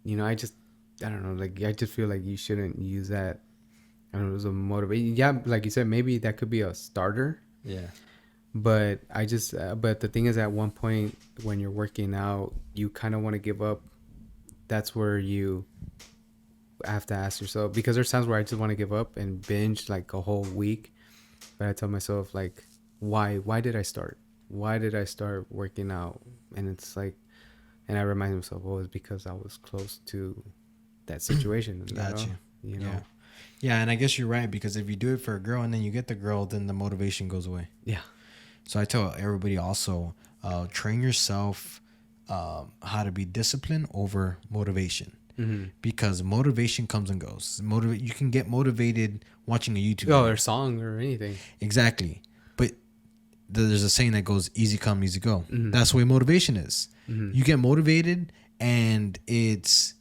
you know, I don't know. Like, I just feel like you shouldn't use that. I don't know, as a motivation. Yeah, like you said, maybe that could be a starter. Yeah. But but the thing is, at one point when you're working out, you kind of want to give up. That's where you have to ask yourself, because there's times where I just want to give up and binge like a whole week. But I tell myself like, why did I start? Why did I start working out? And it's like, and I remind myself, it's because I was close to that situation. You know? Yeah, and I guess you're right, because if you do it for a girl and then you get the girl, then the motivation goes away. Yeah. So I tell everybody also, train yourself how to be disciplined over motivation. Because motivation comes and goes. You can get motivated watching a YouTube video. Or song or anything. Exactly. But there's a saying that goes easy come, easy go. Mm-hmm. That's the way motivation is. Mm-hmm. You get motivated and it's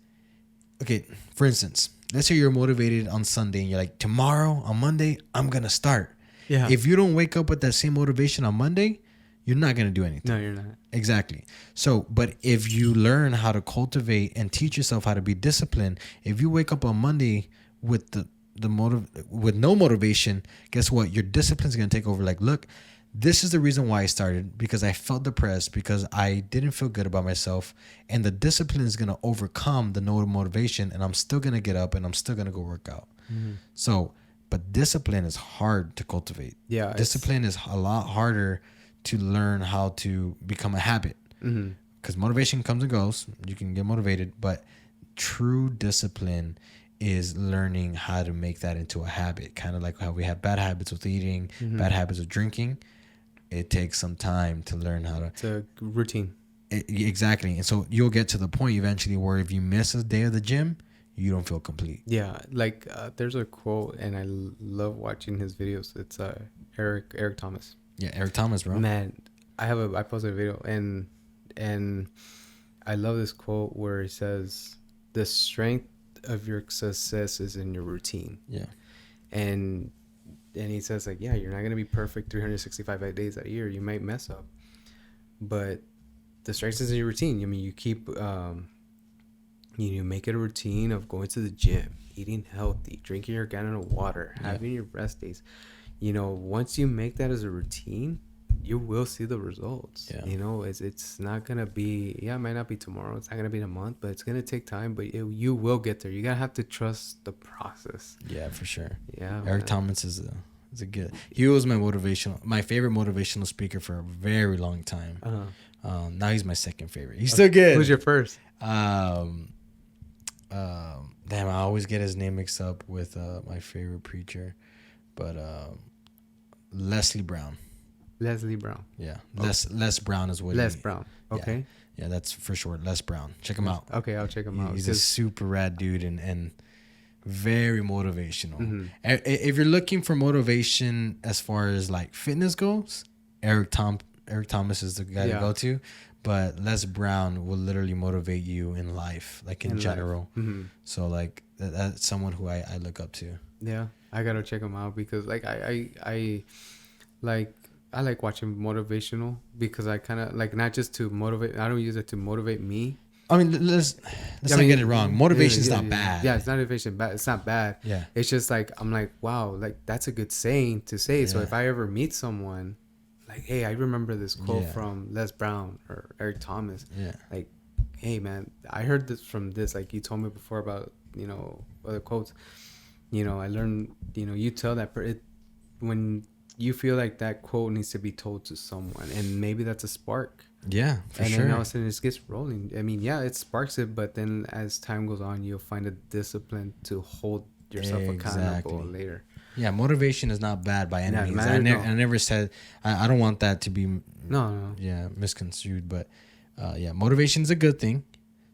okay. For instance, let's say you're motivated on Sunday and you're like, tomorrow on Monday, I'm going to start. Yeah. If you don't wake up with that same motivation on Monday, you're not going to do anything. No, you're not. Exactly. So, but if you learn how to cultivate and teach yourself how to be disciplined, if you wake up on Monday with with no motivation, guess what? Your discipline is going to take over. Like, look, this is the reason why I started, because I felt depressed, because I didn't feel good about myself, and the discipline is going to overcome the no motivation, and I'm still going to get up and I'm still going to go work out. Mm-hmm. So, but discipline is hard to cultivate. Yeah. Discipline is a lot harder to learn how to become a habit, because motivation comes and goes. You can get motivated, but true discipline is learning how to make that into a habit. Kind of like how we have bad habits with eating, bad habits with drinking. It takes some time to learn how to. It's a routine. Exactly. And so you'll get to the point eventually where if you miss a day of the gym, you don't feel complete. Yeah, like there's a quote, and I love watching his videos. It's Eric Thomas. Yeah, Eric Thomas, bro. Man, I posted a video, and I love this quote where he says, "The strength of your success is in your routine." Yeah. And he says, like, yeah, you're not gonna be perfect 365 days a year. You might mess up, but the strength is in your routine. I mean, you keep you make it a routine of going to the gym, eating healthy, drinking your gallon of water, having your rest days. You know, once you make that as a routine, you will see the results. Yeah. You know, it's not gonna be, it might not be tomorrow, it's not gonna be in a month, but it's gonna take time. But you will get there. You gotta have to trust the process. Yeah, for sure. Yeah, Eric Thomas is a good. He was my favorite motivational speaker for a very long time. Now he's my second favorite. He's still good. Who's your first? Damn, I always get his name mixed up with my favorite preacher, but Leslie Brown. Leslie Brown. Yeah, Les Brown is what. Les Brown. Okay. Yeah, that's for short. Les Brown. Check him out. Okay, I'll check him out. He's a super rad dude and very motivational. Mm-hmm. If you're looking for motivation as far as like fitness goes, Eric Thomas is the guy to go to. But Les Brown will literally motivate you in life, like in general. Mm-hmm. So like that's someone who I look up to. Yeah, I gotta check him out because like I like watching motivational because I kind of like not just to motivate. I don't use it to motivate me. I mean, let's not get it wrong. Motivation's not bad. Yeah, it's not motivation bad. It's not bad. Yeah. It's just like I'm like, wow, like that's a good saying to say. So if I ever meet someone, like, hey, I remember this quote from Les Brown or Eric Thomas. Yeah. Like, hey man, I heard this from this. Like you told me before about other quotes. I learned. You tell that when you feel like that quote needs to be told to someone, and maybe that's a spark. Yeah, for and sure. then all of a sudden it gets rolling. I mean, it sparks it, but then as time goes on, you'll find a discipline to hold yourself accountable later. Yeah, motivation is not bad by any means. I never said I don't want that to be misconstrued, but motivation is a good thing.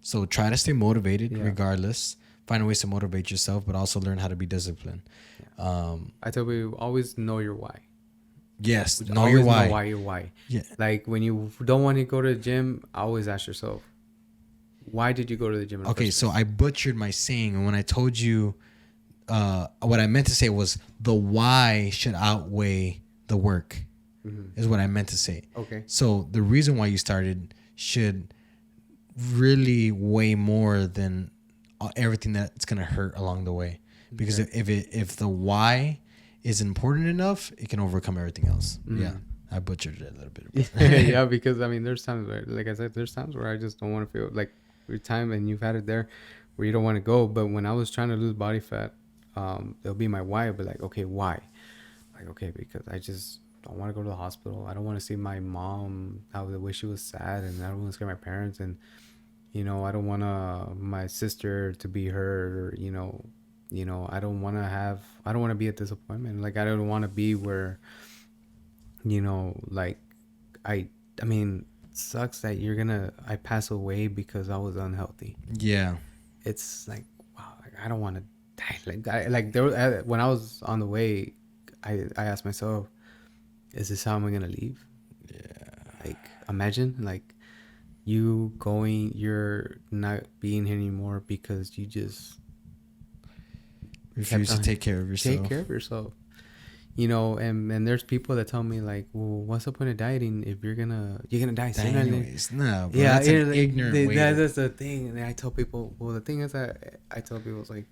So try to stay motivated regardless. Find ways to motivate yourself, but also learn how to be disciplined. Yeah. I tell you, always know your why. Yes, know your why. Know your why. Yeah. Like when you don't want to go to the gym, always ask yourself, why did you go to the gym? Okay, so I butchered my saying, and when I told you, what I meant to say was the why should outweigh the work, is what I meant to say. Okay. So the reason why you started should really weigh more than everything that's gonna hurt along the way, because if the why is important enough, it can overcome everything else. Yeah, I butchered it a little bit. Yeah, because I mean, there's times where, like I said, there's times where I just don't want to feel like your time, and you've had it there where you don't want to go. But when I was trying to lose body fat, it'll be my why. I'll be like, okay, why? Like, okay, because I just don't want to go to the hospital. I don't want to see my mom how the way she was sad, and I don't want to scare my parents, and I don't want my sister to be hurt, or I don't want to be a disappointment. Like, I don't want to be where, like, I mean, it sucks that I pass away because I was unhealthy. Yeah. It's like, wow, like, I don't want to die. Like, when I was on the way, I asked myself, is this how I'm gonna leave? Yeah. Like, imagine like you're not being here anymore because you just Refuse to take care of yourself. take care of yourself. You know, and there's people that tell me like, well, what's the point of dieting if you're gonna die Die sooner? anyways. No, bro. Yeah, That's an ignorant way. that's the thing. And I tell people, well, the thing is that I tell people it's like,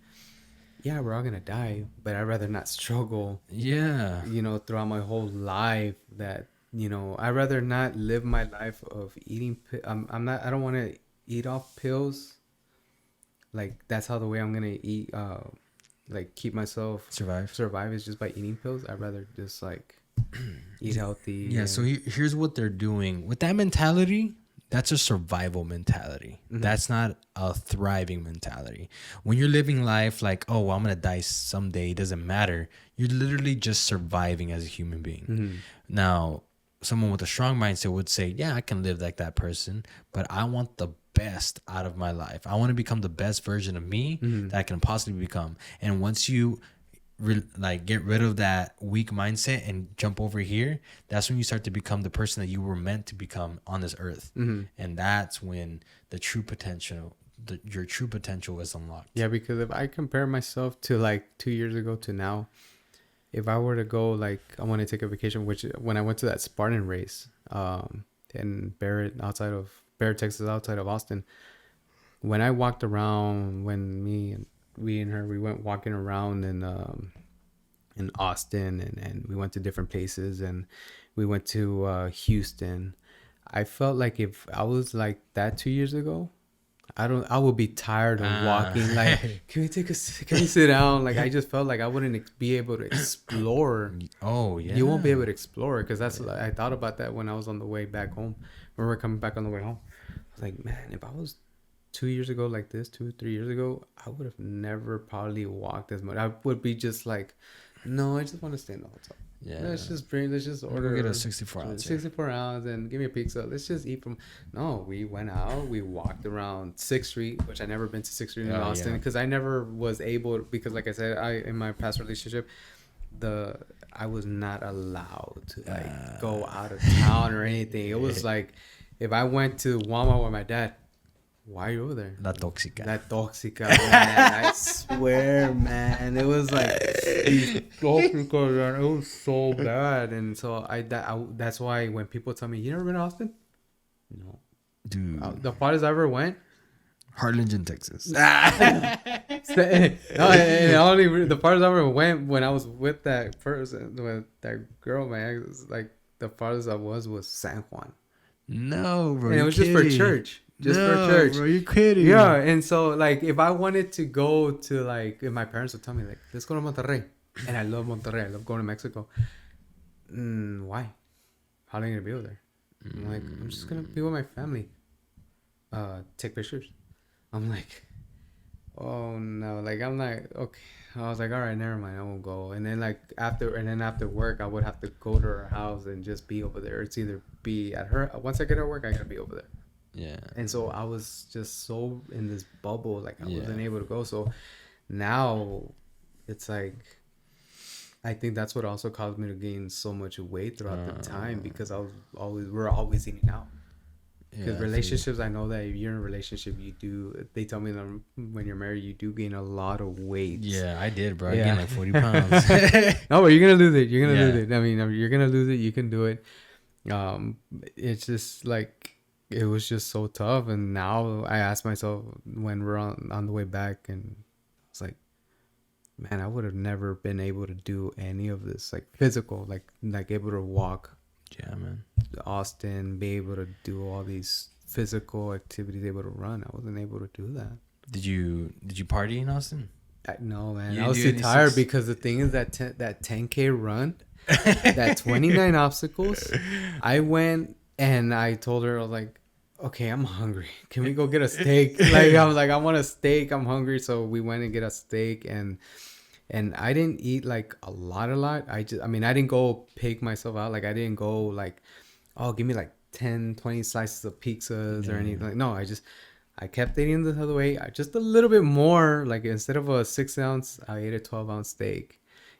yeah, we're all gonna die, but I'd rather not struggle. Yeah. You know, throughout my whole life, that I'd rather not live my life of eating. I'm not. I don't want to eat off pills. Like that's how the way I'm gonna eat. Like keep myself survive is just by eating pills. I'd rather just like eat healthy. Yeah. So here's what they're doing with that mentality. That's a survival mentality. Mm-hmm. That's not a thriving mentality. When you're living life like, oh, well, I'm gonna die someday, it doesn't matter. You're literally just surviving as a human being. Mm-hmm. Now, someone with a strong mindset would say, yeah, I can live like that person, but I want the best out of my life. I want to become the best version of me that I can possibly become. And once you get rid of that weak mindset and jump over here, that's when you start to become the person that you were meant to become on this earth. And that's when the true potential your true potential is unlocked. Yeah, because if I compare myself to like 2 years ago to now, if I were to go, like, I want to take a vacation, which when I went to that Spartan race in Barrett, Texas, outside of Austin, when I walked around, when we and her, we went walking around in Austin, and we went to different places, and we went to Houston. I felt like if I was like that 2 years ago, I would be tired of walking. Like, can we sit down? Like, I just felt like I wouldn't be able to explore. Oh, yeah. You won't be able to explore, because I thought about that when I was on the way back home. When we were coming back on the way home, I was like, man, if I was 2 years ago like this, 3 years ago, I would have never probably walked as much. I would be just like, no, I just want to stay in the hotel. Yeah. Let's just order. Get a 64 ounce. 64 ounce and give me a pizza. Let's just eat from. No, we went out. We walked around 6th Street, which I never been to 6th Street in Austin, because I never was able, because like I said, in my past relationship, I was not allowed to like go out of town or anything. It was like, if I went to Walmart with my dad, why are you over there? La tóxica. Man. I swear, man. It was like, tóxica, man. It was so bad. And so that's why when people tell me, you never been to Austin? No. Dude. The farthest I ever went? Harlingen, Texas. No, only the farthest I ever went when I was with that person, with that girl, man. It was like the farthest I was San Juan. No, bro. And it was just for church. For church. Bro, you're kidding. Yeah, and so like if I wanted to go to like, if my parents would tell me like, let's go to Monterrey, and I love Monterrey, I love going to Mexico. Why? How long are you gonna be over there? I'm like, I'm just gonna be with my family. Take pictures. I'm like, oh no, like I'm like, okay. I was like, all right, never mind, I won't go. And then after work, I would have to go to her house and just be over there. It's either be at her, once I get her work, I gotta be over there. Yeah. And so I was just so in this bubble, like I wasn't able to go. So now it's like, I think that's what also caused me to gain so much weight throughout the time, because we're always eating out. Because relationships, I know that if you're in a relationship, they tell me that when you're married, you do gain a lot of weight. Yeah, I did, bro. I gained like 40 pounds. No, but you're going to lose it. You're going to lose it. I mean, you're going to lose it. You can do it. It's just like, it was just so tough. And now I ask myself when we're on the way back, and it's like, man, I would have never been able to do any of this, like physical, like able to walk. Yeah, man. Austin, be able to do all these physical activities, able to run. I wasn't able to do that. Did you party in Austin? No, man. I was too tired, because the thing is that that 10K run, that 29 obstacles, I went and I told her, I was like, okay, I'm hungry. Can we go get a steak? Like, I was like, I want a steak. I'm hungry. So we went and get a steak, and I didn't eat like a lot. I didn't go pig myself out. Like, I didn't go like, oh, give me like 10, 20 slices of pizzas or anything. Like, no, I kept eating the other way. Just a little bit more. Like, instead of a 6 ounce, I ate a 12 ounce steak.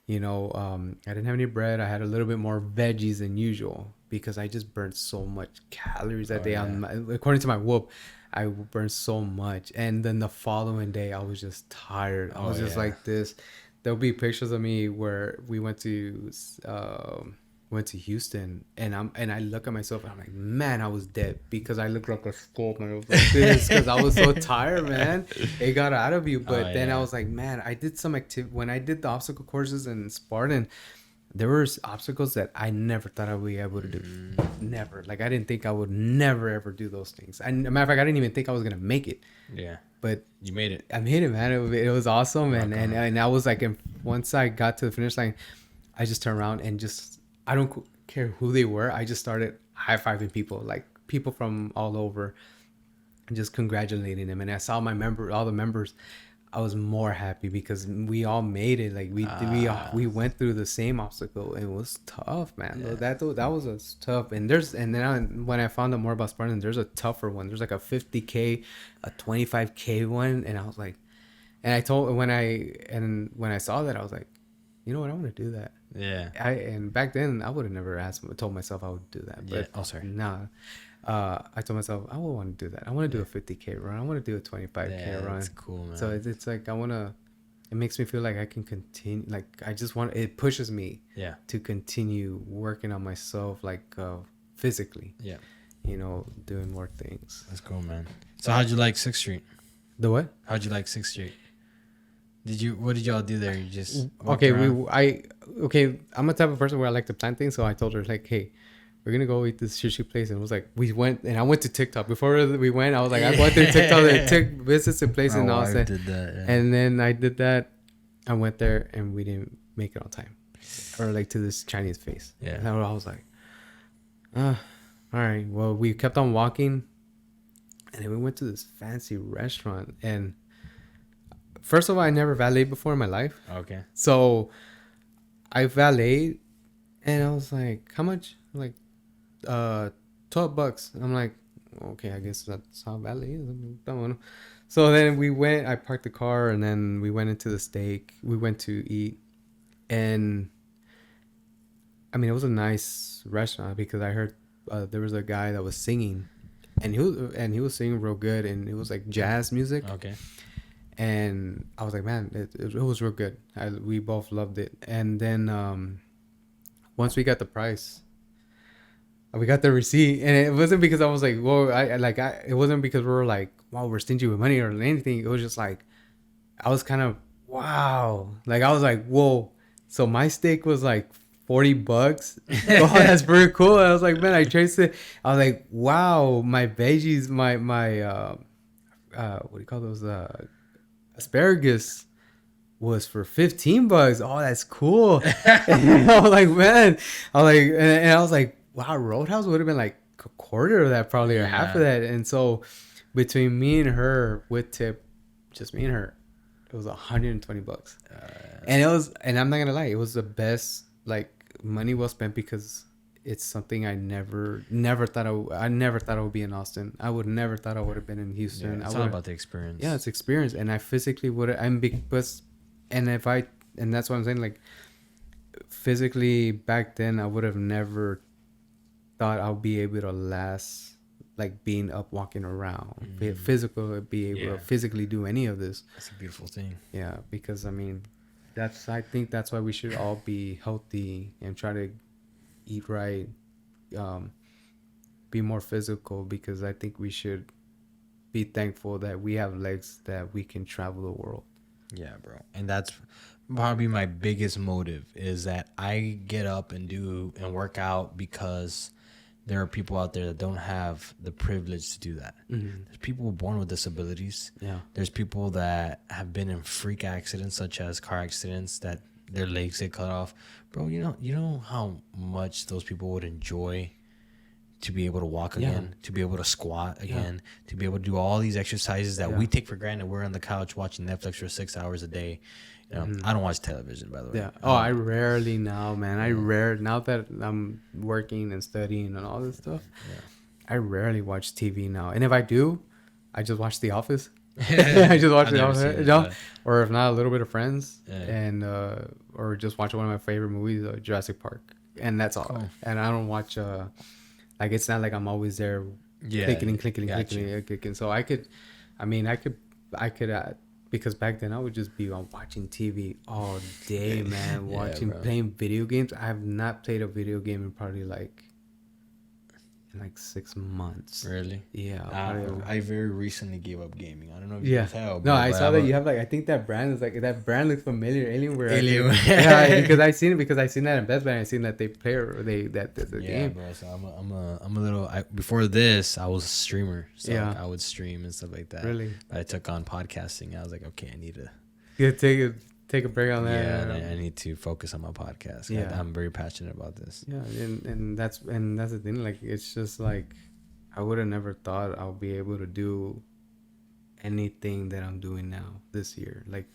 I didn't have any bread. I had a little bit more veggies than usual because I just burned so much calories that day. According to my whoop, I burned so much. And then the following day, I was just tired. I was just like this. There'll be pictures of me where we went to Houston, and I look at myself and I'm like, man, I was dead because I looked like a scorpion. I was like this because I was so tired, man. It got out of you. But then I was like, man, I did some activity when I did the obstacle courses in Spartan. There were obstacles that I never thought I would be able to do. Never. Like I didn't think I would never ever do those things. Matter of fact, I didn't even think I was gonna make it. Yeah. But you made it. I made it, man. It was awesome, and I was like, once I got to the finish line, I just turned around and I don't care who they were. I just started high-fiving people, like people from all over, and just congratulating them. And I saw all the members. I was more happy because we all made it. Like we went through the same obstacle. It was tough, man. Yeah. That was tough. And when I found out more about Spartan, there's a tougher one. There's like a 50K, a 25K one, and I was like, when I saw that, I was like, you know what, I want to do that. Yeah. And back then I would have never told myself I would do that. But I told myself I would want to do that. I want to do a 50K run. I want to do a 25K run. That's cool, man. So it's like it makes me feel like I can continue. Like it pushes me to continue working on myself, like physically. Yeah. Doing more things. That's cool, man. So how'd you like 6th Street? The what? How'd you like 6th Street? What did y'all do there? You just I'm a type of person where I like to plan things. So I told her like, hey, we're gonna go eat this sushi place, and it was like we went, and I went to TikTok before we went. I was like, I went through TikTok and took visits to places, and all that. And then I did that. I went there, and we didn't make it on time, or like to this Chinese place. Yeah. And I was like, all right. Well, we kept on walking, and then we went to this fancy restaurant. And first of all, I never valeted before in my life. Okay. So I valeted, and I was like, how much? Like, $12. I'm like, okay, I guess that's how valet is. Don't know. So then I parked the car, and then we went into the steak. We went to eat, and I mean, it was a nice restaurant because I heard there was a guy that was singing, and he was singing real good, and it was like jazz music. Okay. And I was like, man, it was real good. We both loved it. And then once we got the price, we got the receipt, and it wasn't because I was like, whoa, it wasn't because we were like, wow, we're stingy with money or anything. It was just like, I was kind of, wow. Like, I was like, whoa. So my steak was like $40. Oh, that's pretty cool. I was like, man, I traced it. I was like, wow, my veggies, my what do you call those? Asparagus was for $15. Oh, that's cool. And I was like, man, and I was like, wow, Roadhouse would have been like a quarter of that, probably, or half of that. And so between me and her, with tip, just me and her, it was $120. And I'm not gonna lie, it was the best, like, money well spent, because it's something I never thought I never thought I would be in Austin. I would never thought I would have been in Houston. Yeah, it's all about the experience. Yeah, it's experience, and I physically would. And that's what I'm saying. Like, physically back then, I would have never thought I'll be able to last, like, being up, walking around, be able to physically do any of this. That's a beautiful thing. Yeah, because I mean, I think that's why we should all be healthy and try to eat right, be more physical, because I think we should be thankful that we have legs that we can travel the world. Yeah, bro. And that's probably my biggest motive, is that I get up and do and work out because there are people out there that don't have the privilege to do that. Mm-hmm. There's people born with disabilities. Yeah. There's people that have been in freak accidents, such as car accidents, that their legs get cut off. Bro, you know how much those people would enjoy to be able to walk again, to be able to squat again, to be able to do all these exercises that we take for granted. We're on the couch watching Netflix for 6 hours a day. You know, I don't watch television, by the way. Yeah. Oh, I rarely now, man. Now that I'm working and studying and all this stuff, I rarely watch TV now. And if I do, I just watch The Office. I just watch I've it never all, seen you it, know, but- or if not, a little bit of Friends, Yeah. and or just watch one of my favorite movies, Jurassic Park, and that's all. Cool. And I don't watch like it's not like I'm always there, Yeah, clicking. So I could, I mean, I could, because back then I would just be on watching TV all day, man, Yeah, watching, bro. playing video games. I have not played a video game in probably like 6 months. Really? Yeah. I very recently gave up gaming. I don't know if you Yeah. can tell. No, bro, I but saw I'm that a- you have like, I think that brand is like, that brand looks familiar. Alienware. Alienware. Yeah, because I seen it, because I seen that in Best Buy. I seen that they play, or that's the Yeah, game. bro. So I'm a little. Before this, I was a streamer. So Yeah. like, I would stream and stuff like that. Really? But I took on podcasting. I was like, okay, I need to. Yeah, take a break on that. Yeah, and I need to focus on my podcast. Yeah. I'm very passionate about this. Yeah, and that's the thing. Like, it's just like, I would have never thought I'll be able to do anything that I'm doing now this year. Like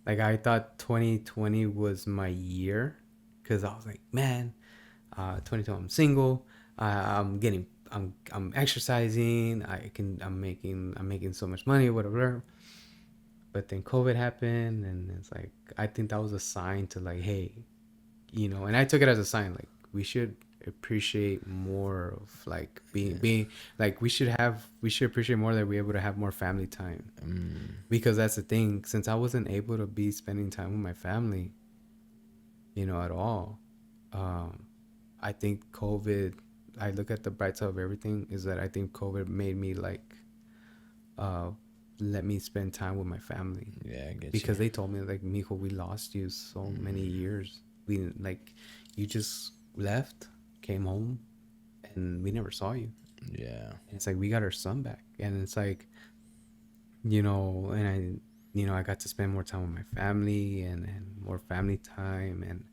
I thought 2020 was my year, because I was like, man, 2020 I'm single. I'm exercising. I'm making so much money, whatever. But then COVID happened, and it's like, I think that was a sign to like, hey, and I took it as a sign, like, we should appreciate more of like being like, we should appreciate more that we're able to have more family time. Because that's the thing, since I wasn't able to be spending time with my family, at all, I think COVID, I look at the bright side of everything, is that I think COVID made me like let me spend time with my family. Yeah, I get Because you. they told me, like, Mijo, we lost you so many years. We didn't, like, you just left, came home, and we never saw you. Yeah. And it's like, we got our son back, and it's like, and I got to spend more time with my family, and more family time, and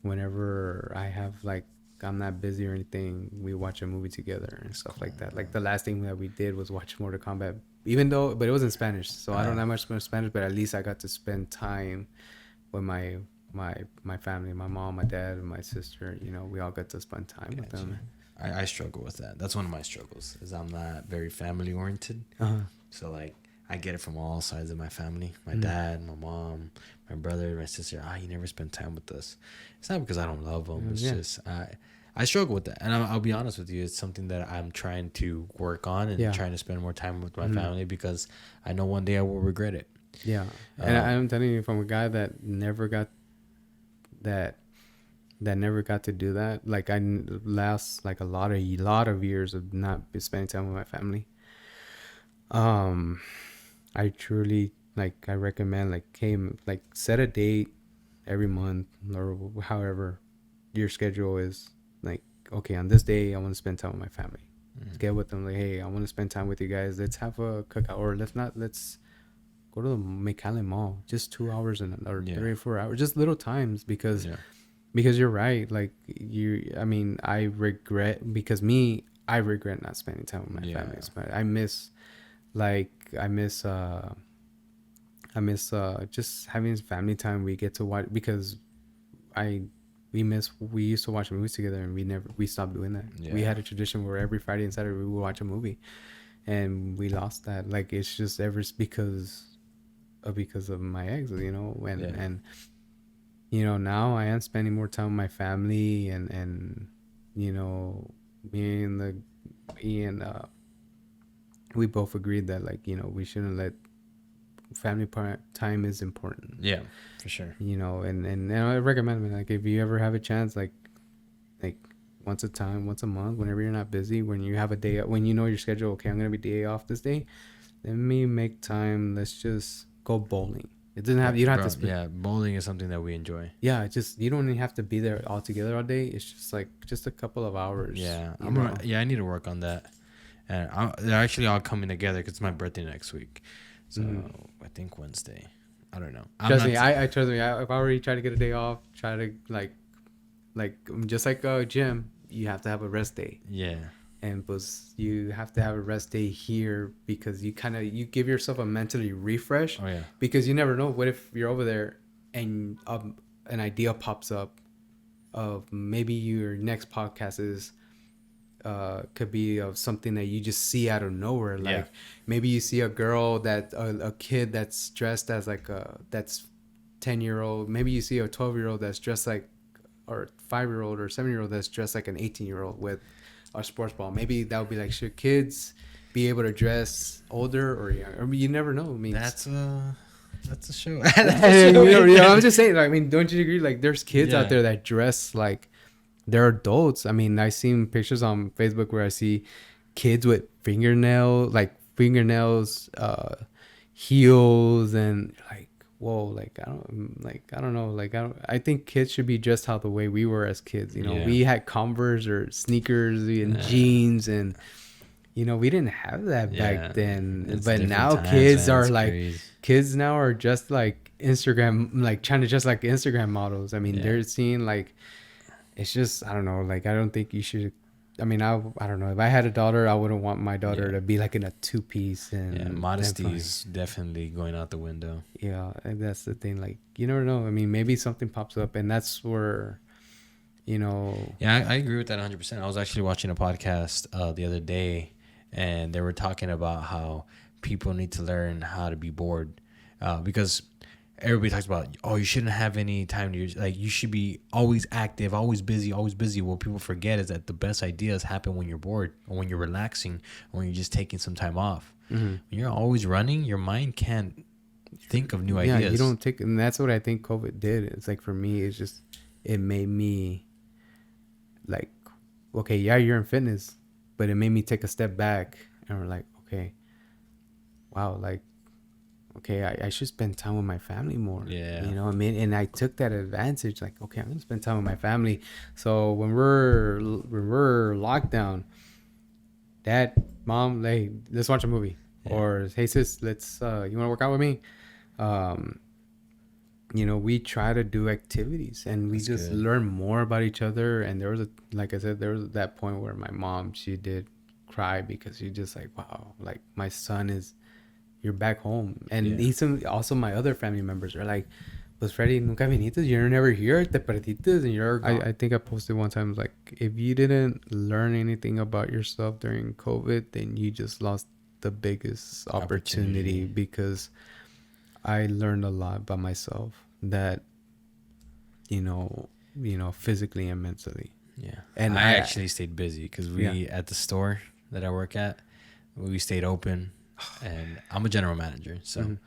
whenever I have, like, I'm not busy or anything, we watch a movie together and stuff like that. Like, the last thing that we did was watch Mortal Kombat, but it was in Spanish, so I don't have much Spanish, but at least I got to spend time with my family, my mom, my dad, and my sister. We all got to spend time with them. I struggle with that. That's one of my struggles, is I'm not very family oriented. So like, I get it from all sides of my family. My dad, my mom, my brother, my sister. You never spend time with us. It's not because I don't love them. It's just I struggle with that. And I'll be honest with you. It's something that I'm trying to work on, and trying to spend more time with my family, because I know one day I will regret it. Yeah. And I'm telling you, from a guy that never got to do that. Like, I last like a lot of years of not spending time with my family. I truly, like, I recommend, like, set a date every month, or however your schedule is. Like, okay, on this day I want to spend time with my family. Get with them, like, hey, I want to spend time with you guys. Let's have a cookout, or let's go to the McAllen Mall. Just 2 hours or 3 or 4 hours, just little times, because you're right. Like, I regret not spending time with my family. I miss just having family time. We get to watch, because we used to watch movies together, and we stopped doing that. We had a tradition where every Friday and Saturday we would watch a movie, and we lost that. Like, it's just because of my ex, and now I am spending more time with my family, and we both agreed that, like, we shouldn't let family time is important. Yeah, for sure. And I recommend, like, if you ever have a chance, like once a month, whenever you're not busy, when you have a day, when you know your schedule, okay, I'm gonna be day off this day, let me make time. Let's just go bowling. It doesn't have, you don't have to Yeah, bowling is something that we enjoy. Yeah, you don't even have to be there all together all day. It's just like a couple of hours. Yeah, I need to work on that. And they're actually all coming together because it's my birthday next week. So I think Wednesday. I don't know. Trust me. If I already try to get a day off, try to like just like a gym, you have to have a rest day. Yeah. And you have to have a rest day here, because you give yourself a mentally refresh. Oh yeah. Because you never know, what if you're over there and an idea pops up of maybe your next podcast is could be of something that you just see out of nowhere. Like Yeah. maybe you see a girl that a kid that's dressed as like a that's 10-year-old. Maybe you see a 12-year-old that's dressed like, or 5-year-old or 7-year-old that's dressed like an 18-year-old with a sports ball. Maybe that would be like, should kids be able to dress older or younger? I mean, you never know. I mean, That's a show. I'm just saying. I mean, don't you agree? Like, there's kids Yeah. out there that dress like they're adults. I mean, I seen pictures on Facebook where I see kids with fingernails, heels, and like, whoa, like I don't know, like I think kids should be dressed how the way we were as kids. You know, Yeah. we had Converse or sneakers and jeans, and you know, we didn't have that Yeah. back then. It's But different now times, kids man. are It's like, crazy. kids now are just like Instagram, like trying to just like Instagram models. I mean, Yeah. they're seeing like, it's just, I don't know, like I don't think you should. I mean, I don't know. If I had a daughter, I wouldn't want my daughter to be like in a 2-piece and Yeah, modesty is definitely going out the window. yeah, and that's the thing. Like, you never know. I mean, maybe something pops up, and that's where, you know. Yeah, I agree with that 100%. I was actually watching a podcast the other day, and they were talking about how people need to learn how to be bored, because everybody talks about, oh, you shouldn't have any time to, like, you should be always active, always busy, always busy. What people forget is that the best ideas happen when you're bored, or when you're relaxing, or when you're just taking some time off. When you're always running, your mind can't think of new ideas. Yeah, you don't take, and that's what I think COVID did. It's like, for me, it's just, it made me like, okay, yeah, you're in fitness, but it made me take a step back and we're like, okay, wow, like, okay, I should spend time with my family more. Yeah. You know what I mean? And I took that advantage, like, okay, I'm gonna spend time with my family. So when we're locked down, dad, mom, hey, let's watch a movie. Yeah. Or hey sis, let's you wanna work out with me? You know, we try to do activities and we That's just good. learn more about each other. And there was like I said, there was that point where my mom, she did cry because she just like, wow, like my son is, you're back home. And Yeah. also my other family members are like, pues Freddy, nunca viniste, you're never here, te perdiste, and you're gone. I think I posted one time, like, if you didn't learn anything about yourself during COVID, then you just lost the biggest opportunity. Because I learned a lot about myself, that you know physically and mentally. Yeah. And I I- actually stayed busy because we, at the store that I work at, we stayed open, and I'm a general manager. So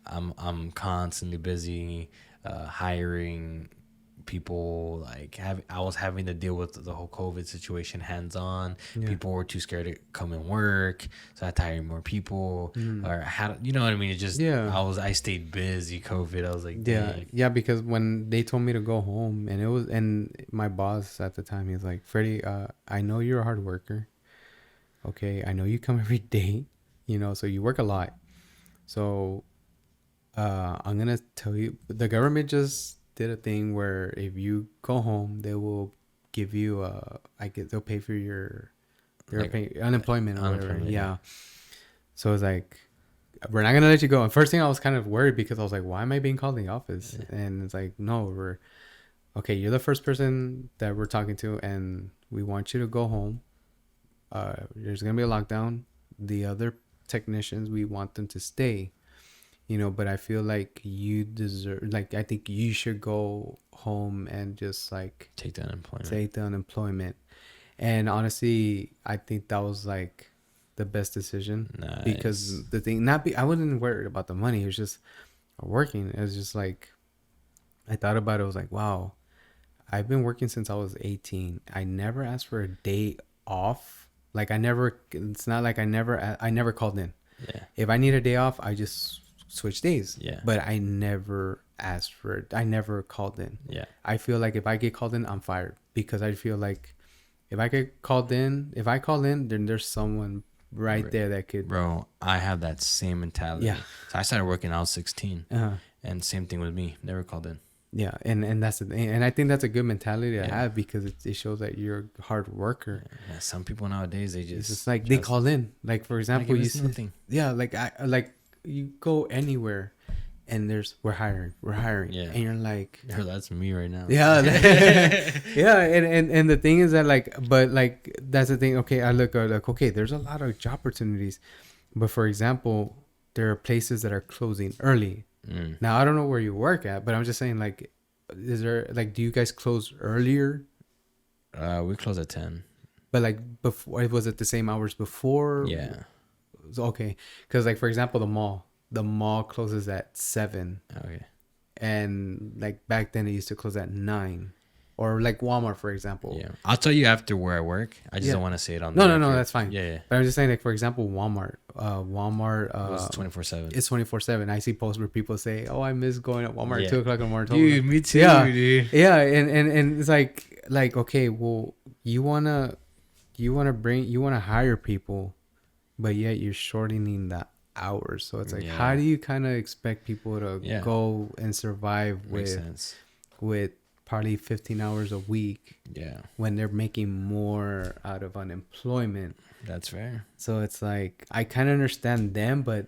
I'm constantly busy, hiring people. Like, I was having to deal with the whole COVID situation hands on. Yeah. People were too scared to come and work. So I had to hire more people, or I had, you know what I mean? It just, Yeah. I stayed busy COVID. I was like, Yeah, dang. yeah, because when they told me to go home, and my boss at the time, he's like, Freddie, I know you're a hard worker. Okay, I know you come every day, so you work a lot. So, I'm gonna tell you, the government just did a thing where if you go home, they will give you they'll pay for your Like, unemployment or whatever. unemployment, Yeah. So it's like, we're not gonna let you go. And first thing, I was kind of worried because I was like, why am I being called in the office? And it's like, no, you're the first person that we're talking to, and we want you to go home. There's gonna be a lockdown. The other technicians, we want them to stay, but I feel like you deserve, like, I think you should go home and just like Take the unemployment. take the unemployment. And honestly, I think that was like the best decision. Nice. Because the thing, I wasn't worried about the money. It was just working. It was just like, I thought about it. I was like, wow, I've been working since I was 18. I never asked for a day off. Like, it's not like I never called in. Yeah. If I need a day off, I just switch days. Yeah. But I never asked for it. I never called in. Yeah. I feel like if I get called in, I'm fired, because I feel like if I call in, then there's someone right there that could. Bro, I have that same mentality. Yeah. So I started working when I was 16. Uh-huh. And same thing with me. Never called in. Yeah, and that's the thing. And I think that's a good mentality to Yeah. have, because it shows that you're a hard worker. Yeah, some people nowadays, they It's just... just like they call in. Like, for example, Like, you it's nothing. yeah, like you go anywhere, and we're hiring, Yeah. and you're like, That's me right now. yeah, yeah, and the thing is that like, but like that's the thing. Okay, I look like, okay, there's a lot of job opportunities, but for example, there are places that are closing early. Now I don't know where you work at, but I'm just saying like, is there like, do you guys close earlier? We close at 10. But like before, was it the same hours before? Yeah. Okay, because like for example, the mall closes at 7, Okay. and like back then it used to close at 9, or like Walmart, for example. Yeah. I'll tell you after where I work. I just Yeah. don't want to say it on. No, the no, record. that's fine. Yeah. But I'm just saying, like for example, Walmart, It's 24/7. It's 24/7. I see posts where people say, "Oh, I miss going at Walmart Yeah. at 2 o'clock in the morning." Dude, me too, Yeah, dude. yeah, and it's like okay, well, you wanna hire people, but yet you're shortening the hours. So it's like, Yeah. how do you kind of expect people to Yeah. go and survive Makes sense. with probably 15 hours a week Yeah. when they're making more out of unemployment? That's fair. So it's like, I kind of understand them, but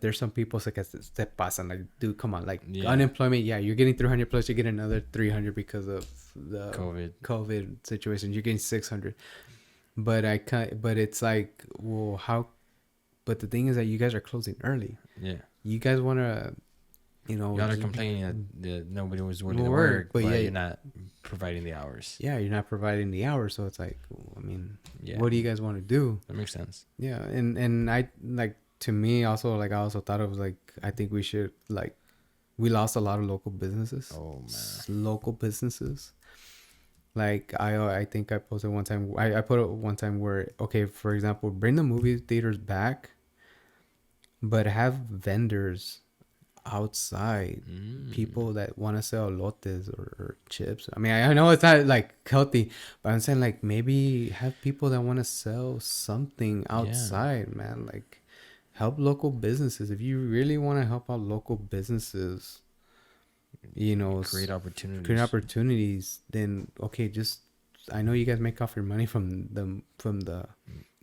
there's some people like that pasan, like, dude, come on, like Yeah. unemployment. Yeah, you're getting 300 plus, you get another 300 because of the COVID situation. You're getting 600, but it's like, well, how? But the thing is that you guys are closing early. Yeah. You guys want to, Y'all are complaining that nobody was willing to work, but yeah, you're not providing the hours. Yeah, you're not providing the hours, so it's like, I mean, Yeah. what do you guys want to do? That makes sense. Yeah, and I like, to me also, like I also thought of like, I think we should, like, we lost a lot of local businesses. Oh man. Local businesses. Like I think I posted one time. I put it one time where, okay, for example, bring the movie theaters back, but have vendors outside, people that want to sell lotes or chips. I mean, I know it's not like healthy, but I'm saying like, maybe have people that want to sell something outside, man. Like, help local businesses. If you really want to help out local businesses, you know, Create opportunities. Then okay, just, I know you guys make off your money from the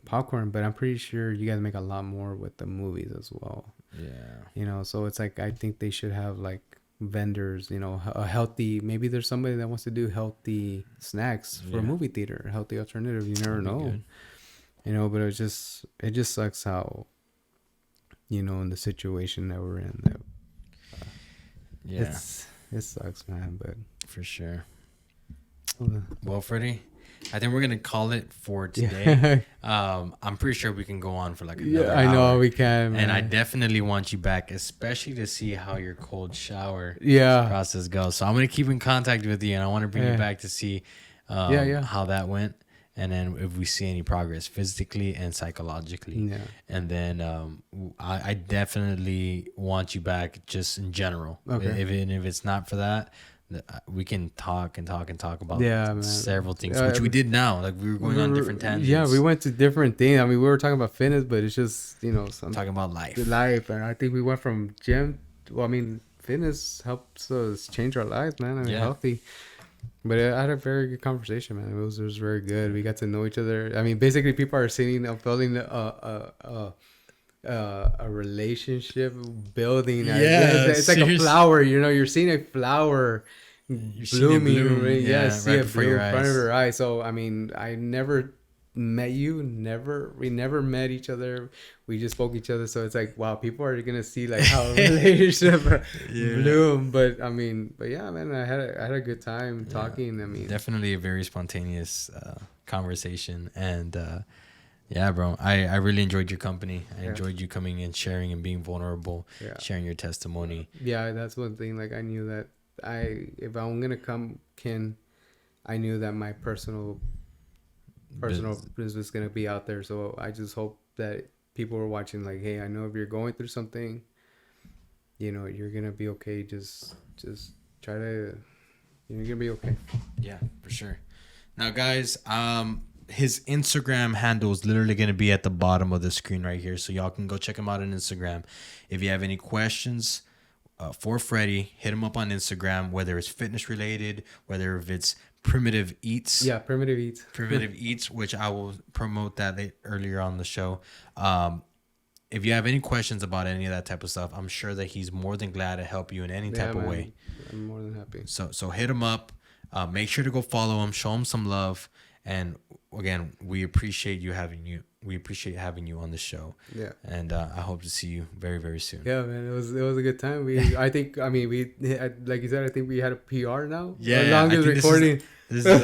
popcorn, but I'm pretty sure you guys make a lot more with the movies as well. Yeah. You know, so it's like, I think they should have like vendors, you know, a healthy, maybe there's somebody that wants to do healthy snacks for a movie theater, a healthy alternative. You never know. Good. You know, but it just sucks how, you know, in the situation that we're in, that Yeah. it sucks, man. But For sure. Well, Freddie, I think we're gonna call it for today. yeah, I'm pretty sure we can go on for like another I know hour. we can, man. And I definitely want you back, especially to see how your cold shower yeah, process goes. So I'm gonna keep in contact with you, and I want to bring you back to see how that went, and then if we see any progress physically and psychologically. yeah. And then I definitely want you back just in general. Okay. If it's not for that, we can talk about Yeah, man. several things, which we did now. Like we were going on different tangents. Yeah, we went to different things. I mean, we were talking about fitness, but it's just, you know, talking about life. And I think we went from gym. Well, I mean, fitness helps us change our lives, man. I mean, healthy. But I had a very good conversation, man. It was very good. We got to know each other. I mean, basically, people are sitting and building a relationship building. Yeah, it's like a flower. You know, you're seeing a flower blooming. bloom. Yeah, Yeah, see right it before bloom your in front of eyes. your eyes. So I mean, I never met you. We never met each other. We just spoke each other. So it's like, wow, people are gonna see like how a relationship bloom. But I mean, yeah, man, I had a good time talking. I mean, Definitely a very spontaneous conversation, and yeah, bro, I really enjoyed your company. I enjoyed you coming and sharing and being vulnerable, sharing your testimony. Yeah, that's one thing. Like, I knew that if I'm gonna come, Ken, I knew that my personal business was gonna be out there. So I just hope that people were watching. Like, hey, I know if you're going through something, you know, you're gonna be okay. Just try to. You're gonna be okay. Yeah, for sure. Now, guys, his Instagram handle is literally going to be at the bottom of the screen right here. So y'all can go check him out on Instagram. If you have any questions for Freddy, hit him up on Instagram, whether it's fitness related, whether if it's Primitive Eats. Yeah, Primitive Eats. Primitive Eats, which I will promote that earlier on the show. if you have any questions about any of that type of stuff, I'm sure that he's more than glad to help you in any type of man. way. I'm more than happy. So hit him up. Make sure to go follow him. Show him some love. And again, we appreciate having you on the show. Yeah. And I hope to see you very, very soon. Yeah, man, it was a good time. We like you said, I think we had a PR now. Yeah, the longest recording. This is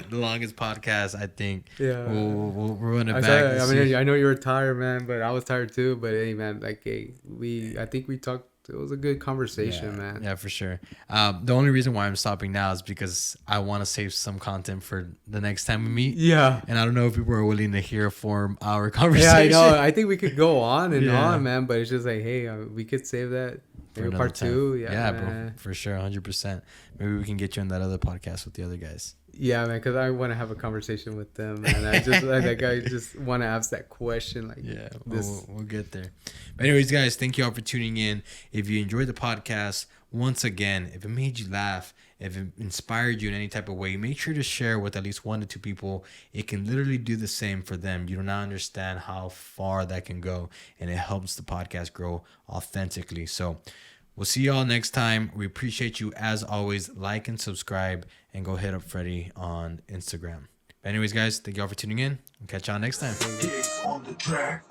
the longest podcast, I think. Yeah, we'll run it back. I know you were tired, man, but I was tired too. But hey, man, I think we talked. It was a good conversation, man. Yeah, for sure. The only reason why I'm stopping now is because I want to save some content for the next time we meet. Yeah. And I don't know if people are willing to hear a 4-hour conversation. Yeah, I know. I think we could go on and on, man. But it's just like, hey, we could save that for part time. 2. Yeah, bro, for sure, 100%. Maybe we can get you on that other podcast with the other guys. Yeah, man, because I want to have a conversation with them, and I just want to ask that question. Like, yeah, we'll get there. But anyways, guys, thank you all for tuning in. If you enjoyed the podcast, once again, if it made you laugh, if it inspired you in any type of way, make sure to share with at least 1 to 2 people. It can literally do the same for them. You do not understand how far that can go, and it helps the podcast grow authentically. So we'll see y'all next time. We appreciate you as always. Like and subscribe, and go hit up Freddy on Instagram. But anyways, guys, thank y'all for tuning in. We'll catch y'all next time. On the track.